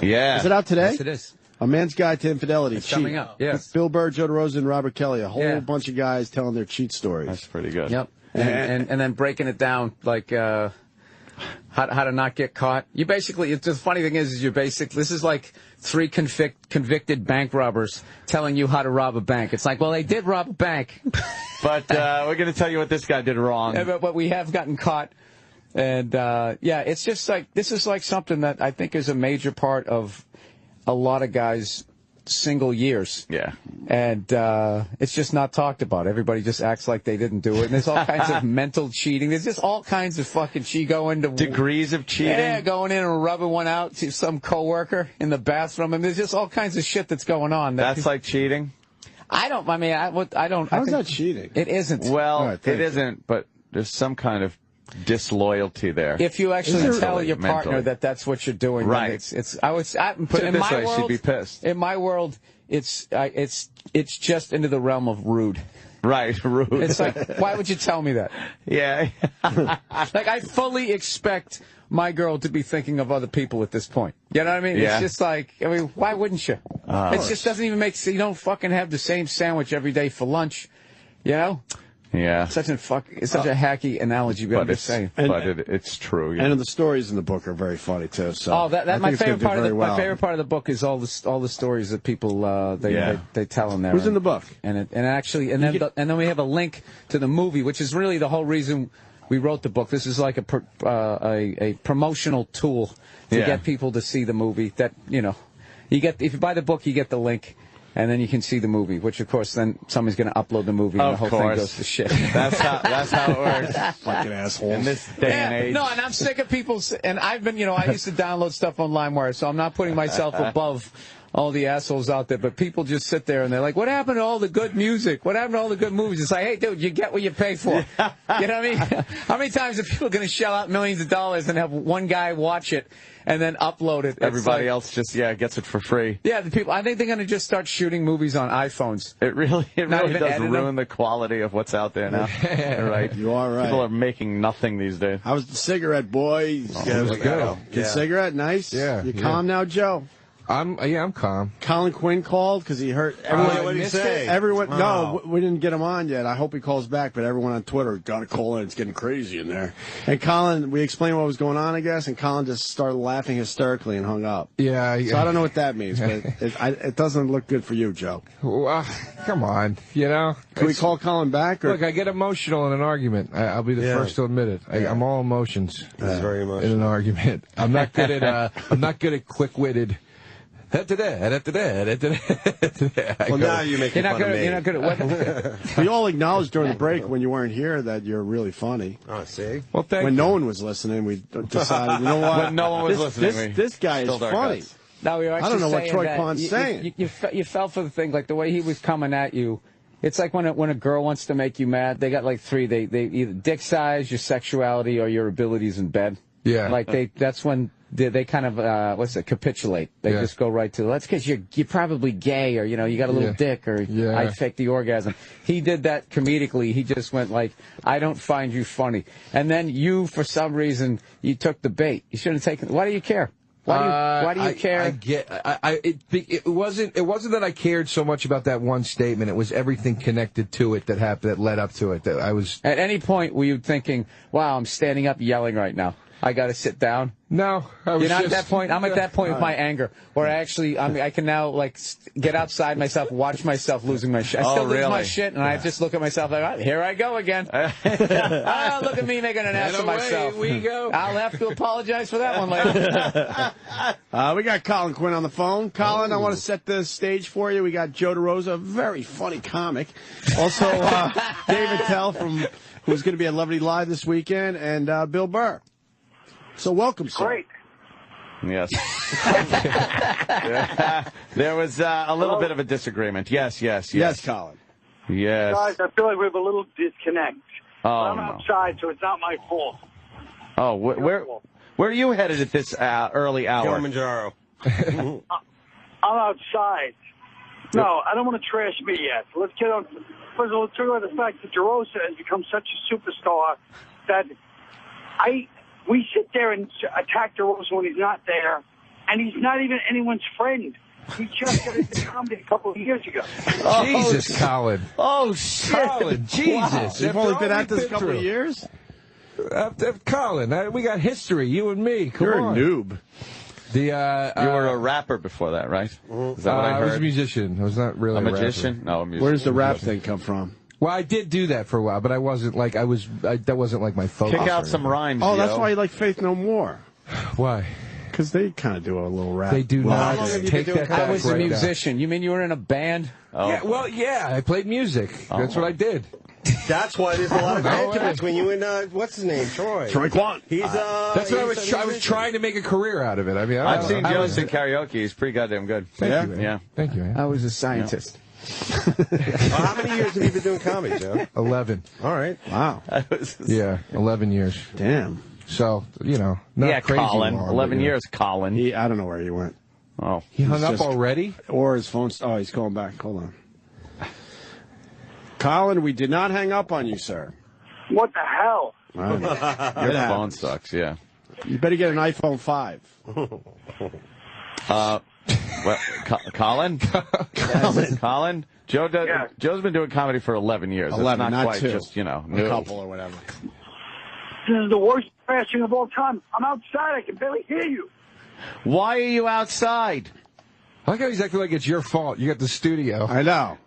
Speaker 3: Yeah.
Speaker 2: Is it out today?
Speaker 8: Yes, it is.
Speaker 2: A Man's Guide to Infidelity.
Speaker 8: It's
Speaker 2: Cheat.
Speaker 8: coming up, yes.
Speaker 2: Bill Burr, Joe DeRosa, and Robert Kelly. A whole
Speaker 8: Yeah.
Speaker 2: bunch of guys telling their cheat stories.
Speaker 3: That's pretty good.
Speaker 8: Yep. And then breaking it down, like how to not get caught. You basically, the funny thing is this is like three convicted bank robbers telling you how to rob a bank. It's like, well, they did rob a bank,
Speaker 3: But we're going to tell you what this guy did wrong.
Speaker 8: but we have gotten caught. And it's just like, this is like something that I think is a major part of a lot of guys' single years.
Speaker 3: Yeah.
Speaker 8: And it's just not talked about. Everybody just acts like they didn't do it. And there's all kinds of mental cheating. There's just all kinds of fucking going to
Speaker 3: Degrees of cheating.
Speaker 8: Yeah, going in and rubbing one out to some coworker in the bathroom. And there's just all kinds of shit that's going on.
Speaker 3: That's like cheating?
Speaker 8: I don't.
Speaker 2: How's that cheating?
Speaker 8: It isn't.
Speaker 3: Well,
Speaker 2: All right,
Speaker 3: it
Speaker 2: thanks.
Speaker 3: isn't, but there's some kind of disloyalty there.
Speaker 8: If you actually tell your
Speaker 3: Mentally.
Speaker 8: partner that that's what you're doing, then
Speaker 3: Right.
Speaker 8: it's.
Speaker 3: Put it
Speaker 8: in
Speaker 3: this
Speaker 8: my
Speaker 3: way,
Speaker 8: world,
Speaker 3: she'd be pissed.
Speaker 8: In my world, it's just into the realm of rude.
Speaker 3: Right, rude.
Speaker 8: It's like, why would you tell me that?
Speaker 3: Yeah.
Speaker 8: Like, I fully expect my girl to be thinking of other people at this point. You know what I mean?
Speaker 3: Yeah.
Speaker 8: It's just like, why wouldn't you? It just doesn't even make sense. You don't fucking have the same sandwich every day for lunch. You know?
Speaker 3: Yeah.
Speaker 8: It's such a hacky analogy, but I'm just saying.
Speaker 3: It's true. Yeah.
Speaker 2: And the stories in the book are very funny too. So
Speaker 8: Oh, that
Speaker 2: I
Speaker 8: my
Speaker 2: think it's gonna
Speaker 8: favorite
Speaker 2: do
Speaker 8: part of
Speaker 2: very
Speaker 8: the
Speaker 2: well.
Speaker 8: my favorite part of the book is all the stories that people they tell in there.
Speaker 2: Who's in the book?
Speaker 8: And then we have a link to the movie, which is really the whole reason we wrote the book. This is like a promotional tool to get people to see the movie. That if you buy the book, you get the link. And then you can see the movie, which of course then somebody's going to upload the movie and the whole thing goes to shit.
Speaker 3: That's how it works.
Speaker 2: Fucking assholes.
Speaker 3: In this day and age.
Speaker 8: No, and I'm sick of people. And I've been, I used to download stuff on LimeWire, so I'm not putting myself above all the assholes out there. But people just sit there and they're like, "What happened to all the good music? What happened to all the good movies?" It's like, hey, dude, you get what you pay for. You know what I mean? How many times are people going to shell out millions of dollars and have one guy watch it? And then upload it.
Speaker 3: Everybody else just gets it for free.
Speaker 8: Yeah, the people. I think they're going to just start shooting movies on iPhones.
Speaker 3: It really does ruin the quality of what's out there now. Right,
Speaker 2: you are right.
Speaker 3: People are making nothing these days.
Speaker 2: How was the cigarette, boys?
Speaker 4: Yeah, it was good.
Speaker 2: Good cigarette, nice.
Speaker 4: Yeah,
Speaker 2: you calm now, Joe?
Speaker 4: I'm calm.
Speaker 2: Colin Quinn called because he heard everyone.
Speaker 5: What did he say?
Speaker 2: Everyone, no, we didn't get him on yet. I hope he calls back, but everyone on Twitter got to call in. It's getting crazy in there. And Colin, we explained what was going on, I guess, and Colin just started laughing hysterically and hung up.
Speaker 4: Yeah.
Speaker 2: So I don't know what that means, but it doesn't look good for you, Joe.
Speaker 4: Come on,
Speaker 2: Can we call Colin back? Or?
Speaker 4: Look, I get emotional in an argument. I'll be the first to admit it. I'm all emotions.
Speaker 5: That's very emotional.
Speaker 4: In an argument. I'm not good at quick-witted.
Speaker 5: Well, now you're making fun of me.
Speaker 8: You're not good at what?
Speaker 2: We all acknowledged during the break when you weren't here that you're really funny.
Speaker 5: Oh, see?
Speaker 4: Well, thank you.
Speaker 2: When no one was listening, we decided, you know what?
Speaker 3: When no one was listening,
Speaker 2: this guy is funny.
Speaker 8: No, we were actually
Speaker 2: I don't know what Troy
Speaker 8: that
Speaker 2: Quan's saying.
Speaker 8: You fell for the thing, like the way he was coming at you. It's like when a girl wants to make you mad, they got like three. They either dick size, your sexuality, or your abilities in bed.
Speaker 4: Yeah.
Speaker 8: Like that's when they kind of capitulate. They just go right to, that's because you're probably gay, or you got a little dick, or I'd fake the orgasm. He did that comedically. He just went like, I don't find you funny. And then you, for some reason, you took the bait. You shouldn't have taken. Why do you care? Why do you care?
Speaker 4: It wasn't that I cared so much about that one statement. It was everything connected to it that happened, that led up to it. That I was.
Speaker 8: At any point were you thinking, wow, I'm standing up yelling right now, I got to sit down?
Speaker 4: No,
Speaker 8: you're not at that point. I'm at that point with my anger, where I can now get outside myself, watch myself losing my shit. I still lose my shit, and I just look at myself like, here I go again. Look at me making an ass of myself.
Speaker 4: We go.
Speaker 8: I'll have to apologize for that one later.
Speaker 2: We got Colin Quinn on the phone. Colin, I want to set the stage for you. We got Joe DeRosa, a very funny comic. Also, David Tell who's going to be at Lovely Live this weekend, and Bill Burr. So welcome, sir.
Speaker 10: Great.
Speaker 3: Yes. There was a little bit of a disagreement. Yes,
Speaker 2: Colin.
Speaker 3: Yes.
Speaker 10: Guys, I feel like we have a little disconnect.
Speaker 3: Oh,
Speaker 10: I'm outside, so it's not my fault.
Speaker 3: Oh, where are you headed at this early hour?
Speaker 5: Kilimanjaro.
Speaker 10: I'm outside. No, I don't want to trash me yet. Let's get on. First of all, let's talk about the fact that DeRosa has become such a superstar that we sit there and attack DeRosa when he's not there, and he's not even anyone's friend. He just got into comedy a couple of years ago.
Speaker 4: Jesus, Colin.
Speaker 2: Oh, shit.
Speaker 4: Colin, Jesus.
Speaker 2: You've only been at this a couple of years?
Speaker 4: Colin, we got history, you and me. Come on.
Speaker 2: You're a noob.
Speaker 3: You were a rapper before that, right? Is that what I heard?
Speaker 4: I was a musician. I was not really a
Speaker 3: magician? No, a musician.
Speaker 2: Where does the rap thing come from?
Speaker 4: Well, I did do that for a while, but I wasn't that wasn't like my focus.
Speaker 3: Kick out some rhymes.
Speaker 2: Oh, that's why you like Faith No More.
Speaker 4: Why?
Speaker 2: Because they kind of do a little rap.
Speaker 4: They do not take that back.
Speaker 8: I was a musician. You mean you were in a band?
Speaker 4: Oh. Yeah, I played music. That's what I did.
Speaker 5: That's why there's a lot of banter between you and what's his name, Troy.
Speaker 2: Troy Quan.
Speaker 5: He's
Speaker 4: that's what I was trying to make a career out of it. I mean,
Speaker 3: I've seen Joe sing karaoke. He's pretty goddamn good.
Speaker 4: Thank you, man.
Speaker 3: Yeah.
Speaker 4: Thank you, man.
Speaker 8: I was a scientist.
Speaker 5: How many years have you been doing comedy, Joe?
Speaker 4: 11.
Speaker 5: All right.
Speaker 2: Wow.
Speaker 4: Yeah, 11 years.
Speaker 2: Damn.
Speaker 4: So, not crazy
Speaker 3: Colin.
Speaker 4: long,
Speaker 3: 11 years, Colin.
Speaker 2: I don't know where he went.
Speaker 3: Oh.
Speaker 4: He hung up already?
Speaker 2: Or his phone. Oh, he's calling back. Hold on. Colin, we did not hang up on you, sir.
Speaker 10: What the hell?
Speaker 3: Your phone sucks, yeah.
Speaker 2: You better get an iPhone 5.
Speaker 3: Colin? Colin? Joe's been doing comedy for 11 years.
Speaker 2: 11,
Speaker 3: it's
Speaker 2: not
Speaker 3: quite
Speaker 2: 2.
Speaker 3: Just,
Speaker 2: a couple or whatever.
Speaker 10: This is the worst crashing of all time. I'm outside. I can barely hear you.
Speaker 3: Why are you outside?
Speaker 4: I like how he's acting like it's your fault. You got the studio.
Speaker 2: I know.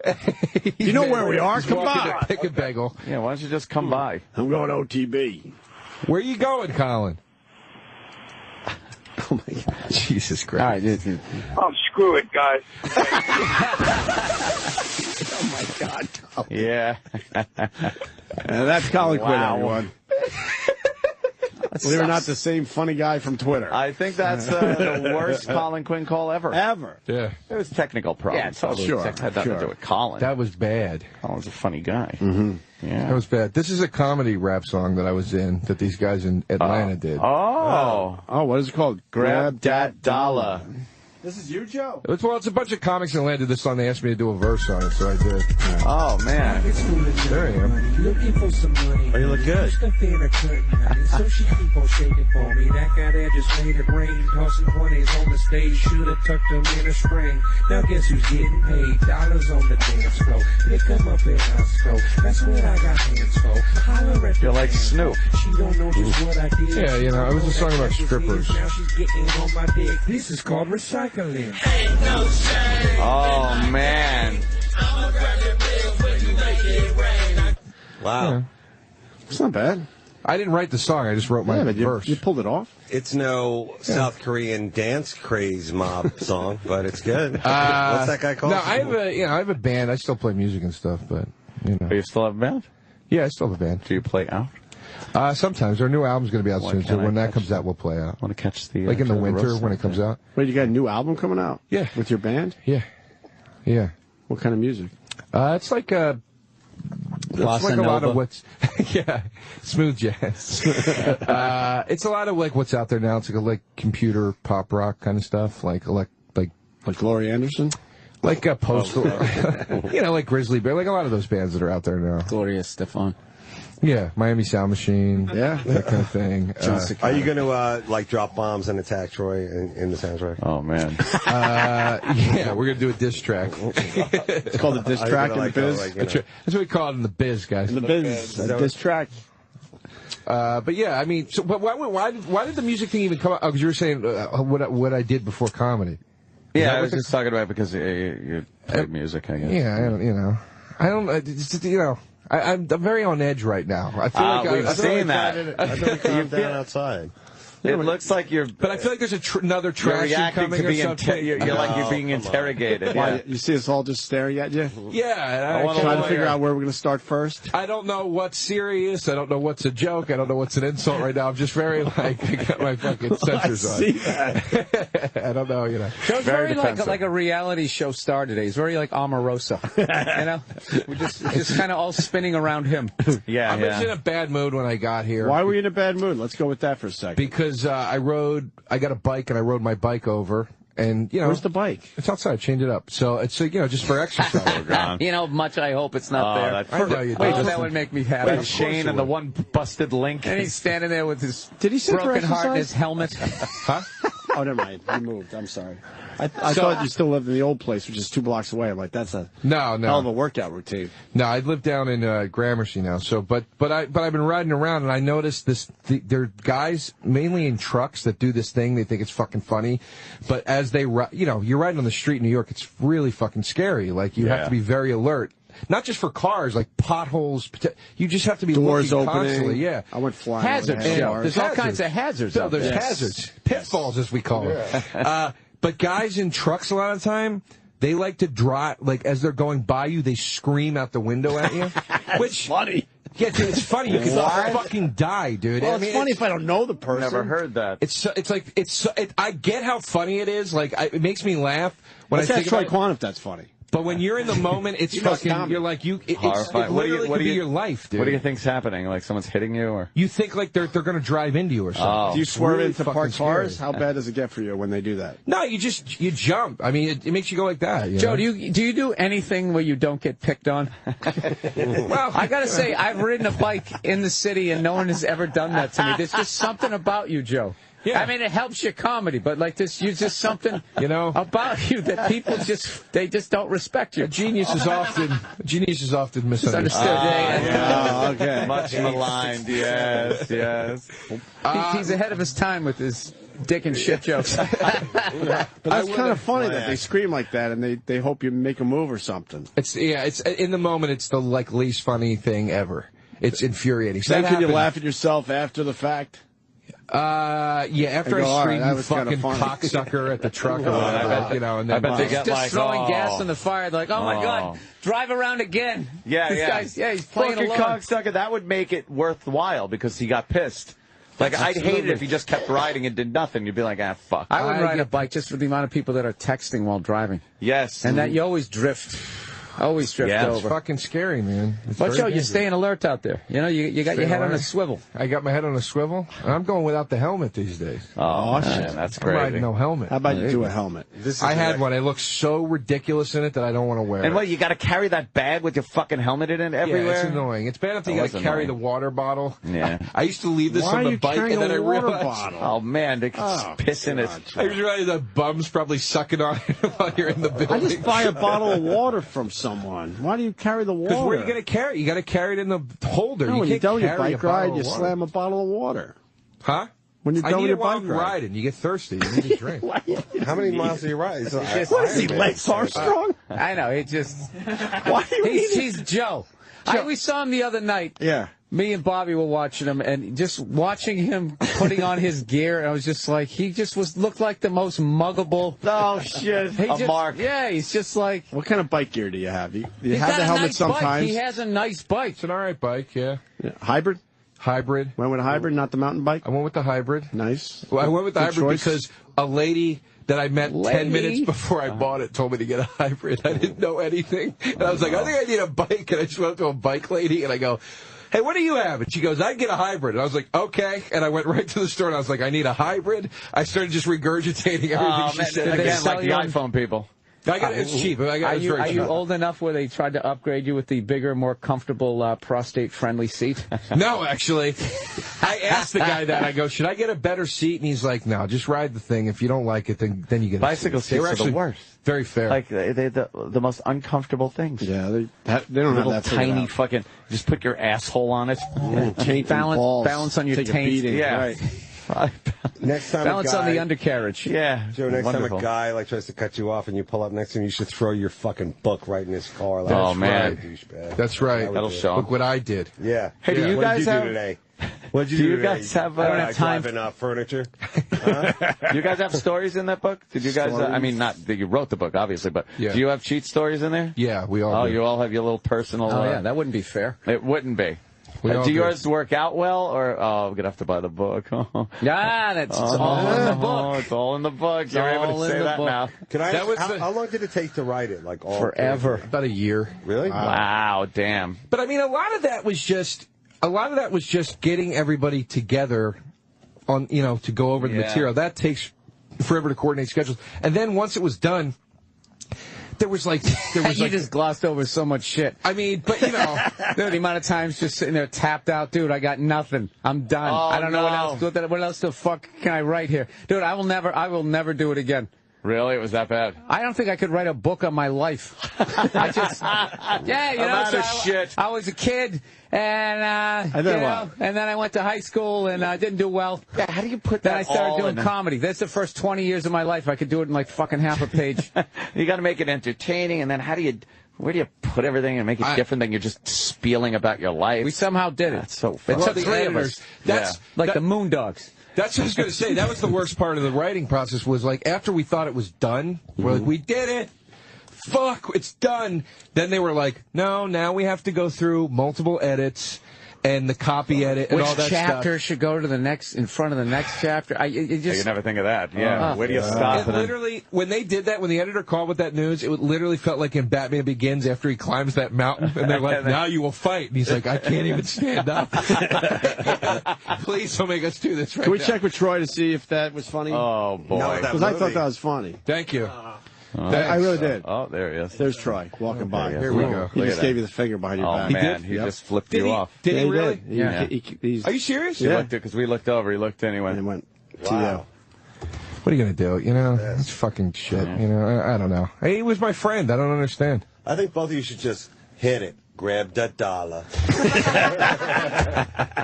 Speaker 2: You know where we are? Come by.
Speaker 4: Pick a bagel.
Speaker 3: Yeah, why don't you just come by?
Speaker 2: I'm going OTB.
Speaker 4: Where are you going, Colin?
Speaker 2: Oh, my God.
Speaker 4: Jesus Christ.
Speaker 10: Oh, screw it, guys.
Speaker 2: Oh, my God. Oh.
Speaker 3: Yeah.
Speaker 2: That's Colin Quinn, everyone. Believe it or not,
Speaker 3: sucks.
Speaker 2: the same funny guy from Twitter.
Speaker 3: I think that's the worst Colin Quinn call ever.
Speaker 2: Ever.
Speaker 4: Yeah.
Speaker 3: It was technical problems.
Speaker 2: Yeah, sure.
Speaker 3: Had nothing to do with Colin.
Speaker 4: That was bad.
Speaker 3: Colin's a funny guy.
Speaker 2: Mm-hmm.
Speaker 3: Yeah.
Speaker 4: That was bad. This is a comedy rap song that I was in that these guys in Atlanta did.
Speaker 3: Oh.
Speaker 2: Oh, what is it called?
Speaker 3: Grab that dollar.
Speaker 2: This is you, Joe?
Speaker 4: Well, it's a bunch of comics in Atlanta did this song. They asked me to do a verse on it, so I did.
Speaker 3: Oh, man.
Speaker 4: There I am.
Speaker 11: Looking for some money.
Speaker 5: Oh, you look good.
Speaker 11: So she keep on shaking for me. That guy there just made it rain. Tossing 20s on the stage. Should've tucked them in a spring. Now guess who's getting paid? Dollars on the dance floor. Pick them up in Costco. That's what I got hands for. Holler at
Speaker 3: You're like Snoop.
Speaker 11: She don't know just what I did.
Speaker 4: Yeah, you know, it was a song about strippers.
Speaker 11: Now she's getting on my dick. This is called recycling.
Speaker 3: Oh, man.
Speaker 5: Wow.
Speaker 4: Yeah.
Speaker 2: It's not bad.
Speaker 4: I didn't write the song. I just wrote my
Speaker 2: But
Speaker 4: verse.
Speaker 2: you pulled it off.
Speaker 5: It's no South Korean dance craze mob song, but it's good. What's that guy called?
Speaker 4: No, I have a band. I still play music and stuff, but you know.
Speaker 3: Do you still have a band?
Speaker 4: Yeah, I still have a band.
Speaker 3: Do you play out?
Speaker 4: Sometimes. Our new album's going to be out soon, so when that comes out, we'll play out.
Speaker 3: I want to catch the...
Speaker 4: Like in the winter when it comes out.
Speaker 2: Wait, you got a new album coming out?
Speaker 4: Yeah.
Speaker 2: With your band?
Speaker 4: Yeah. Yeah.
Speaker 2: What kind of music?
Speaker 4: It's like a... It's like a lot of what's... yeah. Smooth jazz. It's a lot of like what's out there now. It's like computer pop rock kind of stuff. Like
Speaker 2: Gloria Anderson?
Speaker 4: Like a postal... you know, like Grizzly Bear. Like a lot of those bands that are out there now.
Speaker 8: Gloria Stefan.
Speaker 4: Yeah, Miami Sound Machine.
Speaker 2: Yeah.
Speaker 4: That kind of thing.
Speaker 5: Are you going to like drop bombs and attack Troy in the soundtrack?
Speaker 3: Oh, man.
Speaker 4: Yeah, we're going to do a diss track.
Speaker 2: It's called a diss track in the biz?
Speaker 4: That's what we call it in the biz, guys.
Speaker 2: In the biz. A diss track.
Speaker 4: But yeah, I mean, so but why did the music thing even come out? Oh, because you were saying what I did before comedy.
Speaker 3: Yeah, I was just talking about it because you played music, I guess.
Speaker 4: Yeah, I'm very on edge right now. I feel like
Speaker 3: we've seen that.
Speaker 5: I thought we calmed down outside.
Speaker 3: It looks like you're...
Speaker 4: But I feel like there's another
Speaker 3: You're
Speaker 4: trashing
Speaker 3: reacting
Speaker 4: coming
Speaker 3: to
Speaker 4: or
Speaker 3: being
Speaker 4: something.
Speaker 3: you're like you're being interrogated.
Speaker 2: Why,
Speaker 3: Yeah.
Speaker 2: you see us all just staring at you?
Speaker 4: Yeah.
Speaker 2: Trying to figure out where we're going to start first?
Speaker 4: I don't know what's serious. I don't know what's a joke. I don't know what's an insult right now. I'm just very I got my fucking sensors on.
Speaker 2: I see that.
Speaker 4: I don't know, you know.
Speaker 8: Joe's very like a reality show star today. He's very like Omarosa. You know? We're just kind of all spinning around him.
Speaker 3: Yeah,
Speaker 4: I was in a bad mood when I got here.
Speaker 2: Why were you in a bad mood? Let's go with that for a second.
Speaker 4: Because I got a bike and I rode my bike over. And, you know.
Speaker 2: Where's the bike?
Speaker 4: It's outside. Change it up. So it's, you know, just for exercise.
Speaker 8: You know, much I hope it's not there.
Speaker 4: I know you
Speaker 8: Wait,
Speaker 4: do.
Speaker 8: that would make me happy.
Speaker 3: With Shane and the one busted link.
Speaker 8: And he's standing there with his
Speaker 2: say
Speaker 8: broken
Speaker 2: for
Speaker 8: heart and his
Speaker 2: exercise?
Speaker 8: helmet.
Speaker 4: Huh?
Speaker 2: Oh, never mind. You moved. I'm sorry. I thought you still lived in the old place, which is 2 blocks away. I'm like, that's a
Speaker 4: No.
Speaker 2: hell of a workout routine.
Speaker 4: No, I live down in Gramercy now. So, but I've been riding around and I noticed there are guys mainly in trucks that do this thing. They think it's fucking funny, but as they you're riding on the street in New York, it's really fucking scary. Like you have to be very alert. Not just for cars, like potholes. You just have to be
Speaker 2: Doors
Speaker 4: looking
Speaker 2: opening.
Speaker 4: constantly. Yeah,
Speaker 2: I went flying.
Speaker 8: Hazards. There's all kinds of hazards.
Speaker 4: So
Speaker 8: out
Speaker 4: there's
Speaker 8: there.
Speaker 4: hazards, pitfalls as we call it. But guys in trucks a lot of the time, they like to drive, like as they're going by you, they scream out the I at you. Which
Speaker 2: funny.
Speaker 4: Yeah, dude, it's funny. You can fucking die, dude.
Speaker 2: Well, it's funny if I don't know the person.
Speaker 3: Never heard that.
Speaker 4: I get how funny it is. Like, it makes me laugh when
Speaker 2: Let's
Speaker 4: I think
Speaker 2: ask Troy
Speaker 4: about
Speaker 2: Quan if that's funny.
Speaker 4: But when you're in the moment, it's fucking. You're like it literally could be your life, dude.
Speaker 3: What do you think's happening? Like someone's hitting you, or
Speaker 4: you think like they're going to drive into you or something?
Speaker 3: Oh.
Speaker 2: Do you swerve
Speaker 4: really
Speaker 2: into
Speaker 4: fucking
Speaker 2: parked cars?
Speaker 4: scary.
Speaker 2: How bad does it get for you when they do that?
Speaker 4: No, you jump. I mean, it makes you go like that.
Speaker 8: Joe, do you do anything where you don't get picked on? Well, I gotta say, I've ridden a bike in the city and no one has ever done that to me. There's just something about you, Joe. Yeah. I mean, it helps your comedy, but like this, you're just something, about you that people just don't respect you.
Speaker 4: Genius is often misunderstood.
Speaker 2: Okay.
Speaker 3: Much maligned. Yes.
Speaker 8: He's ahead of his time with his dick and shit jokes.
Speaker 2: But that's kind of funny that they scream like that and they hope you make a move or something.
Speaker 4: It's in the moment. It's the least funny thing ever. It's infuriating. So
Speaker 2: then can you laugh at yourself after the fact?
Speaker 4: After I scream, you fucking cocksucker at the truck or whatever, and then
Speaker 3: I bet they get
Speaker 8: just throwing gas on the fire. They're like, oh my God, drive around again.
Speaker 3: Yeah,
Speaker 8: this guy's, he's playing
Speaker 3: fucking
Speaker 8: along.
Speaker 3: cocksucker. That would make it worthwhile because he got pissed. Like, I'd hate it if he just kept riding and did nothing. You'd be like, fuck.
Speaker 8: I would ride a bike just for the amount of people that are texting while driving.
Speaker 3: Yes.
Speaker 8: And that you always drift. Always drift over.
Speaker 4: It's fucking scary, man.
Speaker 8: But Joe, you're staying alert out there. You got your head on a swivel.
Speaker 4: I got my head on a swivel. I'm going without the helmet these days.
Speaker 3: Oh shit, that's
Speaker 4: I'm
Speaker 3: crazy.
Speaker 4: riding no helmet.
Speaker 2: How about you do a helmet?
Speaker 4: I had one. I look so ridiculous in it that I don't want to wear it.
Speaker 3: And what, you got to carry that bag with your fucking helmet in it everywhere?
Speaker 4: Yeah, it's annoying. It's bad if you got to carry the water bottle.
Speaker 3: Yeah.
Speaker 4: I used to leave this on the bike, and then I realized.
Speaker 3: Oh man, they can piss in it.
Speaker 4: I just realized that bum's probably sucking on it while you're in the building.
Speaker 2: I just buy a bottle of water from someone. Why do you carry the water?
Speaker 4: Because where are you going to carry it? You got to carry it in the holder.
Speaker 2: No, when you're done with your bike ride, you
Speaker 4: water.
Speaker 2: slam a bottle of water.
Speaker 4: Huh?
Speaker 2: When you're done with your bike ride.
Speaker 4: Riding, you get thirsty. You need a drink.
Speaker 5: How many miles do you ride?
Speaker 2: What is he, Lance Armstrong?
Speaker 8: I know. It just.
Speaker 2: Why are you
Speaker 8: he's Joe. We saw him the other night.
Speaker 2: Yeah.
Speaker 8: Me and Bobby were watching him, and just watching him putting on his gear, I was just like, he just looked like the most muggable.
Speaker 2: Oh shit!
Speaker 8: Mark. Yeah, he's just like.
Speaker 2: What kind of bike gear do you have? You
Speaker 8: He's
Speaker 2: have
Speaker 8: got
Speaker 2: the
Speaker 8: a
Speaker 2: helmet
Speaker 8: nice
Speaker 2: sometimes.
Speaker 8: Bike. He has a nice bike.
Speaker 4: It's an all right bike, yeah.
Speaker 2: Hybrid.
Speaker 4: Hybrid.
Speaker 2: Went with a hybrid, not the mountain bike.
Speaker 4: I went with the hybrid.
Speaker 2: Nice.
Speaker 4: Well, I went with the
Speaker 2: Good
Speaker 4: hybrid
Speaker 2: choice.
Speaker 4: because a lady that I met 10 minutes before I bought it told me to get a hybrid. I didn't know anything, and I was like, I think I need a bike, and I just went up to a bike lady, and I go, hey, what do you have? And she goes, I'd get a hybrid. And I was like, okay. And I went right to the store, and I was like, I need a hybrid. I started just regurgitating everything she said.
Speaker 3: Again, like the iPhone people.
Speaker 4: It's cheap. Are
Speaker 8: you old enough where they tried to upgrade you with the bigger, more comfortable, prostate-friendly seat?
Speaker 4: No, actually. I asked the guy that. I go, should I get a better seat? And he's like, no, just ride the thing. If you don't like it, then you get
Speaker 3: Bicycle
Speaker 4: a seat.
Speaker 3: seats are the worst.
Speaker 4: Very fair.
Speaker 3: Like, they're the most uncomfortable things.
Speaker 2: Yeah, they don't
Speaker 3: little
Speaker 2: have that
Speaker 3: tiny fucking, just put your asshole on it.
Speaker 8: Balance on your taint.
Speaker 2: Yeah.
Speaker 3: Right.
Speaker 5: Next time
Speaker 8: balance on the undercarriage.
Speaker 3: Yeah.
Speaker 5: Joe, next
Speaker 3: Wonderful.
Speaker 5: time a guy tries to cut you off and you pull up next to him, you should throw your fucking book right in his car. Like,
Speaker 3: oh, man.
Speaker 5: Douchebag.
Speaker 4: That's right.
Speaker 3: That'll show him.
Speaker 4: Look what I did.
Speaker 5: Yeah.
Speaker 3: Hey, do you
Speaker 5: what
Speaker 3: guys
Speaker 5: did you
Speaker 3: have...
Speaker 5: do today? What did you do
Speaker 3: you
Speaker 5: today?
Speaker 3: guys have... I don't have time.
Speaker 5: Driving furniture?
Speaker 3: Do you guys have stories in that book? Did you guys... I mean, not that you wrote the book, obviously, but do you have cheat stories in there?
Speaker 4: Yeah, we all do.
Speaker 3: You all have your little personal...
Speaker 8: Oh, yeah, that wouldn't be fair.
Speaker 3: It wouldn't be.
Speaker 4: Do
Speaker 3: yours work out well, or I'm gonna have to buy the book?
Speaker 8: Yeah, it's all in the book.
Speaker 3: It's all in the book. You're able to say that now.
Speaker 5: Can I? How long did it take to write it? Like all
Speaker 8: forever.
Speaker 4: About a year.
Speaker 5: Really?
Speaker 3: Wow, damn.
Speaker 4: But I mean, a lot of that was just getting everybody together on, to go over the material. That takes forever to coordinate schedules. And then once it was done, you
Speaker 8: just glossed over so much shit.
Speaker 4: I mean, but
Speaker 8: the amount of times just sitting there tapped out, dude. I got nothing. I'm done. I don't know what else the fuck can I write here, dude. I will never do it again.
Speaker 3: Really? It was that bad?
Speaker 8: I don't think I could write a book on my life. I just,
Speaker 3: shit.
Speaker 8: I was a kid, and then I went to high school, and I didn't do well.
Speaker 3: Yeah, how do you put that?
Speaker 8: Then I started doing comedy. That's the first 20 years of my life. I could do it in like fucking half a page.
Speaker 3: You got to make it entertaining, and then where do you put everything and make it different than you're just spieling about your life?
Speaker 8: We somehow did it.
Speaker 3: That's so fun.
Speaker 8: It took 3 of us. That's like the Moondogs.
Speaker 4: That's what I was going to say. That was the worst part of the writing process, was like after we thought it was done, we're like, we did it. Fuck, it's done. Then they were like, no, now we have to go through multiple edits and the copy edit and all that
Speaker 8: stuff. Which chapter should go to the next, in front of the next chapter?
Speaker 3: You never think of that. Yeah. Where do you stop?
Speaker 4: Literally, when they did that, when the editor called with that news, it literally felt like in Batman Begins after he climbs that mountain and they're like, now you will fight. And he's like, I can't even stand up. Please don't make us do this right now.
Speaker 2: Can we check with Troy to see if that was funny?
Speaker 3: Oh, boy.
Speaker 2: Because I thought that was funny.
Speaker 4: Thank you.
Speaker 2: I really did.
Speaker 3: Oh, there he is.
Speaker 2: There's Troy walking by.
Speaker 4: Here we go.
Speaker 2: He just gave you the finger behind your back.
Speaker 3: Oh, man. He just flipped you off.
Speaker 4: Did he really?
Speaker 2: Did.
Speaker 8: Yeah.
Speaker 2: He's,
Speaker 4: Are you serious?
Speaker 2: Yeah.
Speaker 3: Because we looked over. He looked anyway.
Speaker 2: And he went to
Speaker 5: Wow.
Speaker 2: you.
Speaker 4: What are you going to do? It's fucking shit. I don't know. He was my friend. I don't understand.
Speaker 5: I think both of you should just hit it. Grab that dollar.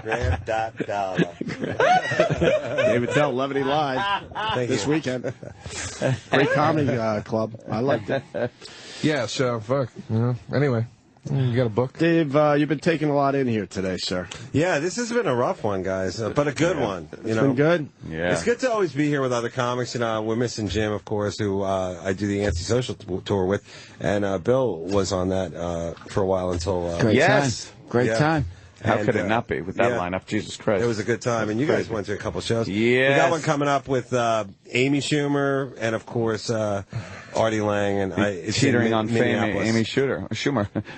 Speaker 5: Grab that dollar.
Speaker 2: David Tell, Levity Live this weekend. Great comedy club. I liked it.
Speaker 4: Yeah, so, fuck. Anyway, you got a book?
Speaker 2: Dave, you've been taking a lot in here today, sir.
Speaker 5: Yeah, this has been a rough one, guys, but a good one.
Speaker 2: It's been good?
Speaker 3: Yeah.
Speaker 5: It's good to always be here with other comics. We're missing Jim, of course, who I do the Antisocial tour with, and Bill was on that for a while until...
Speaker 8: Great time. Great time.
Speaker 3: How could it not be with that lineup? Jesus Christ.
Speaker 5: It was a good time, and you guys went to a couple shows.
Speaker 3: Yeah.
Speaker 5: We got one coming up with Amy Schumer and, of course, Artie Lang. And it's
Speaker 3: teetering on fame, Amy Schumer.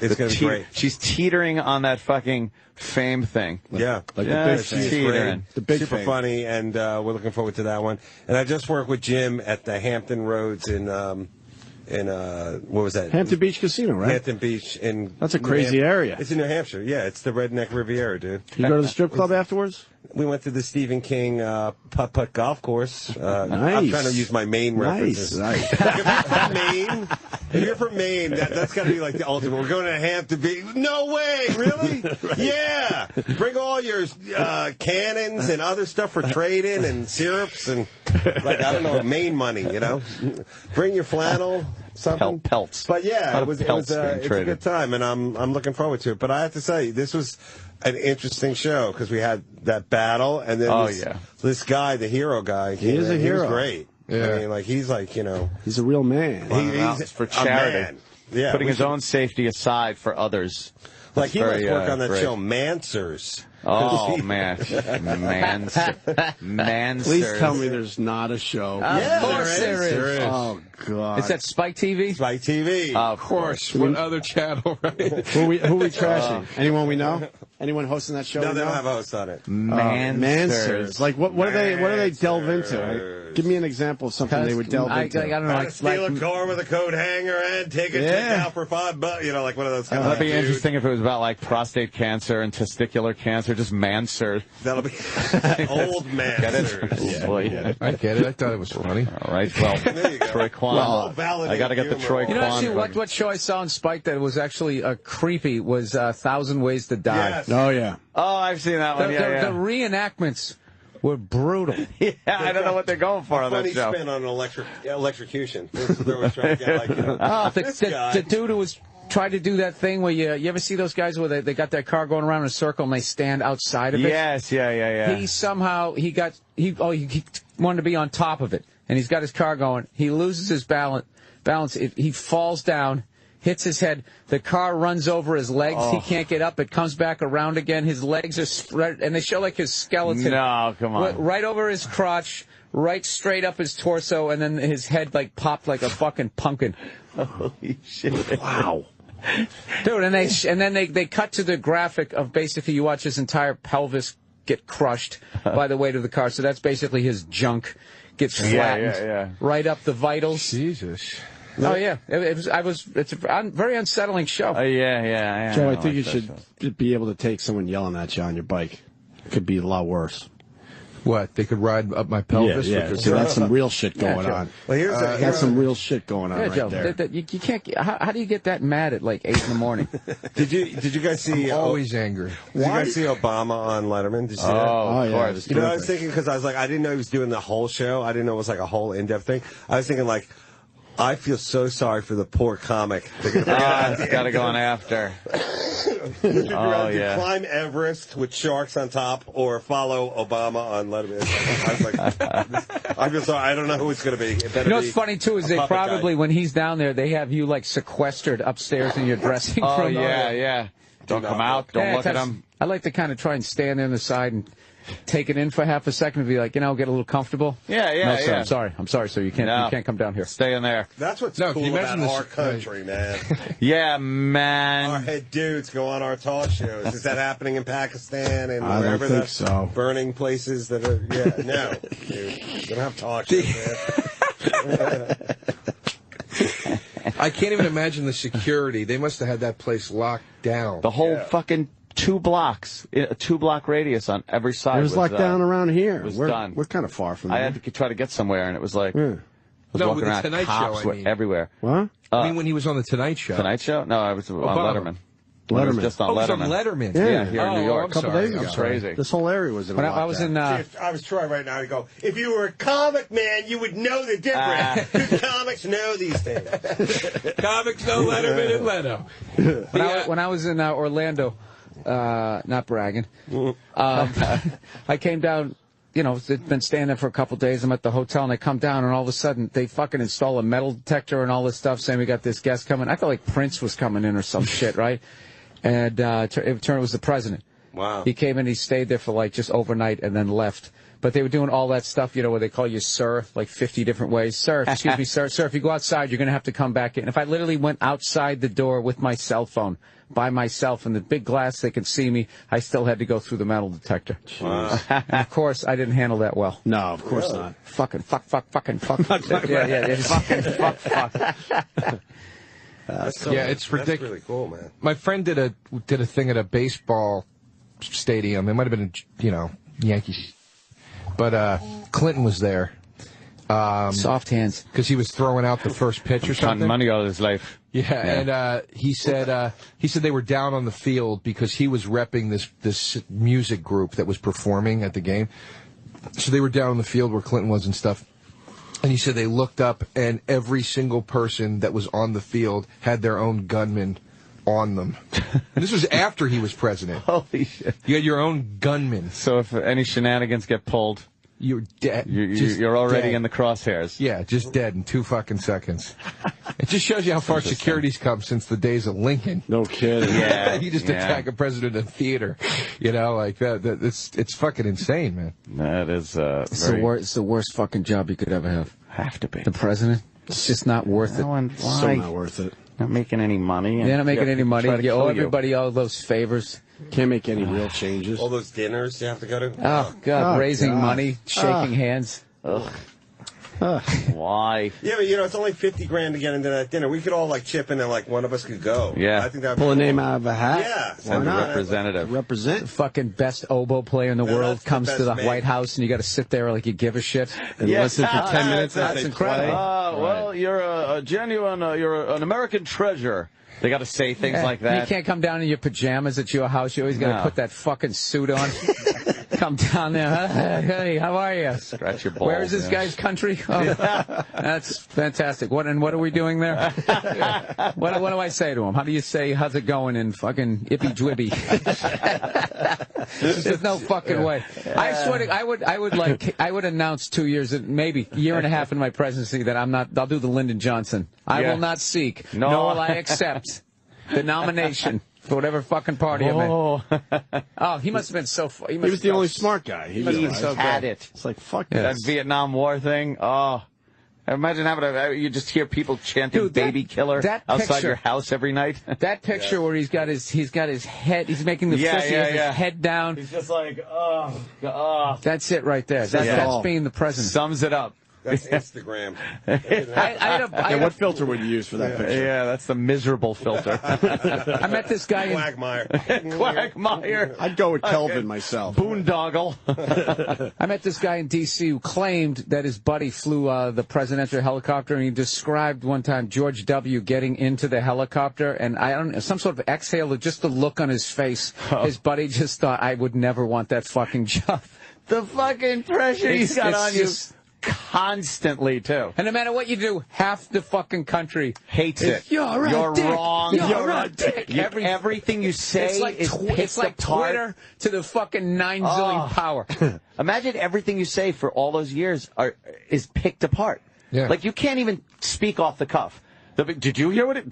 Speaker 5: It's going to be great.
Speaker 3: She's teetering on that fucking fame thing.
Speaker 5: Yeah.
Speaker 2: Like the big
Speaker 5: she's
Speaker 3: teetering.
Speaker 2: The big
Speaker 5: super
Speaker 2: fame.
Speaker 5: funny, and we're looking forward to that one. And I just worked with Jim at the Hampton Roads in what was that?
Speaker 2: Hampton Beach Casino, right?
Speaker 5: Hampton Beach in...
Speaker 2: That's a crazy area.
Speaker 5: It's in New Hampshire. Yeah, it's the Redneck Riviera, dude.
Speaker 2: You go to the strip club afterwards?
Speaker 5: We went to the Stephen King putt-putt golf course.
Speaker 2: Nice.
Speaker 5: I'm trying to use my Maine references.
Speaker 2: Nice.
Speaker 5: If you're from Maine, that's got to be like the ultimate. We're going to Hampton Beach. No way, really? Right. Yeah. Bring all your cannons and other stuff for trading and syrups and, like, I don't know, Maine money, you know? Bring your flannel. Something.
Speaker 3: Pelts.
Speaker 5: But yeah, it's a
Speaker 3: traded.
Speaker 5: good time, and I'm looking forward to it. But I have to say, this was an interesting show because we had that battle, and then this guy, the hero guy,
Speaker 2: he is a hero.
Speaker 5: He was great.
Speaker 4: Yeah.
Speaker 5: I mean, like he's like,
Speaker 2: he's a real man.
Speaker 5: He's
Speaker 3: for charity.
Speaker 5: A man. Yeah,
Speaker 3: putting his own safety aside for others.
Speaker 5: Like he must work on that show, Mansers.
Speaker 3: Oh, man. Mansers.
Speaker 2: Please tell me there's not a show.
Speaker 8: Of course there is.
Speaker 2: Oh, God.
Speaker 8: Is that Spike TV?
Speaker 5: Spike TV.
Speaker 3: Of course.
Speaker 4: What other channel, right?
Speaker 2: Who we trashing? Anyone we know? Anyone hosting that show?
Speaker 5: No, they don't have a host on it.
Speaker 2: Mansers. Like, what do they delve into? Like, give me an example of something they would delve into.
Speaker 8: I don't know.
Speaker 5: How to steal a car with a coat hanger and take a check out for $5, like one of those.
Speaker 3: That'd be interesting if it was about like prostate cancer and testicular cancer. Just Mansers.
Speaker 5: That'll be old Mansers.
Speaker 4: Yeah. I get it. I thought it was funny.
Speaker 3: All right. Well, Troy Quan. I got to get the Troy Quan.
Speaker 8: You know, actually, what show I saw on Spike that was actually creepy was 1,000 Ways to Die.
Speaker 5: Yes.
Speaker 2: Oh, yeah.
Speaker 3: Oh, I've seen that one.
Speaker 8: The reenactments were brutal.
Speaker 3: Yeah, I don't know what they're going for on that show.
Speaker 5: Funny spin on electrocution. They were trying to get like,
Speaker 8: the dude who was trying to do that thing where you ever see those guys where they got their car going around in a circle and they stand outside of it?
Speaker 3: Yes, yeah.
Speaker 8: He somehow he wanted to be on top of it, and he's got his car going. He loses his balance. He falls down. Hits his head. The car runs over his legs. He can't get up. It comes back around again. His legs are spread, and they show like his skeleton.
Speaker 3: No, come on.
Speaker 8: Right over his crotch, right straight up his torso, and then his head like popped like a fucking pumpkin.
Speaker 3: Holy shit!
Speaker 2: Wow.
Speaker 8: Dude, and then they cut to the graphic of basically you watch his entire pelvis get crushed by the weight of the car. So that's basically his junk gets flattened right up the vitals.
Speaker 4: Jesus.
Speaker 8: Oh yeah, it's a very unsettling show.
Speaker 3: Yeah.
Speaker 2: Joe, I think you should be able to take someone yelling at you on your bike. It could be a lot worse.
Speaker 4: What? They could ride up my pelvis?
Speaker 2: Yeah. So that's some real shit going on.
Speaker 5: Well,
Speaker 2: that's some real shit going on
Speaker 8: Joe,
Speaker 2: there.
Speaker 8: you can't. How do you get that mad at like 8 in the morning?
Speaker 5: Did you guys see?
Speaker 4: I'm always angry.
Speaker 5: Did you guys see Obama on Letterman? Did you see that?
Speaker 3: Of course.
Speaker 5: I was thinking because I was like, I didn't know he was doing the whole show. I didn't know it was like a whole in-depth thing. I was thinking like, I feel so sorry for the poor comic.
Speaker 3: It's got to go on after.
Speaker 5: Would you rather climb Everest with sharks on top or follow Obama on Letterman? I was like, I feel sorry. I don't know who it's going to be.
Speaker 8: You know what's funny, too, is they probably, when he's down there, they have you, like, sequestered upstairs in your dressing room.
Speaker 3: Oh, yeah. Don't come out. Don't look at him.
Speaker 8: I like to kind of try and stand there on the side and take it in for half a second and be like, get a little comfortable.
Speaker 3: Yeah.
Speaker 8: No, sir, I'm sorry, sir. You can't come down here.
Speaker 3: Stay in there.
Speaker 5: That's what's cool about our country, man.
Speaker 3: Yeah, man.
Speaker 5: Our head dudes go on our talk shows. Is that happening in Pakistan and
Speaker 2: I
Speaker 5: wherever
Speaker 2: don't think so.
Speaker 5: Burning places that are? Yeah, no, dude. We don't have talk shows, man.
Speaker 4: I can't even imagine the security. They must have had that place locked down.
Speaker 3: The whole fucking 2 blocks, a 2-block radius on every side.
Speaker 2: It was locked down around here.
Speaker 3: We're done.
Speaker 2: We're kind of far from there.
Speaker 3: I had to try to get somewhere, and it was like, I was
Speaker 4: No,
Speaker 3: walking
Speaker 4: with the
Speaker 3: around.
Speaker 4: Tonight
Speaker 3: Cops
Speaker 4: Show, I
Speaker 3: were
Speaker 4: mean.
Speaker 3: everywhere.
Speaker 2: What?
Speaker 4: I mean, when he was on the Tonight Show.
Speaker 3: Tonight Show? No, I was on Letterman. When it was
Speaker 2: Letterman.
Speaker 3: just on
Speaker 4: Oh, it was on
Speaker 3: Letterman.
Speaker 4: Letterman.
Speaker 2: Yeah,
Speaker 3: here in New
Speaker 4: Oh,
Speaker 3: York.
Speaker 4: I'm
Speaker 2: a couple
Speaker 4: sorry,
Speaker 2: days
Speaker 4: I'm
Speaker 2: ago.
Speaker 4: sorry.
Speaker 3: Crazy.
Speaker 2: This whole area was in
Speaker 8: When
Speaker 2: a
Speaker 8: I was in,
Speaker 5: If I was Troy right now, I'd go, if you were a comic man, you would know the difference. Good comics know these things.
Speaker 4: Comics know Letterman and Leno.
Speaker 8: when I was in Orlando, not bragging, I came down. You know, they'd been staying there for a couple days. I'm at the hotel, and I come down, and all of a sudden, they fucking install a metal detector and all this stuff, saying we got this guest coming. I felt like Prince was coming in or some shit, right? And it turned it was the president.
Speaker 5: Wow.
Speaker 8: He came in, he stayed there for like just overnight, and then left. But they were doing all that stuff, you know, where they call you sir, like 50 different ways. Sir, excuse me, sir. Sir, if you go outside, you're going to have to come back in. If I literally went outside the door with my cell phone by myself in the big glass, they could see me, I still had to go through the metal detector.
Speaker 5: Wow.
Speaker 8: And of course, I didn't handle that well.
Speaker 2: No, of course not.
Speaker 8: Fucking fuck. Fucking fuck.
Speaker 4: It's ridiculous.
Speaker 5: That's really cool, man.
Speaker 4: My friend did a thing at a baseball stadium. It might have been, Yankees. But Clinton was there.
Speaker 8: Soft hands.
Speaker 4: Because he was throwing out the first pitch or
Speaker 3: Counting
Speaker 4: something.
Speaker 3: money all his life.
Speaker 4: And he said they were down on the field because he was repping this music group that was performing at the game. So they were down on the field where Clinton was and stuff. And he said they looked up and every single person that was on the field had their own gunman on them. And this was after he was president.
Speaker 3: Holy shit.
Speaker 4: You had your own gunman.
Speaker 3: So if any shenanigans get pulled,
Speaker 4: you're dead.
Speaker 3: You're already
Speaker 4: dead.
Speaker 3: in the crosshairs.
Speaker 4: Yeah, just dead in 2 fucking seconds. It just shows you how far security's come since the days of Lincoln.
Speaker 2: No kidding.
Speaker 3: Yeah.
Speaker 4: You just attack a president in theater. You know, like that. It's fucking insane, man.
Speaker 3: That is
Speaker 8: It's the worst fucking job you could ever have.
Speaker 3: Have to be.
Speaker 8: The president. It's just not worth it.
Speaker 3: Why?
Speaker 2: So not worth it.
Speaker 3: Not making any money.
Speaker 8: They're not making any money.
Speaker 3: Try to
Speaker 8: You owe
Speaker 3: kill
Speaker 8: everybody all those favors.
Speaker 2: Can't make any real changes.
Speaker 5: All those dinners you have to go to.
Speaker 8: Oh, God.
Speaker 2: Oh,
Speaker 8: Raising
Speaker 2: God.
Speaker 8: money, shaking hands.
Speaker 3: Ugh. Why?
Speaker 5: Yeah, but it's only $50,000 to get into that dinner. We could all chip in and one of us could go.
Speaker 3: Yeah.
Speaker 5: I think that would
Speaker 2: Pull a
Speaker 5: be
Speaker 2: name
Speaker 5: cool.
Speaker 2: out of a hat.
Speaker 5: Yeah.
Speaker 3: Send a representative.
Speaker 2: Represent.
Speaker 8: The fucking best oboe player in the
Speaker 5: Yeah,
Speaker 8: world
Speaker 5: that's the
Speaker 8: comes to
Speaker 5: best
Speaker 8: the
Speaker 5: man.
Speaker 8: White House, and you got to sit there like you give a shit.
Speaker 2: And listen for 10 minutes.
Speaker 8: That's
Speaker 2: as they
Speaker 8: incredible.
Speaker 2: play.
Speaker 3: Well, you're a genuine, you're an American treasure. They got to say things like that.
Speaker 8: You can't come down in your pajamas at your house. You always got to
Speaker 3: No.
Speaker 8: put that fucking suit on. Come down there. Huh? Hey, how are you?
Speaker 3: Scratch your balls.
Speaker 8: Where is this guy's country? Oh, that's fantastic. What are we doing there? What do I say to him? How do you say how's it going in fucking ippy dwibby? There's no fucking way. I swear to, I would announce 2 years, maybe year and a half in my presidency that I'll do the Lyndon Johnson. I will not seek, nor will I accept the nomination for whatever fucking party I'm in. Oh, he must have been so. He
Speaker 2: was the only smart guy. He
Speaker 3: had it.
Speaker 2: It's like, fuck
Speaker 3: That
Speaker 2: this.
Speaker 3: Vietnam War thing. Oh. Imagine having you just hear people chanting
Speaker 8: Dude,
Speaker 3: "baby killer" outside your house every night.
Speaker 8: That picture where he's got his head, he's making the fist, he has his head down.
Speaker 3: He's just like, oh.
Speaker 8: That's it right there. That's being the president.
Speaker 3: Sums it up.
Speaker 5: That's Instagram.
Speaker 2: What filter would you use for that picture?
Speaker 3: Yeah, that's the miserable filter.
Speaker 8: I met this guy in
Speaker 3: Quagmire.
Speaker 2: I'd go with Kelvin myself.
Speaker 3: Boondoggle.
Speaker 8: I met this guy in D.C. who claimed that his buddy flew the presidential helicopter, and he described one time George W. getting into the helicopter, and I don't know, some sort of exhale, or just the look on his face. His buddy just thought, I would never want that fucking job.
Speaker 3: The fucking pressure he's got on you. Constantly, too.
Speaker 8: And no matter what you do, half the fucking country
Speaker 3: hates it.
Speaker 8: You're
Speaker 3: wrong.
Speaker 8: You're a dick.
Speaker 3: Everything you say
Speaker 8: it's like Twitter to the fucking 9 zillion power.
Speaker 3: Imagine everything you say for all those years is picked apart.
Speaker 4: Yeah.
Speaker 3: Like, you can't even speak off the cuff. Did you hear what it...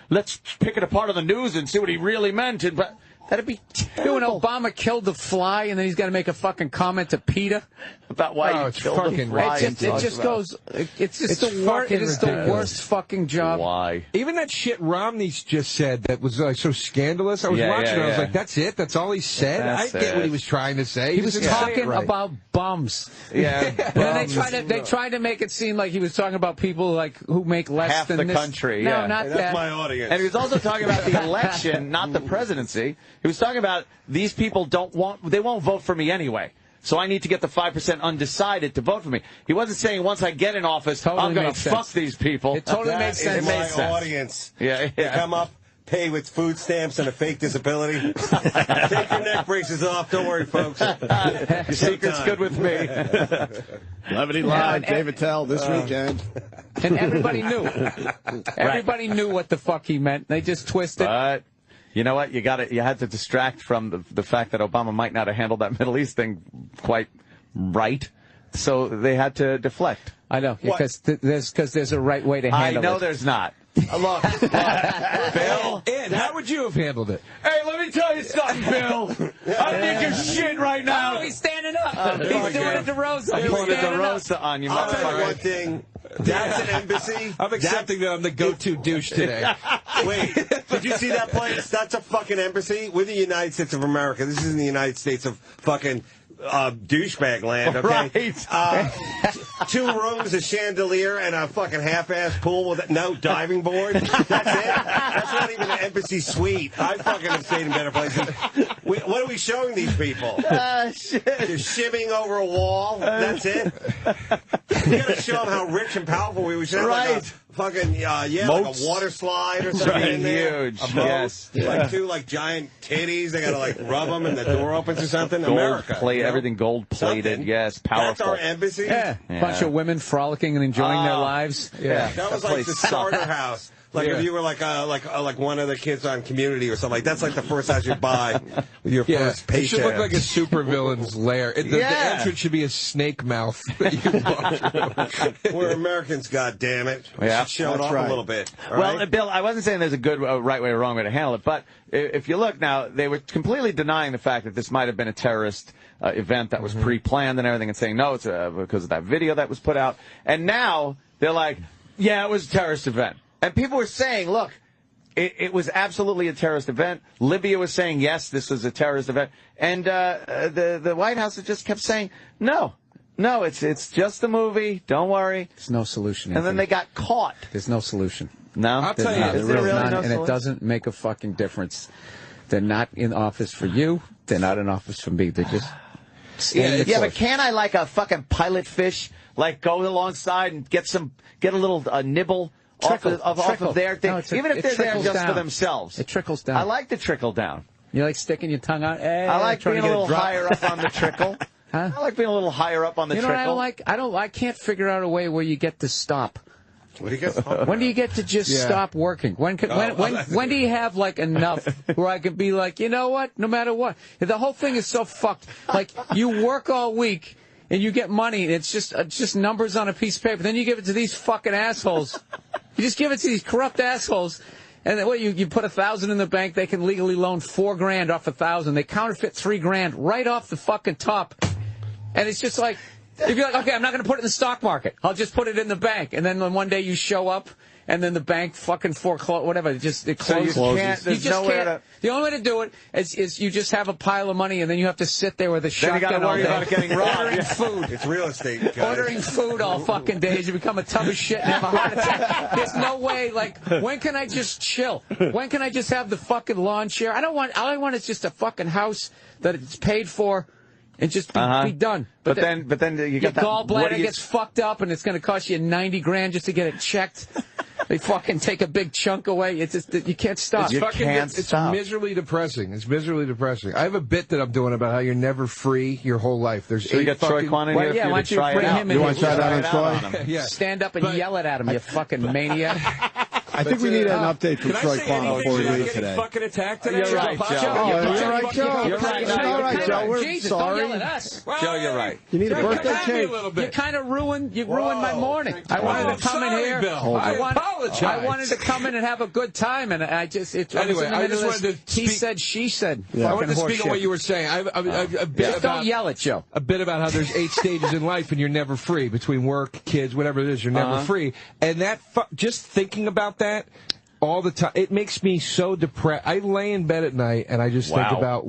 Speaker 3: Let's pick it apart on the news and see what he really meant. But that'd be terrible.
Speaker 8: Dude, when Obama killed the fly, and then he's got to make a fucking comment to PETA
Speaker 3: about why he killed the fly.
Speaker 8: It just goes. It's the worst. It is the worst fucking job.
Speaker 3: Why?
Speaker 4: Even that shit Romney just said that was so scandalous. I was watching it. I was like, that's it? That's all he said? I get what he was trying to say.
Speaker 8: He was talking about bums.
Speaker 3: Yeah.
Speaker 8: And then they tried to make it seem like he was talking about people like who make less
Speaker 3: half
Speaker 8: than
Speaker 3: the
Speaker 8: this.
Speaker 3: country.
Speaker 8: No,
Speaker 3: yeah.
Speaker 8: not
Speaker 5: That's
Speaker 8: that.
Speaker 5: my audience.
Speaker 3: And he was also talking about the election, not the presidency. He was talking about these people they won't vote for me anyway. So I need to get the 5% undecided to vote for me. He wasn't saying once I get in office, I'm going to fuck these people.
Speaker 8: It totally made sense.
Speaker 5: My audience.
Speaker 3: Yeah.
Speaker 5: They come up, pay with food stamps and a fake disability. Take your neck braces off. Don't worry, folks.
Speaker 3: Your secret's good with me.
Speaker 2: Levity Live, David Tell this weekend.
Speaker 8: And everybody knew. Everybody knew what the fuck he meant. They just twisted.
Speaker 3: But you know what? You had to distract from the fact that Obama might not have handled that Middle East thing quite right. So they had to deflect.
Speaker 8: I know, because there's a right way to handle it.
Speaker 3: I know there's not. Look, Bill.
Speaker 4: Ed, how would you have handled it?
Speaker 3: Hey, let me tell you something, Bill. I think you're shit right now.
Speaker 8: Oh, he's standing up. He's doing a DeRosa.
Speaker 3: I'm pulling a DeRosa on you,
Speaker 5: I'll tell you one
Speaker 3: motherfucker.
Speaker 5: thing. That's an embassy.
Speaker 4: I'm accepting that I'm the go-to douche today.
Speaker 5: Wait, did you see that place? That's a fucking embassy. We're the United States of America. This isn't the United States of fucking douchebag land, okay?
Speaker 3: Right.
Speaker 5: 2 rooms, a chandelier, and a fucking half-ass pool with no diving board. That's it? That's not even an embassy suite. I fucking have stayed in better places. What are we showing these people?
Speaker 3: Shit.
Speaker 5: You're shimming over a wall. That's it? We gotta show them how rich and powerful we should have like a fucking, like a water slide or something in there.
Speaker 3: Huge. Yes.
Speaker 5: Like 2 giant titties. They gotta rub them and the door opens or something.
Speaker 3: Gold
Speaker 5: America.
Speaker 3: plate, everything gold plated. Yes, powerful.
Speaker 5: That's our embassy?
Speaker 8: Yeah. Bunch of women frolicking and enjoying their lives.
Speaker 3: Yeah.
Speaker 5: That was like the starter house. Like if you were like one of the kids on Community or something, that's like the first house you buy with your first paycheck.
Speaker 4: It should look like a supervillain's lair. The entrance should be a snake mouth.
Speaker 5: We're Americans, goddammit. We should show it off a little bit.
Speaker 3: Well, Bill, I wasn't saying there's a good right way or wrong way to handle it, but if you look now, they were completely denying the fact that this might have been a terrorist event that was pre-planned and everything, and saying no, it's because of that video that was put out. And now they're like, yeah, it was a terrorist event. And people were saying, look, it was absolutely a terrorist event. Libya was saying, yes, this was a terrorist event. And the White House just kept saying, no, it's just a movie. Don't worry.
Speaker 8: There's no solution.
Speaker 3: And then they got caught.
Speaker 8: There's no solution.
Speaker 3: No?
Speaker 4: I'll tell you.
Speaker 3: Is there really no
Speaker 8: and it doesn't make a fucking difference. They're not in office for you. They're not in office for me. They're just
Speaker 3: yeah, but can I, like a fucking pilot fish, go alongside and get a little nibble off of their thing, even if they're there just for themselves?
Speaker 8: It trickles down.
Speaker 3: I like the trickle down.
Speaker 8: You like sticking your tongue out?
Speaker 3: I like being a little higher up on the trickle.
Speaker 8: Huh?
Speaker 3: I like being a little higher up on the trickle.
Speaker 8: You know what I don't like? I can't figure out a way where you get to stop.
Speaker 5: What do you get?
Speaker 8: When do you get to just stop working? When do you have enough where I can be like, you know what? No matter what, the whole thing is so fucked. Like you work all week and you get money. And it's just numbers on a piece of paper. Then you give it to these fucking assholes. You just give it to these corrupt assholes. And then you put $1,000 in the bank. They can legally loan $4,000 off $1,000. They counterfeit $3,000 right off the fucking top. And it's just like. You'd be like, okay, I'm not going to put it in the stock market. I'll just put it in the bank. And then one day you show up, and then the bank fucking foreclose, whatever. It closes.
Speaker 3: So you can't, there's nowhere to...
Speaker 8: The only way to do it is you just have a pile of money, and then you have to sit there with a shotgun
Speaker 3: all day. Then you got to worry about it getting robbed.
Speaker 8: Ordering food.
Speaker 5: It's real estate, guys.
Speaker 8: Ordering food all fucking days. You become a tub of shit and have a heart attack. There's no way, when can I just chill? When can I just have the fucking lawn chair? All I want is just a fucking house that it's paid for. And just be done.
Speaker 3: But then you
Speaker 8: your
Speaker 3: got that
Speaker 8: gallbladder gets fucked up, and it's going to cost you $90,000 just to get it checked. They fucking take a big chunk away. It's just you can't stop.
Speaker 4: It's miserably depressing. It's miserably depressing. I have a bit that I'm doing about how you're never free your whole life. There's
Speaker 3: so you got Troy Quan in here.
Speaker 8: Yeah, why don't you bring him in?
Speaker 2: You want to try it out on Troy?
Speaker 8: Yeah. Stand up and yell it at him, you fucking maniac.
Speaker 2: I think we need an update from Troy Quan before we leave today.
Speaker 4: Fucking attacked today.
Speaker 3: You're right, Joe.
Speaker 2: You're right, Joe.
Speaker 3: You're right,
Speaker 2: Joe. We're
Speaker 8: Jesus,
Speaker 2: sorry.
Speaker 8: don't yell at us.
Speaker 3: Joe, you're right.
Speaker 2: You need a birthday cake.
Speaker 8: You kind of ruined my morning. I wanted to come in here.
Speaker 4: I apologize.
Speaker 8: I wanted to come in and have a good time, and I just wanted to. He said, she said.
Speaker 4: I wanted to speak on what you were saying.
Speaker 8: Don't yell at Joe.
Speaker 4: A bit about how there's 8 stages in life, and you're never free between work, kids, whatever it is. You're never free, and that just thinking about that. All the time, it makes me so depressed. I lay in bed at night and I just think about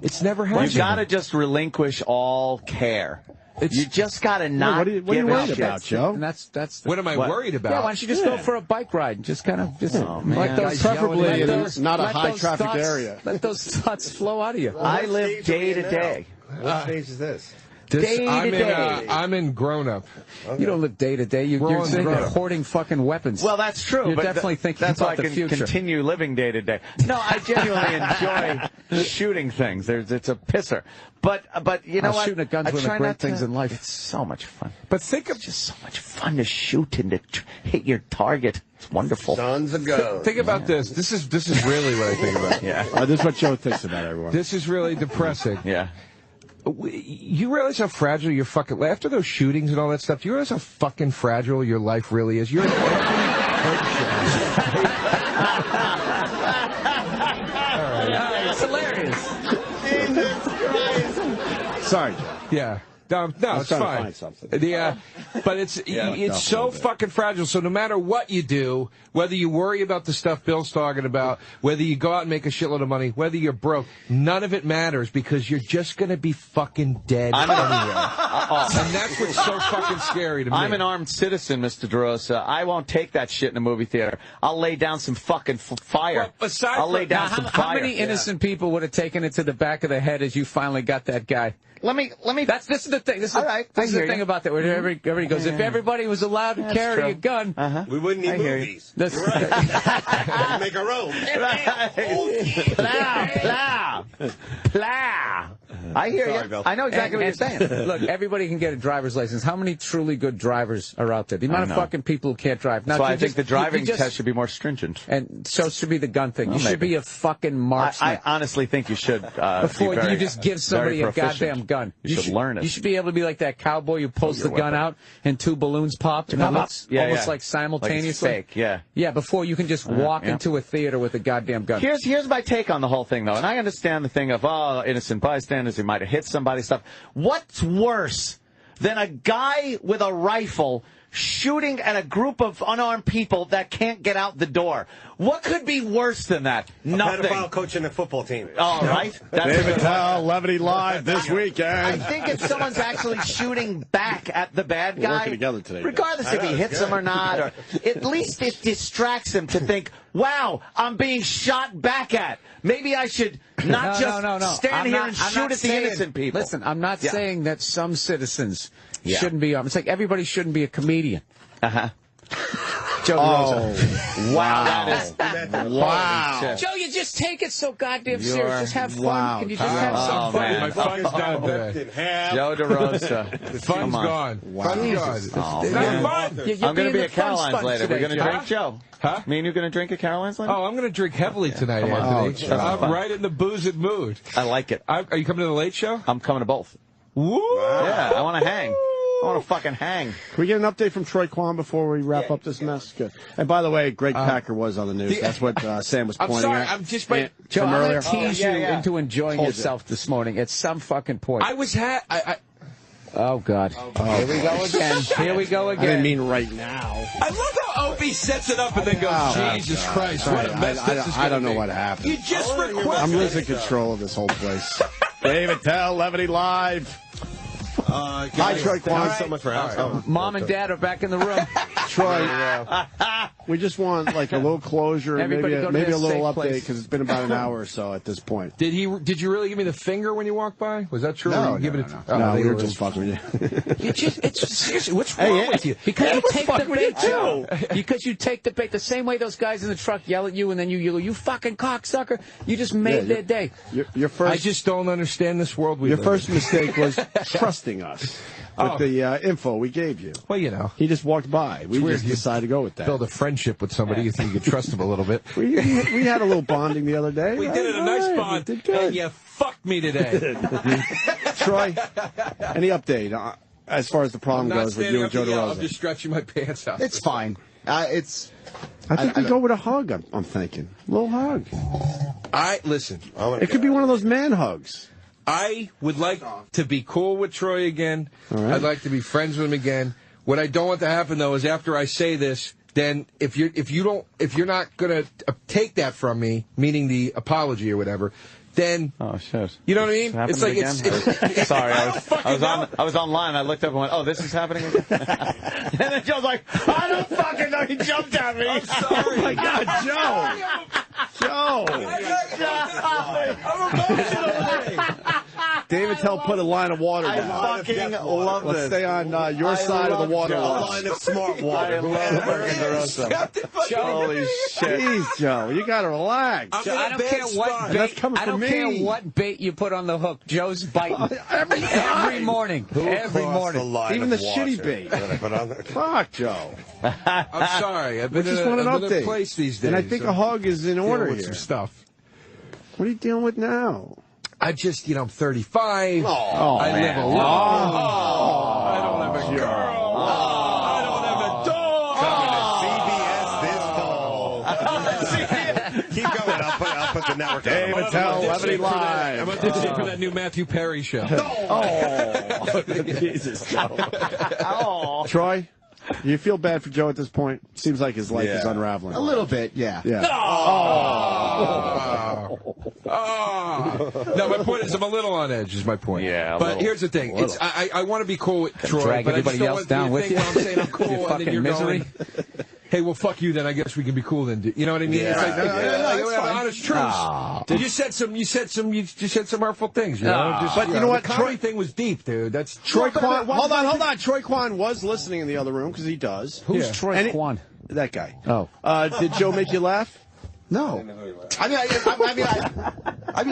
Speaker 4: it's never happened.
Speaker 3: You got to just relinquish all care. You just got to not.
Speaker 2: What are you worried about, Joe?
Speaker 8: And that's
Speaker 4: what am I worried about?
Speaker 8: Yeah, why don't you just go for a bike ride? Just kind of
Speaker 2: like those, preferably in not a high traffic area.
Speaker 8: Let those thoughts flow out of you.
Speaker 3: I live day to day.
Speaker 5: What stage is this?
Speaker 3: Day to day.
Speaker 4: I'm in grown up.
Speaker 8: Okay. You don't live day to day. You're sitting there hoarding fucking weapons.
Speaker 3: Well, that's true.
Speaker 8: You're definitely thinking
Speaker 3: that's
Speaker 8: about
Speaker 3: why I
Speaker 8: the
Speaker 3: can
Speaker 8: future.
Speaker 3: continue living day to day. No, I genuinely enjoy shooting things. It's a pisser. But you know what?
Speaker 8: Shooting at guns one of the great things in life.
Speaker 3: It's so much fun.
Speaker 4: But think of
Speaker 3: just so much fun to shoot and to hit your target. It's wonderful.
Speaker 5: Sons of guns.
Speaker 4: Think about this. This is really what I think about.
Speaker 3: Yeah.
Speaker 2: This is what Joe thinks about everyone.
Speaker 4: This is really depressing.
Speaker 3: Yeah.
Speaker 4: You realize how fragile your fucking... After those shootings and all that stuff, do you realize how fucking fragile your life really is? You're an
Speaker 8: It's hilarious.
Speaker 5: Jesus Christ.
Speaker 2: Sorry, Joe.
Speaker 4: Yeah. No, it's fine. But it's so fucking fragile. So no matter what you do, whether you worry about the stuff Bill's talking about, whether you go out and make a shitload of money, whether you're broke, none of it matters because you're just going to be fucking dead anyway. And that's what's so fucking scary to me.
Speaker 3: I'm an armed citizen, Mr. DeRosa. I won't take that shit in a movie theater. I'll lay down some fucking fire. I'll lay down some fire.
Speaker 8: How many innocent people would have taken it to the back of the head as you finally got that guy?
Speaker 3: Let me.
Speaker 8: This is the thing. This is the thing about that. Where everybody goes, if everybody was allowed to carry a gun,
Speaker 5: we wouldn't need movies.
Speaker 8: That's
Speaker 5: right. Make our own.
Speaker 3: Plow. I hear you.
Speaker 5: Bill.
Speaker 3: I know exactly what you're saying.
Speaker 8: Look, everybody can get a driver's license. How many truly good drivers are out there? The amount of fucking people who can't drive.
Speaker 3: That's why I think the driving test should be more stringent.
Speaker 8: And so should be the gun thing. You should be a fucking marksman.
Speaker 3: I honestly think you should.
Speaker 8: Before you just give somebody a goddamn gun.
Speaker 3: You should learn it.
Speaker 8: You should be able to be like that cowboy who pulls the gun out and two balloons pop. And almost like simultaneously.
Speaker 3: Like it's fake,
Speaker 8: Yeah, before you can just walk into a theater with a goddamn gun.
Speaker 3: Here's my take on the whole thing, though. And I understand the thing of, innocent bystanders, he might have hit somebody, stuff. What's worse than a guy with a rifle shooting at a group of unarmed people that can't get out the door? What could be worse than that? Nothing.
Speaker 5: A pedophile coaching the football team.
Speaker 3: All right.
Speaker 2: David Tell, Levity Live this weekend.
Speaker 3: I think if someone's actually shooting back at the bad guy,
Speaker 2: working together today,
Speaker 3: regardless if he hits him or not, or at least it distracts him to think, wow, I'm being shot back at. Maybe I should not stand here and shoot at the innocent people.
Speaker 8: Listen, I'm not saying that some citizens shouldn't be armed. It's like everybody shouldn't be a comedian. Joe DeRosa.
Speaker 3: Wow.
Speaker 8: Joe, you just take it so goddamn serious. Just have fun. Can you just have some fun?
Speaker 4: Man. My fun's done today.
Speaker 3: Joe DeRosa.
Speaker 4: The fun's gone.
Speaker 2: Wow.
Speaker 4: Fun's gone.
Speaker 3: Oh, man.
Speaker 4: Fun.
Speaker 3: I'm going to be at Caroline's later. We're going to drink, Joe.
Speaker 4: Huh?
Speaker 3: Me and you going to drink at Caroline's later?
Speaker 4: Oh, I'm going to drink heavily tonight, Anthony. I'm right in the boozing mood.
Speaker 3: I like it.
Speaker 4: Are you coming to the late show?
Speaker 3: I'm coming to both.
Speaker 4: Woo!
Speaker 3: Yeah, I want to hang. I want to fucking hang.
Speaker 2: Can we get an update from Troy Quan before we wrap up this mess? Good. And by the way, Greg Packer was on the news. That's what Sam was pointing at.
Speaker 4: I'm just...
Speaker 8: Joe, I'm
Speaker 2: earlier.
Speaker 8: going to tease you into enjoying yourself this morning at some fucking point. Oh, God. Here we go again. Here we go again.
Speaker 2: I didn't mean right now.
Speaker 4: I love how Opie sets it up and then goes, Jesus Christ, what a mess this is
Speaker 2: I don't know what happened.
Speaker 4: You just requested.
Speaker 2: I'm losing control of this whole place. David Tell, Levity Live.
Speaker 5: Hi, Troy Quan. So much for asking.
Speaker 8: Mom and Dad are back in the room.
Speaker 2: Troy, we just want like a little closure, maybe a little update because it's been about an hour or so at this point.
Speaker 4: Did you really give me the finger when you walked by? Was that true?
Speaker 2: No,
Speaker 4: we
Speaker 2: were just fucking with you.
Speaker 4: Seriously, what's wrong with you?
Speaker 8: Because you take the bait too. Because you take the bait the same way those guys in the truck yell at you and then you go, you fucking cocksucker. You just made their day.
Speaker 2: Your first,
Speaker 4: I just don't understand this world we live in.
Speaker 2: Your first mistake was trusting us with the info we gave you.
Speaker 4: Well, you know.
Speaker 2: He just walked by. We just decided to go with that.
Speaker 4: Build a friendship with somebody you think you could trust them a little bit.
Speaker 2: We had a little bonding the other day.
Speaker 4: We did it, a nice bond.
Speaker 2: Did good.
Speaker 4: And you fucked me today.
Speaker 2: Troy, any update as far as the problem goes with you and Joe DeRosa?
Speaker 4: I'm just stretching my pants out.
Speaker 7: It's fine. I
Speaker 2: think we go with a hug, I'm thinking. A little hug.
Speaker 4: Listen.
Speaker 2: It could be one of those man hugs.
Speaker 4: I would like to be cool with Troy again.
Speaker 2: Right.
Speaker 4: I'd like to be friends with him again. What I don't want to happen though is after I say this, then if you're not gonna take that from me, meaning the apology or whatever, then
Speaker 3: shit.
Speaker 4: You know what I mean?
Speaker 3: It's like it's sorry, I was online. I looked up and went, "Oh, this is happening again." And then Joe's like, "I don't fucking know." He jumped at me.
Speaker 4: I'm sorry.
Speaker 2: Oh my God, Joe! Joe!
Speaker 4: I'm emotional today.
Speaker 2: David Tell put a line of water down.
Speaker 3: I fucking love this.
Speaker 2: Let's stay on your side of the water
Speaker 5: A
Speaker 2: line.
Speaker 5: line of smart water.
Speaker 3: I love fucking DeRosa. Holy shit.
Speaker 2: Jeez, Joe, you gotta relax.
Speaker 8: I don't care what
Speaker 2: That's
Speaker 8: bait.
Speaker 2: coming
Speaker 8: I don't
Speaker 2: from
Speaker 8: care
Speaker 2: me.
Speaker 8: what bait you put on the hook. Joe's biting
Speaker 2: Every
Speaker 8: morning. Every morning.
Speaker 2: Even the shitty bait. Fuck, Joe.
Speaker 4: I'm sorry. I've
Speaker 2: We
Speaker 4: been
Speaker 2: just
Speaker 4: in
Speaker 2: want an
Speaker 4: a
Speaker 2: update.
Speaker 4: place these days.
Speaker 2: And I think a hug is in
Speaker 4: dealing
Speaker 2: order
Speaker 4: with
Speaker 2: here.
Speaker 4: some stuff.
Speaker 2: What are you dealing with now?
Speaker 4: I just, I'm 35.
Speaker 2: Oh,
Speaker 4: I live
Speaker 2: man.
Speaker 4: alone. I don't have a girl. I don't have a dog.
Speaker 5: CBS this fall. Keep going. I'll put the network
Speaker 2: David
Speaker 5: on.
Speaker 2: Tell, Levity
Speaker 4: I'm
Speaker 2: Live.
Speaker 4: auditioning for that new Matthew Perry show.
Speaker 2: Oh, Jesus, Joe. Troy, you feel bad for Joe at this point? Seems like his life is unraveling.
Speaker 7: A little bit, yeah.
Speaker 2: Yeah.
Speaker 4: No, my point is I'm a little on edge, is my point.
Speaker 3: Yeah,
Speaker 4: but here's the thing. It's I want to be cool with Troy,
Speaker 8: drag
Speaker 4: but I just
Speaker 8: everybody
Speaker 4: don't
Speaker 8: else
Speaker 4: want
Speaker 8: down
Speaker 4: you to
Speaker 8: with
Speaker 4: think
Speaker 8: you.
Speaker 4: when I'm saying I'm cool,
Speaker 8: You
Speaker 4: and then
Speaker 8: fucking
Speaker 4: you're
Speaker 8: misery.
Speaker 4: going, hey, well, fuck you, then I guess we can be cool then. You know what I mean?
Speaker 2: Yeah.
Speaker 4: It's like,
Speaker 2: No,
Speaker 4: we have an honest truth. You said some hurtful things, you know?
Speaker 2: But you know what?
Speaker 4: The comedy
Speaker 2: Troy-
Speaker 4: thing was deep, dude. That's
Speaker 2: Troy Quan. Hold on. Troy Quan was listening in the other room because he does.
Speaker 8: Who's Troy Quan?
Speaker 2: That guy.
Speaker 8: Oh.
Speaker 2: Did Joe make you laugh?
Speaker 7: No. I mean,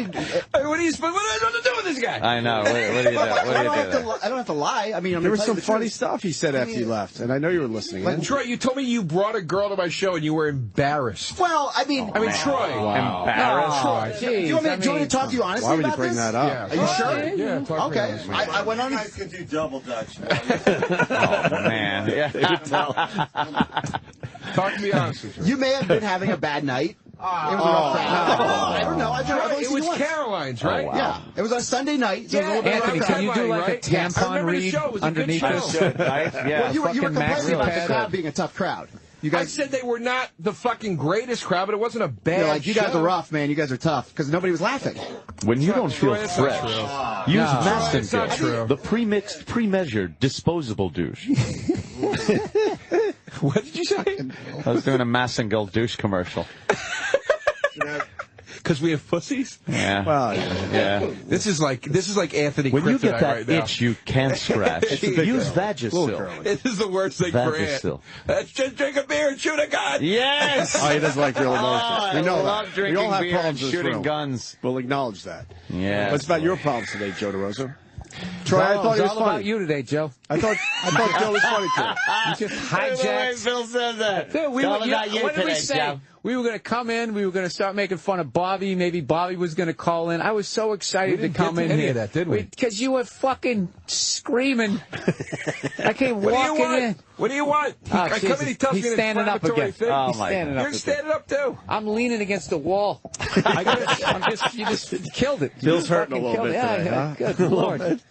Speaker 4: What are you supposed to do with this guy?
Speaker 3: I know. What do you do?
Speaker 7: I don't have to lie. I mean,
Speaker 2: There was some funny stuff he said after you left, and I know you were listening.
Speaker 4: Like, Troy, you told me you brought a girl to my show and you were embarrassed.
Speaker 7: Well, I mean,
Speaker 4: Troy.
Speaker 3: Embarrassed.
Speaker 4: Troy.
Speaker 7: do you want me to talk to you honestly
Speaker 2: Why would you
Speaker 7: about
Speaker 2: bring
Speaker 7: this?
Speaker 2: that up?
Speaker 4: Yeah.
Speaker 7: Are you sure?
Speaker 4: Yeah, talk to me
Speaker 7: Okay.
Speaker 4: honestly.
Speaker 7: I went on.
Speaker 5: You guys can do double dutch.
Speaker 3: Oh, man. Yeah.
Speaker 4: Talk to me honestly. Troy.
Speaker 7: You may have been having a bad night. It was a rough crowd. I don't know. I've only
Speaker 4: It
Speaker 7: seen
Speaker 4: was
Speaker 7: you once.
Speaker 4: Caroline's, right?
Speaker 7: Yeah, it was on a Sunday night. So it was a little bit
Speaker 8: Anthony,
Speaker 7: rough
Speaker 8: can
Speaker 7: crowd.
Speaker 8: you do like a
Speaker 4: Right? Yeah. I
Speaker 8: tampon
Speaker 4: remember the
Speaker 8: read
Speaker 4: show. It was a good
Speaker 8: underneath
Speaker 4: show.
Speaker 8: this?
Speaker 3: Yeah.
Speaker 7: You were
Speaker 8: fucking
Speaker 7: complaining
Speaker 8: maxi
Speaker 7: about the
Speaker 8: pad.
Speaker 7: crowd being a tough crowd. You
Speaker 4: I
Speaker 7: guys,
Speaker 4: said they were not the fucking greatest crowd, but it wasn't a bad
Speaker 7: you're like, you guys
Speaker 4: show.
Speaker 7: are rough, man. You guys are tough because nobody was laughing.
Speaker 9: When you don't feel
Speaker 4: Troy, that's not
Speaker 9: fresh,
Speaker 4: true.
Speaker 9: use
Speaker 4: That's not
Speaker 9: Massengill,
Speaker 4: true.
Speaker 9: the pre-mixed, pre-measured, disposable douche.
Speaker 4: What did you say?
Speaker 3: I was doing a Massengill douche commercial.
Speaker 4: Because we have pussies?
Speaker 3: Yeah.
Speaker 2: Well,
Speaker 3: Yeah.
Speaker 4: This is like Anthony
Speaker 9: When you get
Speaker 4: Kryptonite
Speaker 9: that
Speaker 4: right now.
Speaker 9: itch you can't scratch, use Vagisil.
Speaker 4: This is the worst thing for Ant.
Speaker 9: Vagisil.
Speaker 4: Let's just drink a beer and shoot a gun.
Speaker 3: Yes!
Speaker 2: Oh, he doesn't like real emotions. We know
Speaker 3: I love
Speaker 2: that.
Speaker 3: drinking
Speaker 2: we all have
Speaker 3: beer and
Speaker 2: problems in this
Speaker 3: shooting
Speaker 2: room.
Speaker 3: guns.
Speaker 2: We'll acknowledge that.
Speaker 3: Yes.
Speaker 2: What's about your problems today, Joe DeRosa? Troy, I thought
Speaker 8: It's
Speaker 2: he was
Speaker 8: all about
Speaker 2: funny.
Speaker 8: you today, Joe.
Speaker 2: I thought Joe was funny too.
Speaker 8: You just
Speaker 3: The way
Speaker 8: hijacked.
Speaker 3: Phil says that.
Speaker 8: Dude,
Speaker 3: It's all about you
Speaker 8: what did we
Speaker 3: today,
Speaker 8: say?
Speaker 3: Joe.
Speaker 8: We were going to come in. We were going to start making fun of Bobby. Maybe Bobby was going to call in. I was so excited
Speaker 4: We didn't
Speaker 8: to come
Speaker 4: get to
Speaker 8: in
Speaker 4: any
Speaker 8: here.
Speaker 4: of that, did we?
Speaker 8: Because you were fucking screaming. I came
Speaker 4: What do you
Speaker 8: walking
Speaker 4: want?
Speaker 8: in.
Speaker 4: What do you want?
Speaker 8: Oh,
Speaker 4: I come
Speaker 8: Jesus.
Speaker 4: in, he tells
Speaker 8: He's
Speaker 4: me an
Speaker 8: standing up
Speaker 4: inflammatory
Speaker 8: again.
Speaker 4: thing.
Speaker 3: Oh,
Speaker 8: He's
Speaker 3: my
Speaker 8: standing
Speaker 3: God.
Speaker 8: up
Speaker 4: You're
Speaker 8: again.
Speaker 4: standing up too.
Speaker 8: I'm leaning against the wall. You just killed it. You
Speaker 2: Bill's
Speaker 8: just
Speaker 2: hurting a
Speaker 8: fucking
Speaker 2: little
Speaker 8: killed
Speaker 2: bit
Speaker 8: it.
Speaker 2: today,
Speaker 8: Yeah,
Speaker 2: huh?
Speaker 8: Good Lord.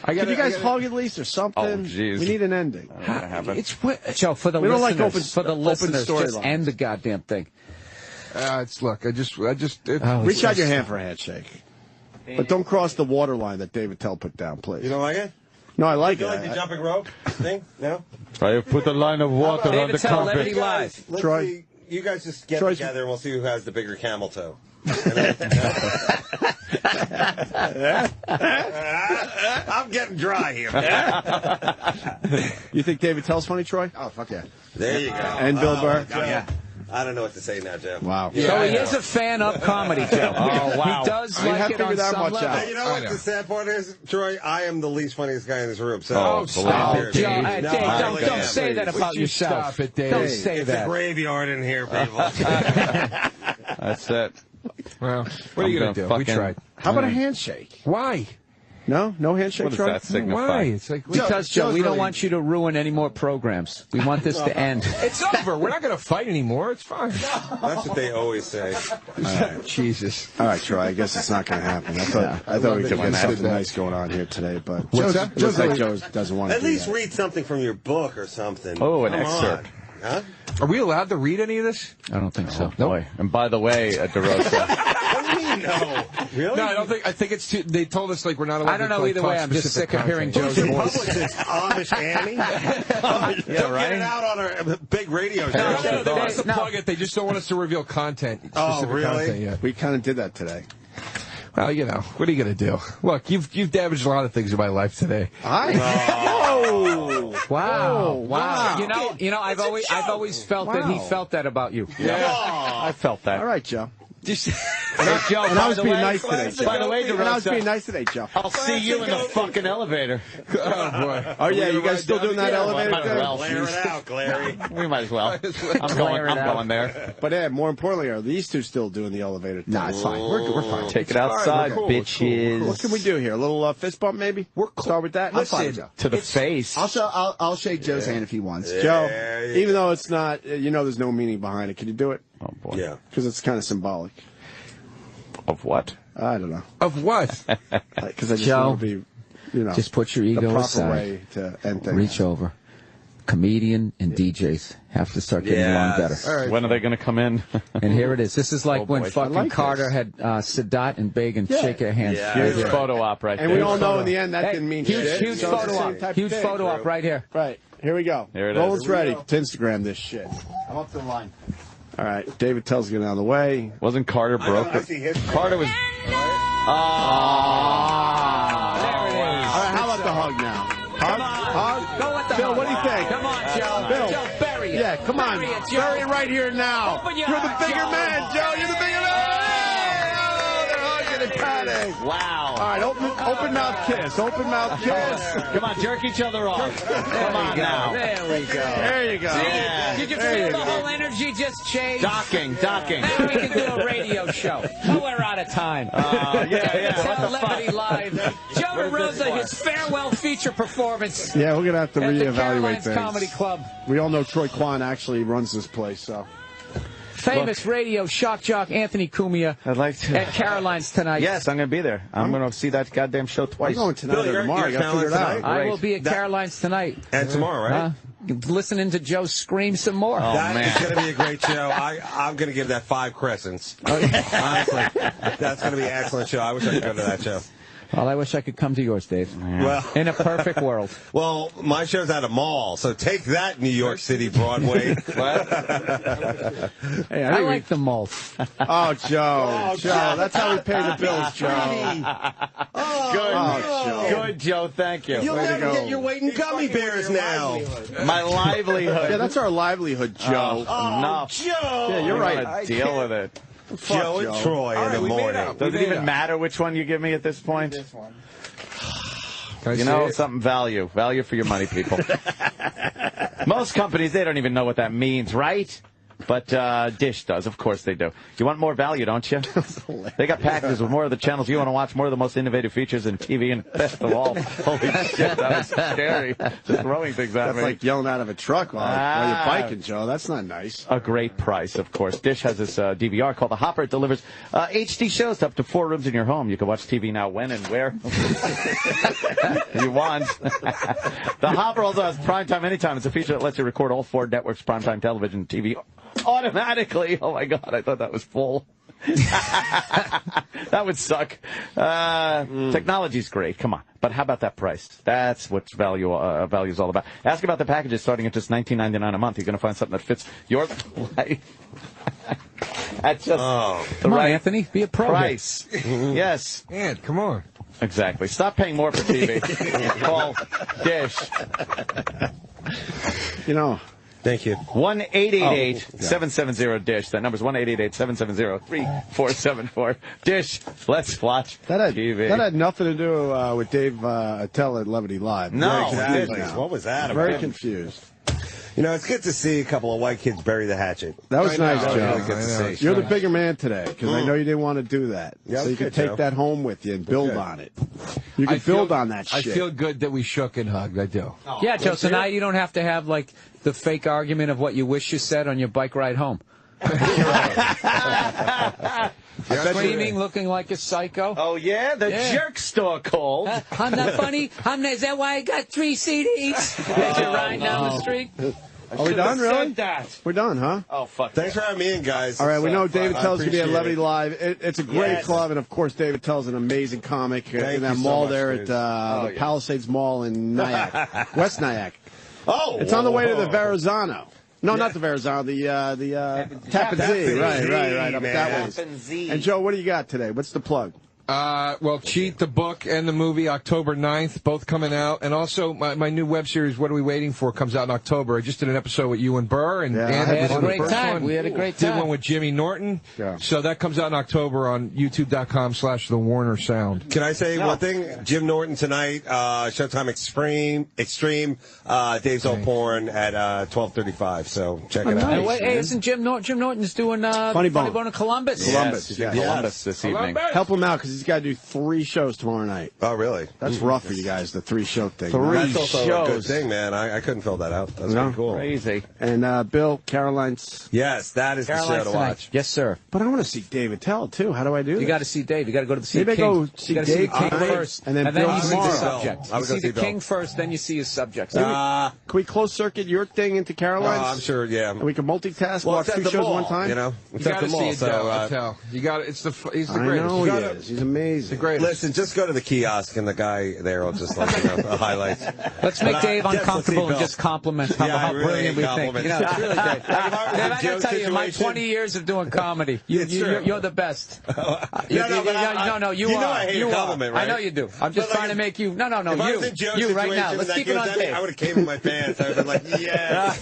Speaker 2: Can you guys hug at least or something?
Speaker 3: Oh, jeez.
Speaker 2: We need an ending.
Speaker 8: It's Joe, for the
Speaker 2: We don't like
Speaker 8: listeners,
Speaker 2: open-
Speaker 8: for the
Speaker 2: open
Speaker 8: listeners, just
Speaker 2: storylines.
Speaker 8: end the goddamn thing.
Speaker 4: Look,
Speaker 2: Reach out your hand for a handshake. But don't cross the water line that David Tell put down, please.
Speaker 5: You don't like it?
Speaker 2: No, I like
Speaker 5: You
Speaker 2: it.
Speaker 5: like the jumping rope thing? No?
Speaker 9: I have put a line of water on the
Speaker 8: David Tell, Levity
Speaker 9: carpet.
Speaker 8: Live.
Speaker 5: Let's
Speaker 2: Troy.
Speaker 5: see. You guys just get
Speaker 2: Troy's-
Speaker 5: together and we'll see who has the bigger camel toe. I'm getting dry here.
Speaker 2: You think David Tell's funny, Troy?
Speaker 7: Oh, fuck yeah.
Speaker 5: There you go.
Speaker 2: And Bill Burr?
Speaker 5: Yeah. I don't know what to say now, Joe.
Speaker 2: Wow.
Speaker 8: So he is a fan of comedy, Joe.
Speaker 3: Oh, wow.
Speaker 8: He does
Speaker 2: I
Speaker 8: like
Speaker 2: have
Speaker 8: it
Speaker 2: figured
Speaker 8: on
Speaker 2: that
Speaker 8: some
Speaker 2: much
Speaker 8: level.
Speaker 2: out.
Speaker 5: Hey, you know
Speaker 4: I
Speaker 5: what
Speaker 4: know.
Speaker 5: the sad part is, Troy? I am the least funniest guy in this room. So
Speaker 4: Oh,
Speaker 8: Oh,
Speaker 5: believe
Speaker 8: Joe,
Speaker 5: me.
Speaker 8: hey,
Speaker 5: No,
Speaker 8: Dave,
Speaker 5: I
Speaker 8: don't
Speaker 5: really am.
Speaker 8: say that
Speaker 4: Would
Speaker 8: about
Speaker 4: you
Speaker 8: yourself.
Speaker 4: stop it, Dave?
Speaker 8: Don't say
Speaker 5: It's a
Speaker 8: that.
Speaker 5: graveyard in here, people.
Speaker 3: That's it.
Speaker 4: Well, what are you
Speaker 3: I'm
Speaker 4: going to do?
Speaker 3: gonna
Speaker 4: We
Speaker 3: fucking-
Speaker 4: tried.
Speaker 2: How about a handshake?
Speaker 4: Why?
Speaker 2: No? No handshake,
Speaker 3: What does
Speaker 2: Troy?
Speaker 3: that signify?
Speaker 4: Why? It's like
Speaker 8: Because, Joe, we don't want you to ruin any more programs. We want this to end.
Speaker 4: it's over. We're not going to fight anymore. It's fine.
Speaker 5: That's what they always say.
Speaker 4: Jesus.
Speaker 2: All right, Troy, I guess it's not going to happen. I thought we could get something nice going on here today, but
Speaker 4: What's that?
Speaker 2: it looks like Joe doesn't want to
Speaker 5: At
Speaker 2: do
Speaker 5: least
Speaker 2: that.
Speaker 5: read something from your book or something.
Speaker 3: Oh, an
Speaker 5: Come
Speaker 3: excerpt.
Speaker 5: on. Huh?
Speaker 4: Are we allowed to read any of this?
Speaker 8: I don't think so.
Speaker 3: Boy. And by the way, DeRosa.
Speaker 5: What do you mean, no? Really?
Speaker 4: No, I don't think. I think it's too. They told us like we're not allowed.
Speaker 8: I don't
Speaker 4: to,
Speaker 8: know
Speaker 4: like,
Speaker 8: either
Speaker 4: talk
Speaker 8: way. I'm just
Speaker 4: specific
Speaker 8: sick of hearing
Speaker 4: content.
Speaker 8: Joe's
Speaker 5: Your
Speaker 8: voice.
Speaker 5: publicist, Amish Annie? Don't get it out on a big radio show.
Speaker 4: No, they want us to
Speaker 8: No.
Speaker 4: plug it. They just don't want us to reveal content.
Speaker 5: Oh,
Speaker 4: specific
Speaker 5: really?
Speaker 4: Content, yeah.
Speaker 2: We kind of did that today.
Speaker 4: Well, you know, what are you going to do? Look, you've damaged a lot of things in my life today.
Speaker 8: Whoa! Wow! You know, I've always felt that he felt that about you.
Speaker 3: Yeah, I felt that.
Speaker 2: All right, Joe.
Speaker 3: Joe,
Speaker 2: and I was being nice today, Joe.
Speaker 3: By the way, DeRosa,
Speaker 2: I was being nice today, Joe.
Speaker 3: I'll see you in the fucking elevator.
Speaker 4: Oh, boy.
Speaker 2: Oh, yeah, you guys still doing that elevator thing?
Speaker 3: Well,
Speaker 5: Glare it out, Glary.
Speaker 3: We might as well. I'm going there.
Speaker 2: But, more importantly, are these two still doing the elevator thing?
Speaker 7: Nah, it's fine. We're fine.
Speaker 3: Take it outside,
Speaker 5: cool.
Speaker 3: bitches.
Speaker 2: What can we do here? A little fist bump, maybe? Start with that?
Speaker 7: I'm fine, Joe.
Speaker 3: To the face.
Speaker 7: I'll shake Joe's hand if he wants.
Speaker 2: Joe, even though it's not, there's no meaning behind it, can you do it?
Speaker 3: Oh, boy.
Speaker 5: Yeah.
Speaker 2: Because it's kind of symbolic.
Speaker 3: Of what?
Speaker 2: I don't know.
Speaker 4: Of what?
Speaker 2: Because I just
Speaker 8: Joe,
Speaker 2: want to be,
Speaker 8: just put your
Speaker 2: the
Speaker 8: ego
Speaker 2: proper
Speaker 8: aside.
Speaker 2: way to end things.
Speaker 8: Reach over. Comedian and DJs have to start getting along better.
Speaker 2: All right.
Speaker 3: When are they going to come in?
Speaker 8: And here it is. This is like when fucking
Speaker 2: like
Speaker 8: Carter
Speaker 2: this.
Speaker 8: had Sadat and Begin shake their hands.
Speaker 3: Huge photo op right there.
Speaker 2: And we all know in the end that didn't mean shit.
Speaker 8: Huge
Speaker 2: So it's the
Speaker 8: photo
Speaker 2: same
Speaker 8: op.
Speaker 2: type of
Speaker 8: Huge
Speaker 2: thing.
Speaker 8: photo op right here.
Speaker 2: Right. Here we go.
Speaker 3: Here it
Speaker 2: Roland's
Speaker 3: is.
Speaker 2: ready to Instagram this shit.
Speaker 7: I'm up to the line.
Speaker 2: All right. David tells getting out of the way.
Speaker 3: Wasn't Carter broke?
Speaker 5: I see his
Speaker 3: Carter was.
Speaker 8: There it is.
Speaker 2: All right. How about the hug now? Hug?
Speaker 8: Go with the
Speaker 2: Bill,
Speaker 8: hug.
Speaker 2: what do you think?
Speaker 8: Come on, Joe.
Speaker 2: Bill.
Speaker 8: Joe, bury it.
Speaker 2: Yeah, come on.
Speaker 8: Bury it, Joe.
Speaker 2: Bury it right here now.
Speaker 8: Open your
Speaker 2: You're the
Speaker 8: heart,
Speaker 2: bigger
Speaker 8: Joe.
Speaker 2: man, Joe. You're the bigger man. Oh, they're hugging and patting.
Speaker 3: Wow.
Speaker 2: All right. Open mouth kiss. Open mouth kiss.
Speaker 3: Come on, jerk each other off. Come on now.
Speaker 8: There we go.
Speaker 2: There you go.
Speaker 3: Yeah.
Speaker 8: Did you
Speaker 2: There
Speaker 8: feel
Speaker 2: you
Speaker 8: the
Speaker 2: go.
Speaker 8: whole energy just change?
Speaker 3: Docking.
Speaker 8: Now we can do a radio show. Oh, we're out of time. Tell Levity Live. Joe DeRosa, his farewell feature performance
Speaker 2: Yeah, we're going to have to
Speaker 8: at the
Speaker 2: reevaluate
Speaker 8: Caroline's
Speaker 2: things.
Speaker 8: Comedy Club.
Speaker 2: We all know Troy Quan actually runs this place, so.
Speaker 8: Famous radio shock jock Anthony Cumia
Speaker 3: I'd like to.
Speaker 8: at Caroline's tonight.
Speaker 3: Yes, I'm going to be there. I'm going to see that goddamn show
Speaker 2: I'm
Speaker 3: twice.
Speaker 2: going tonight
Speaker 5: Bill,
Speaker 2: or
Speaker 5: you're-
Speaker 2: tomorrow. I
Speaker 5: you're
Speaker 2: got to figure it
Speaker 5: Caroline's
Speaker 2: out.
Speaker 8: I will be at Caroline's tonight.
Speaker 5: And tomorrow, right?
Speaker 8: Listening to Joe scream some more.
Speaker 3: Oh,
Speaker 5: That
Speaker 3: man.
Speaker 5: is going to be a great show. I'm going to give that 5 crescents. Honestly, that's going to be an excellent show. I wish I could go to that show.
Speaker 8: Well, I wish I could come to yours, Dave.
Speaker 5: Well,
Speaker 8: In a perfect world.
Speaker 5: well, my show's at a mall, so take that, New York City Broadway.
Speaker 2: Hey,
Speaker 8: I like the malt.
Speaker 2: Oh, Joe. Joe, that's how we pay the bills, Joe.
Speaker 3: Good.
Speaker 2: Oh, Joe.
Speaker 3: Good, Joe. Thank you.
Speaker 5: You'll
Speaker 2: Way to
Speaker 5: never
Speaker 2: go.
Speaker 5: get your weight in gummy bears now.
Speaker 3: My livelihood.
Speaker 2: Yeah, that's our livelihood, Joe.
Speaker 3: No.
Speaker 5: Joe!
Speaker 2: Yeah, you're
Speaker 3: I'm
Speaker 2: right.
Speaker 3: gonna deal with it.
Speaker 2: Fuck
Speaker 5: Joe and Troy in the morning.
Speaker 3: Does it even matter which one you give me at this point?
Speaker 4: Can I
Speaker 3: You
Speaker 4: see
Speaker 3: know,
Speaker 4: it?
Speaker 3: something value for your money, people. Most companies, they don't even know what that means, right? But Dish does. Of course they do. You want more value, don't you? They got packages with more of the channels you want to watch, more of the most innovative features in TV, and best of all. Holy shit, that was scary. Just throwing things at
Speaker 2: That's
Speaker 3: me.
Speaker 2: like yelling out of a truck while you're biking, Joe. That's not nice.
Speaker 3: A great price, of course. Dish has this DVR called the Hopper. It delivers HD shows to up to 4 rooms in your home. You can watch TV now when and where you want. The Hopper also has primetime anytime. It's a feature that lets you record all 4 networks' primetime television and TV automatically. Oh, my God. I thought that was full. That would suck. Technology's great. Come on. But how about that price? That's what value is all about. Ask about the packages starting at just $19.99 a month. You're going to find something that fits your life. At just the
Speaker 8: Come on,
Speaker 3: right
Speaker 8: Anthony. Be a pro.
Speaker 3: price. Yes.
Speaker 4: Ant, come on.
Speaker 3: Exactly. Stop paying more for TV. Call Dish.
Speaker 2: You know.
Speaker 5: Thank you.
Speaker 3: 1-888-770-DISH. That number's 1-888-770-3474. Dish. Let's watch TV.
Speaker 2: That had nothing to do with Dave Attell at Levity Live.
Speaker 3: No,
Speaker 2: Very
Speaker 3: it
Speaker 2: confused
Speaker 3: didn't.
Speaker 2: now.
Speaker 5: What was that
Speaker 2: Very
Speaker 5: about?
Speaker 2: confused.
Speaker 5: You know, it's good to see a couple of white kids bury the hatchet.
Speaker 2: That was nice,
Speaker 5: That was
Speaker 2: Joe.
Speaker 5: really good to see.
Speaker 2: You're the bigger man today because I know you didn't want to do that.
Speaker 5: Yeah,
Speaker 2: so you
Speaker 5: okay,
Speaker 2: can take
Speaker 5: Joe.
Speaker 2: that home with you and build
Speaker 5: Okay.
Speaker 2: on it. You can build on that
Speaker 4: I
Speaker 2: shit.
Speaker 4: feel good that we shook and hugged. I do.
Speaker 8: Yeah, Joe, so now you don't have to have, like, the fake argument of what you wish you said on your bike ride home. Screaming, looking like a psycho.
Speaker 3: Oh, yeah? The jerk store called.
Speaker 8: I'm not funny. Is that why I got 3 CDs? As you're riding down the street.
Speaker 2: Are we done, really?
Speaker 3: Said that.
Speaker 2: We're done, huh?
Speaker 3: Oh, fuck.
Speaker 5: Thanks for having me in, guys.
Speaker 2: All right, we know David
Speaker 5: I
Speaker 2: Tell's going to be at
Speaker 5: appreciate
Speaker 2: Levity
Speaker 5: it.
Speaker 2: Live. It's a great
Speaker 5: Yes.
Speaker 2: club, and of course, David Tell's an amazing comic in that
Speaker 5: you so
Speaker 2: mall
Speaker 5: much,
Speaker 2: there
Speaker 5: dude.
Speaker 2: at the Palisades Mall in Nyack, West Nyack.
Speaker 5: Oh,
Speaker 2: It's on the way to the
Speaker 5: whoa.
Speaker 2: Verrazano. No, not the Verrazano, the Tappan Zee. Right, up that way. And Joe, what do you got today? What's the plug?
Speaker 4: Well, Cheat, the book, and the movie, October 9th, both coming out. And also, my new web series, What Are We Waiting For, comes out in October. I just did an episode with you and Burr. And
Speaker 8: we had a great time. We had a great time.
Speaker 4: Did one with Jimmy Norton.
Speaker 2: Yeah.
Speaker 4: So that comes out in October on youtube.com/The Warner Sound.
Speaker 5: Can I say one thing? Jim Norton tonight, Showtime Extreme, Dave's Old Porn at 12:35. So check it out.
Speaker 8: Hey, isn't Jim Norton's doing
Speaker 2: Funny Bone
Speaker 8: in Columbus?
Speaker 2: Columbus,
Speaker 3: Yes,
Speaker 2: yeah.
Speaker 3: Columbus this evening.
Speaker 2: Help him out, because he's got to do 3 shows tomorrow night.
Speaker 5: Oh, really?
Speaker 2: That's rough for you guys, the 3-show thing.
Speaker 5: That's also a good thing, man. I couldn't fill that out. That's pretty cool.
Speaker 3: Crazy.
Speaker 2: And Bill, Caroline's.
Speaker 5: Yes, that is the show to watch.
Speaker 8: Yes, sir.
Speaker 2: But I want to see David Tell, too. How do I do
Speaker 8: You
Speaker 2: this?
Speaker 8: got to see Dave. You got to go to see
Speaker 2: Maybe
Speaker 8: King.
Speaker 2: I go see
Speaker 8: you got to see
Speaker 2: Dave
Speaker 8: the King
Speaker 2: tonight,
Speaker 8: first,
Speaker 2: and then Bill
Speaker 8: you see the
Speaker 2: tomorrow.
Speaker 8: subject.
Speaker 5: I
Speaker 8: You
Speaker 5: would
Speaker 8: see
Speaker 5: go see
Speaker 8: the King
Speaker 5: Bill.
Speaker 8: first, then you see his subjects.
Speaker 2: Can we close circuit your thing into Caroline's?
Speaker 5: I'm sure, yeah.
Speaker 2: And we can multitask,
Speaker 5: Well,
Speaker 2: watch
Speaker 5: it's at
Speaker 2: 2
Speaker 5: the
Speaker 2: shows
Speaker 5: mall,
Speaker 2: one time?
Speaker 5: you know?
Speaker 4: You
Speaker 5: It's at
Speaker 4: got
Speaker 5: the
Speaker 4: to
Speaker 5: mall,
Speaker 4: see
Speaker 5: so...
Speaker 4: Tell. You got it. He's the
Speaker 2: I
Speaker 4: greatest.
Speaker 2: know he is. He's amazing.
Speaker 4: The greatest.
Speaker 5: Listen, just go to the kiosk, and the guy there will just let you know the highlights.
Speaker 8: Let's make
Speaker 5: But,
Speaker 8: Dave
Speaker 5: yes, let's see
Speaker 8: uncomfortable and
Speaker 5: Bill.
Speaker 8: just compliment how,
Speaker 5: Yeah,
Speaker 8: how
Speaker 5: really
Speaker 8: brilliant we think.
Speaker 5: compliment.
Speaker 8: You know, it's really Dave.
Speaker 5: Like, if I was
Speaker 8: Dave,
Speaker 5: in
Speaker 8: I got to
Speaker 5: Joe's
Speaker 8: tell you, in my
Speaker 5: situation-
Speaker 8: 20 years of doing comedy,
Speaker 5: It's true.
Speaker 8: you're the best.
Speaker 5: No, but
Speaker 8: you
Speaker 5: know
Speaker 8: are.
Speaker 5: I hate
Speaker 8: you
Speaker 5: a compliment,
Speaker 8: are.
Speaker 5: right?
Speaker 8: I know you do. I'm just
Speaker 5: But,
Speaker 8: trying to make you. No,
Speaker 5: if I was in Joe's
Speaker 8: you right now.
Speaker 5: situation
Speaker 8: Let's
Speaker 5: and
Speaker 8: keep
Speaker 5: that
Speaker 8: it on
Speaker 5: goes down,
Speaker 8: tape.
Speaker 5: I would have came in my pants. I would have been like, yes.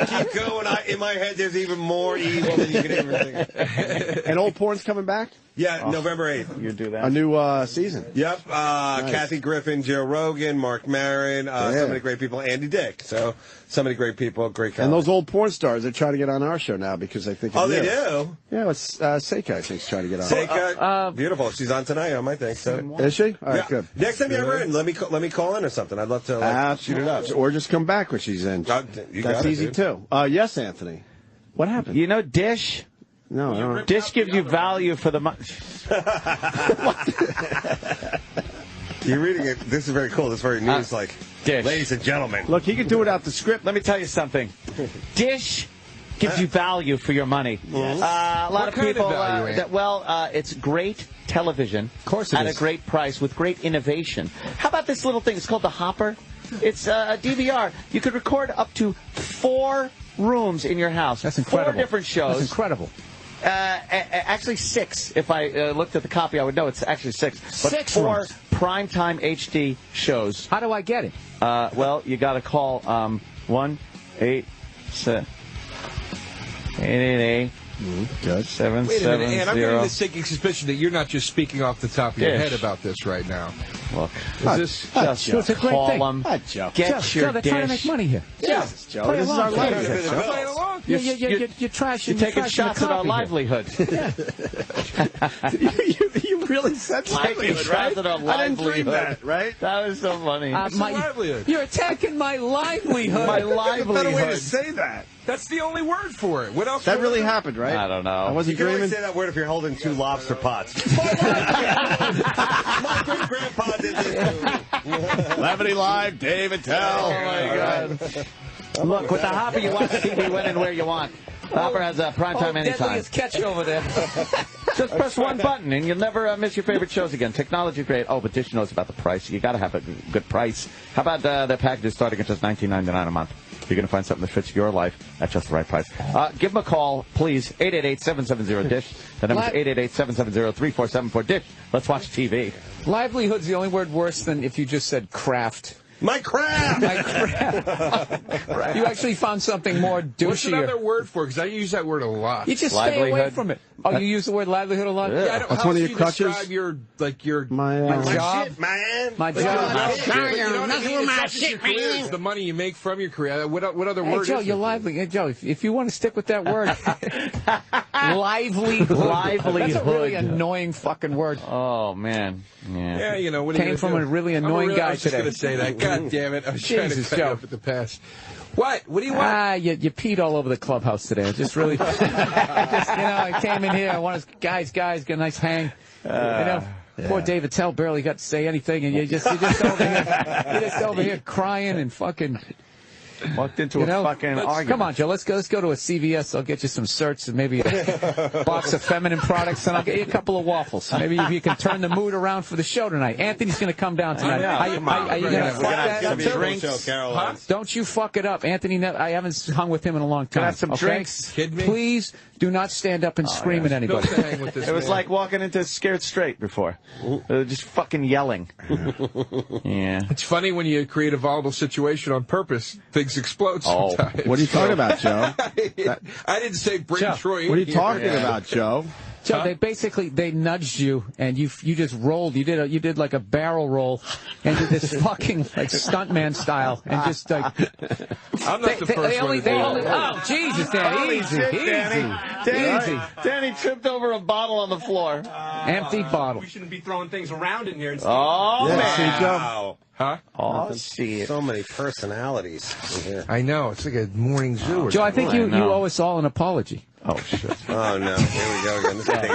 Speaker 5: Keep going. In my head, there's even more evil than you can ever think.
Speaker 2: And Old Porn's coming back?
Speaker 5: Yeah, November 8th.
Speaker 3: You do that.
Speaker 2: A new season.
Speaker 5: Yep. Kathy Griffin, Joe Rogan, Mark Maron, so many great people. Andy Dick. So many great people. Great
Speaker 2: And
Speaker 5: comedy.
Speaker 2: those Old Porn stars, they're trying to get on our show now because they think.
Speaker 5: Oh,
Speaker 2: of
Speaker 5: they
Speaker 2: you.
Speaker 5: do?
Speaker 2: Yeah, it's Seika, I think, is trying to get on.
Speaker 5: Seika, beautiful. She's on tonight on my thing. So.
Speaker 2: Is she? All right,
Speaker 5: Yeah.
Speaker 2: good.
Speaker 5: Next time you're ever in, let me call in or something. I'd love to shoot it up.
Speaker 2: Or just come back when she's in.
Speaker 5: You
Speaker 2: That's
Speaker 5: got it,
Speaker 2: easy,
Speaker 5: dude.
Speaker 2: too. Yes, Anthony. What happened?
Speaker 3: You know, Dish?
Speaker 2: No, I don't.
Speaker 3: Dish gives you value for the money.
Speaker 5: You're reading it. This is very cool. This is very news-like.
Speaker 3: Dish.
Speaker 5: Ladies and gentlemen.
Speaker 2: Look, he can do it out the script.
Speaker 3: Let me tell you something. Dish gives you value for your money.
Speaker 2: Yes.
Speaker 3: A lot of
Speaker 4: kind of
Speaker 3: people,
Speaker 4: value, Ant?
Speaker 3: it's great television.
Speaker 8: Of course it
Speaker 3: at
Speaker 8: is.
Speaker 3: a great price with great innovation. How about this little thing? It's called the Hopper. It's a DVR. You could record up to 4 rooms in your house.
Speaker 8: That's incredible.
Speaker 3: 4 different shows.
Speaker 8: That's incredible.
Speaker 3: Actually 6. If I looked at the copy, I would know it's actually 6. But
Speaker 8: 6
Speaker 3: 4
Speaker 8: rooms.
Speaker 3: primetime HD shows.
Speaker 8: How do I get it?
Speaker 3: Well, you got to call 1-888. 888.
Speaker 2: Good.
Speaker 3: 770.
Speaker 4: Wait a minute, and I'm getting the sinking suspicion that you're not just speaking off the top of your
Speaker 3: Dish.
Speaker 4: head about this right now.
Speaker 3: Look,
Speaker 4: Is this
Speaker 3: just
Speaker 8: It's a great
Speaker 3: call
Speaker 8: thing.
Speaker 3: them.
Speaker 2: Joe.
Speaker 3: Get
Speaker 8: Joe,
Speaker 3: your
Speaker 8: they're
Speaker 3: dish.
Speaker 8: trying to make money here.
Speaker 2: Jesus, Joe.
Speaker 8: Play
Speaker 2: This is
Speaker 8: along.
Speaker 2: our
Speaker 8: Play
Speaker 2: livelihood.
Speaker 8: along.
Speaker 2: Joe.
Speaker 4: Play along.
Speaker 8: You're trashing.
Speaker 3: You're taking shots at our livelihood.
Speaker 2: you really said
Speaker 3: Taking
Speaker 2: livelihood, right?
Speaker 3: shots at our
Speaker 2: I didn't dream
Speaker 3: livelihood.
Speaker 2: that, right?
Speaker 3: That was so funny.
Speaker 4: It's a livelihood.
Speaker 8: You're attacking my livelihood.
Speaker 3: My
Speaker 2: Better way to
Speaker 3: livelihood.
Speaker 2: say that.
Speaker 4: That's the only word for it. What else?
Speaker 2: That really happened, right?
Speaker 3: I don't know.
Speaker 2: I
Speaker 5: You
Speaker 2: wasn't
Speaker 5: can only
Speaker 2: dreaming.
Speaker 5: say that word if you're holding 2 lobster pots. My great-grandpa did this.
Speaker 2: Levity Live, David Tell.
Speaker 3: Oh, my God. Look, with the Hopper, you watch TV when and where you want. Hopper has a primetime anytime.
Speaker 8: Deadliest catch over there.
Speaker 3: Just press one button, and you'll never miss your favorite shows again. Technology great. Oh, but Dish knows about the price. You got to have a good price. How about their packages starting at just $19.99 a month? You're going to find something that fits your life at just the right price. Give them a call, please. 888-770-DISH. The number is 888-770-3474. DISH. Let's watch TV.
Speaker 8: Livelihood's the only word worse than if you just said craft.
Speaker 5: My crap!
Speaker 8: My craft. You actually found something more douchier.
Speaker 4: What's another word for it? Because I use that word a lot.
Speaker 8: You just stay away
Speaker 3: Livelihood.
Speaker 8: from it. Oh, you use the word livelihood a lot?
Speaker 3: Yeah.
Speaker 4: I don't,
Speaker 2: That's
Speaker 4: how
Speaker 2: one of
Speaker 4: else
Speaker 2: your
Speaker 4: do you
Speaker 2: crutches?
Speaker 4: describe your
Speaker 2: My
Speaker 8: job.
Speaker 5: Shit, man.
Speaker 8: My job.
Speaker 4: It's the money you make from your career. What other
Speaker 8: Hey,
Speaker 4: word
Speaker 8: Joe,
Speaker 4: is
Speaker 8: you're
Speaker 4: it?
Speaker 8: lively. Hey, Joe, if you want to stick with that word, livelihood. That's a really annoying fucking word.
Speaker 3: Oh, man. Yeah.
Speaker 4: Yeah, you know, what are
Speaker 8: Came
Speaker 4: you
Speaker 8: from
Speaker 4: gonna
Speaker 8: a
Speaker 4: do?
Speaker 8: really
Speaker 4: I'm
Speaker 8: annoying guy
Speaker 4: I was just
Speaker 8: today.
Speaker 4: going to say that. God damn it. I was trying to
Speaker 8: Jesus,
Speaker 4: cut
Speaker 8: Joe.
Speaker 4: you up at the pass. What? What do you want?
Speaker 8: You peed all over the clubhouse today. I just really, I came in here. I wanted guys, get a nice hang. Poor David Tell barely got to say anything, and you're just over here crying and fucking.
Speaker 3: Walked into a fucking argument.
Speaker 8: Come on, Joe. Let's go to a CVS. I'll get you some certs and maybe a box of feminine products, and I'll get you a couple of waffles. Maybe if you can turn the mood around for the show tonight. Anthony's going to come down tonight. Are you going to fuck that up too? Don't you fuck it up, Anthony. I haven't hung with him in a long time.
Speaker 3: Have some drinks.
Speaker 4: Kidding me?
Speaker 8: Please do not stand up and scream at anybody.
Speaker 3: It was like walking into Scared Straight before. Just fucking yelling. Yeah.
Speaker 4: It's funny when you create a volatile situation on purpose, things explode sometimes.
Speaker 2: What are you talking about, Joe?
Speaker 4: I didn't say bring Troy in.
Speaker 2: What are you talking about, Joe?
Speaker 8: Joe, they nudged you, and you just rolled. You did like a barrel roll, and did this fucking like stuntman style, and just like.
Speaker 4: I'm not the first one.
Speaker 8: Oh Jesus, Danny, easy.
Speaker 3: Danny tripped over a bottle on the floor.
Speaker 8: Empty bottle.
Speaker 12: We shouldn't be throwing things around in here.
Speaker 3: Oh man!
Speaker 5: Wow.
Speaker 4: Huh?
Speaker 3: Oh shit!
Speaker 5: So many personalities in here.
Speaker 4: I know. It's like a morning zoo.
Speaker 8: Joe, I think you owe us all an apology.
Speaker 3: Oh shit!
Speaker 5: Oh no! Here we go again. This is gonna take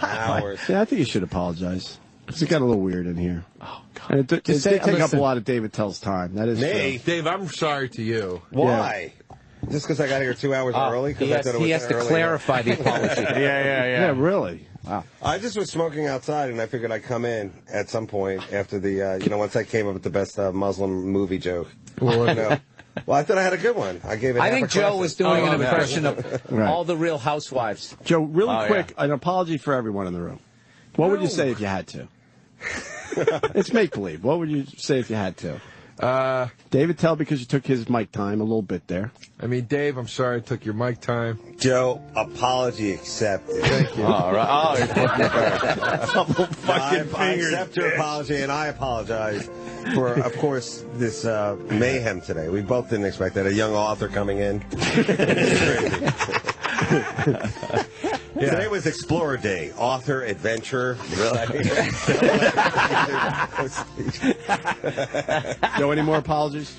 Speaker 5: hours.
Speaker 2: Yeah, I think you should apologize. Because it got a little weird in here.
Speaker 3: Oh god!
Speaker 2: And it did take up a lot of David Tell's time. That is true.
Speaker 4: Dave, I'm sorry to you.
Speaker 5: Why? Just because I got here 2 hours early?
Speaker 8: He has to clarify the apology.
Speaker 2: Yeah, really. Wow.
Speaker 5: I just was smoking outside, and I figured I'd come in at some point after the, once I came up with the best Muslim movie joke. Well, I thought I had a good one. I gave it.
Speaker 8: I think Joe was doing an impression of all the Real Housewives.
Speaker 2: Joe, really quick, an apology for everyone in the room. What would you say if you had to? It's make-believe. What would you say if you had to? David Tell, because you took his mic time a little bit there.
Speaker 4: I mean, Dave, I'm sorry I took your mic time.
Speaker 5: Joe, apology accepted.
Speaker 2: Thank you.
Speaker 3: All right.
Speaker 5: I accept your apology, and I apologize for, of course, this mayhem today. We both didn't expect that. A young author coming in. Today was Explorer Day. Author, adventurer.
Speaker 2: Joe, any more apologies?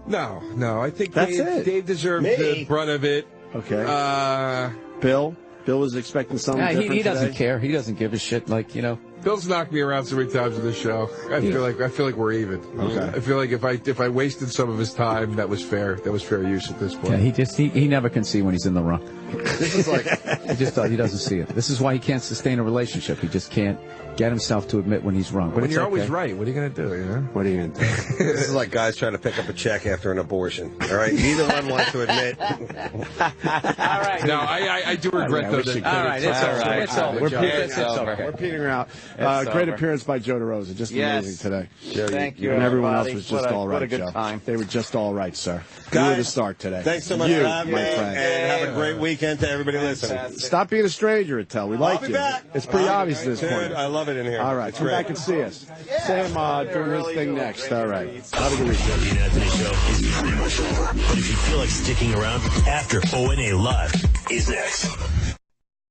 Speaker 4: No. I think
Speaker 2: That's it.
Speaker 4: Dave deserved the brunt of it.
Speaker 2: Okay. Bill was expecting something different
Speaker 8: he doesn't
Speaker 2: today.
Speaker 8: care. He doesn't give a shit. Like,
Speaker 4: Bill's knocked me around so many times in this show. I feel like we're even.
Speaker 2: Okay.
Speaker 4: I feel like if I wasted some of his time, that was fair. That was fair use at this point.
Speaker 8: Yeah, he never can see when he's in the wrong.
Speaker 5: This is like
Speaker 8: he doesn't see it. This is why he can't sustain a relationship. He just can't get himself to admit when he's wrong. But
Speaker 4: when you're always right, what are you going to do?
Speaker 2: What are you going to do?
Speaker 5: This is like guys trying to pick up a check after an abortion. All right, neither one wants to admit.
Speaker 8: All right.
Speaker 4: No, I do regret though.
Speaker 8: All right, it's over. It's over.
Speaker 2: We're petering out. Great appearance by Joe DeRosa. Just amazing today.
Speaker 3: Thank you.
Speaker 2: And everyone else
Speaker 3: everybody.
Speaker 2: was just all right,
Speaker 3: what a good
Speaker 2: Joe.
Speaker 3: time.
Speaker 2: They were just all right, sir.
Speaker 5: Guys,
Speaker 2: you were the star today.
Speaker 5: Thanks so much for having me, and have a great weekend to everybody listening.
Speaker 2: Stop being a stranger, Tell. We like
Speaker 5: I'll
Speaker 2: you.
Speaker 5: be back.
Speaker 2: It's pretty obvious at this point.
Speaker 5: I love it in here.
Speaker 2: All right, come back and see us. Sam doing his thing next. All right. Have a good weekend.
Speaker 1: The Anthony Show is pretty much over. But if you feel like sticking around after O&A Live is next.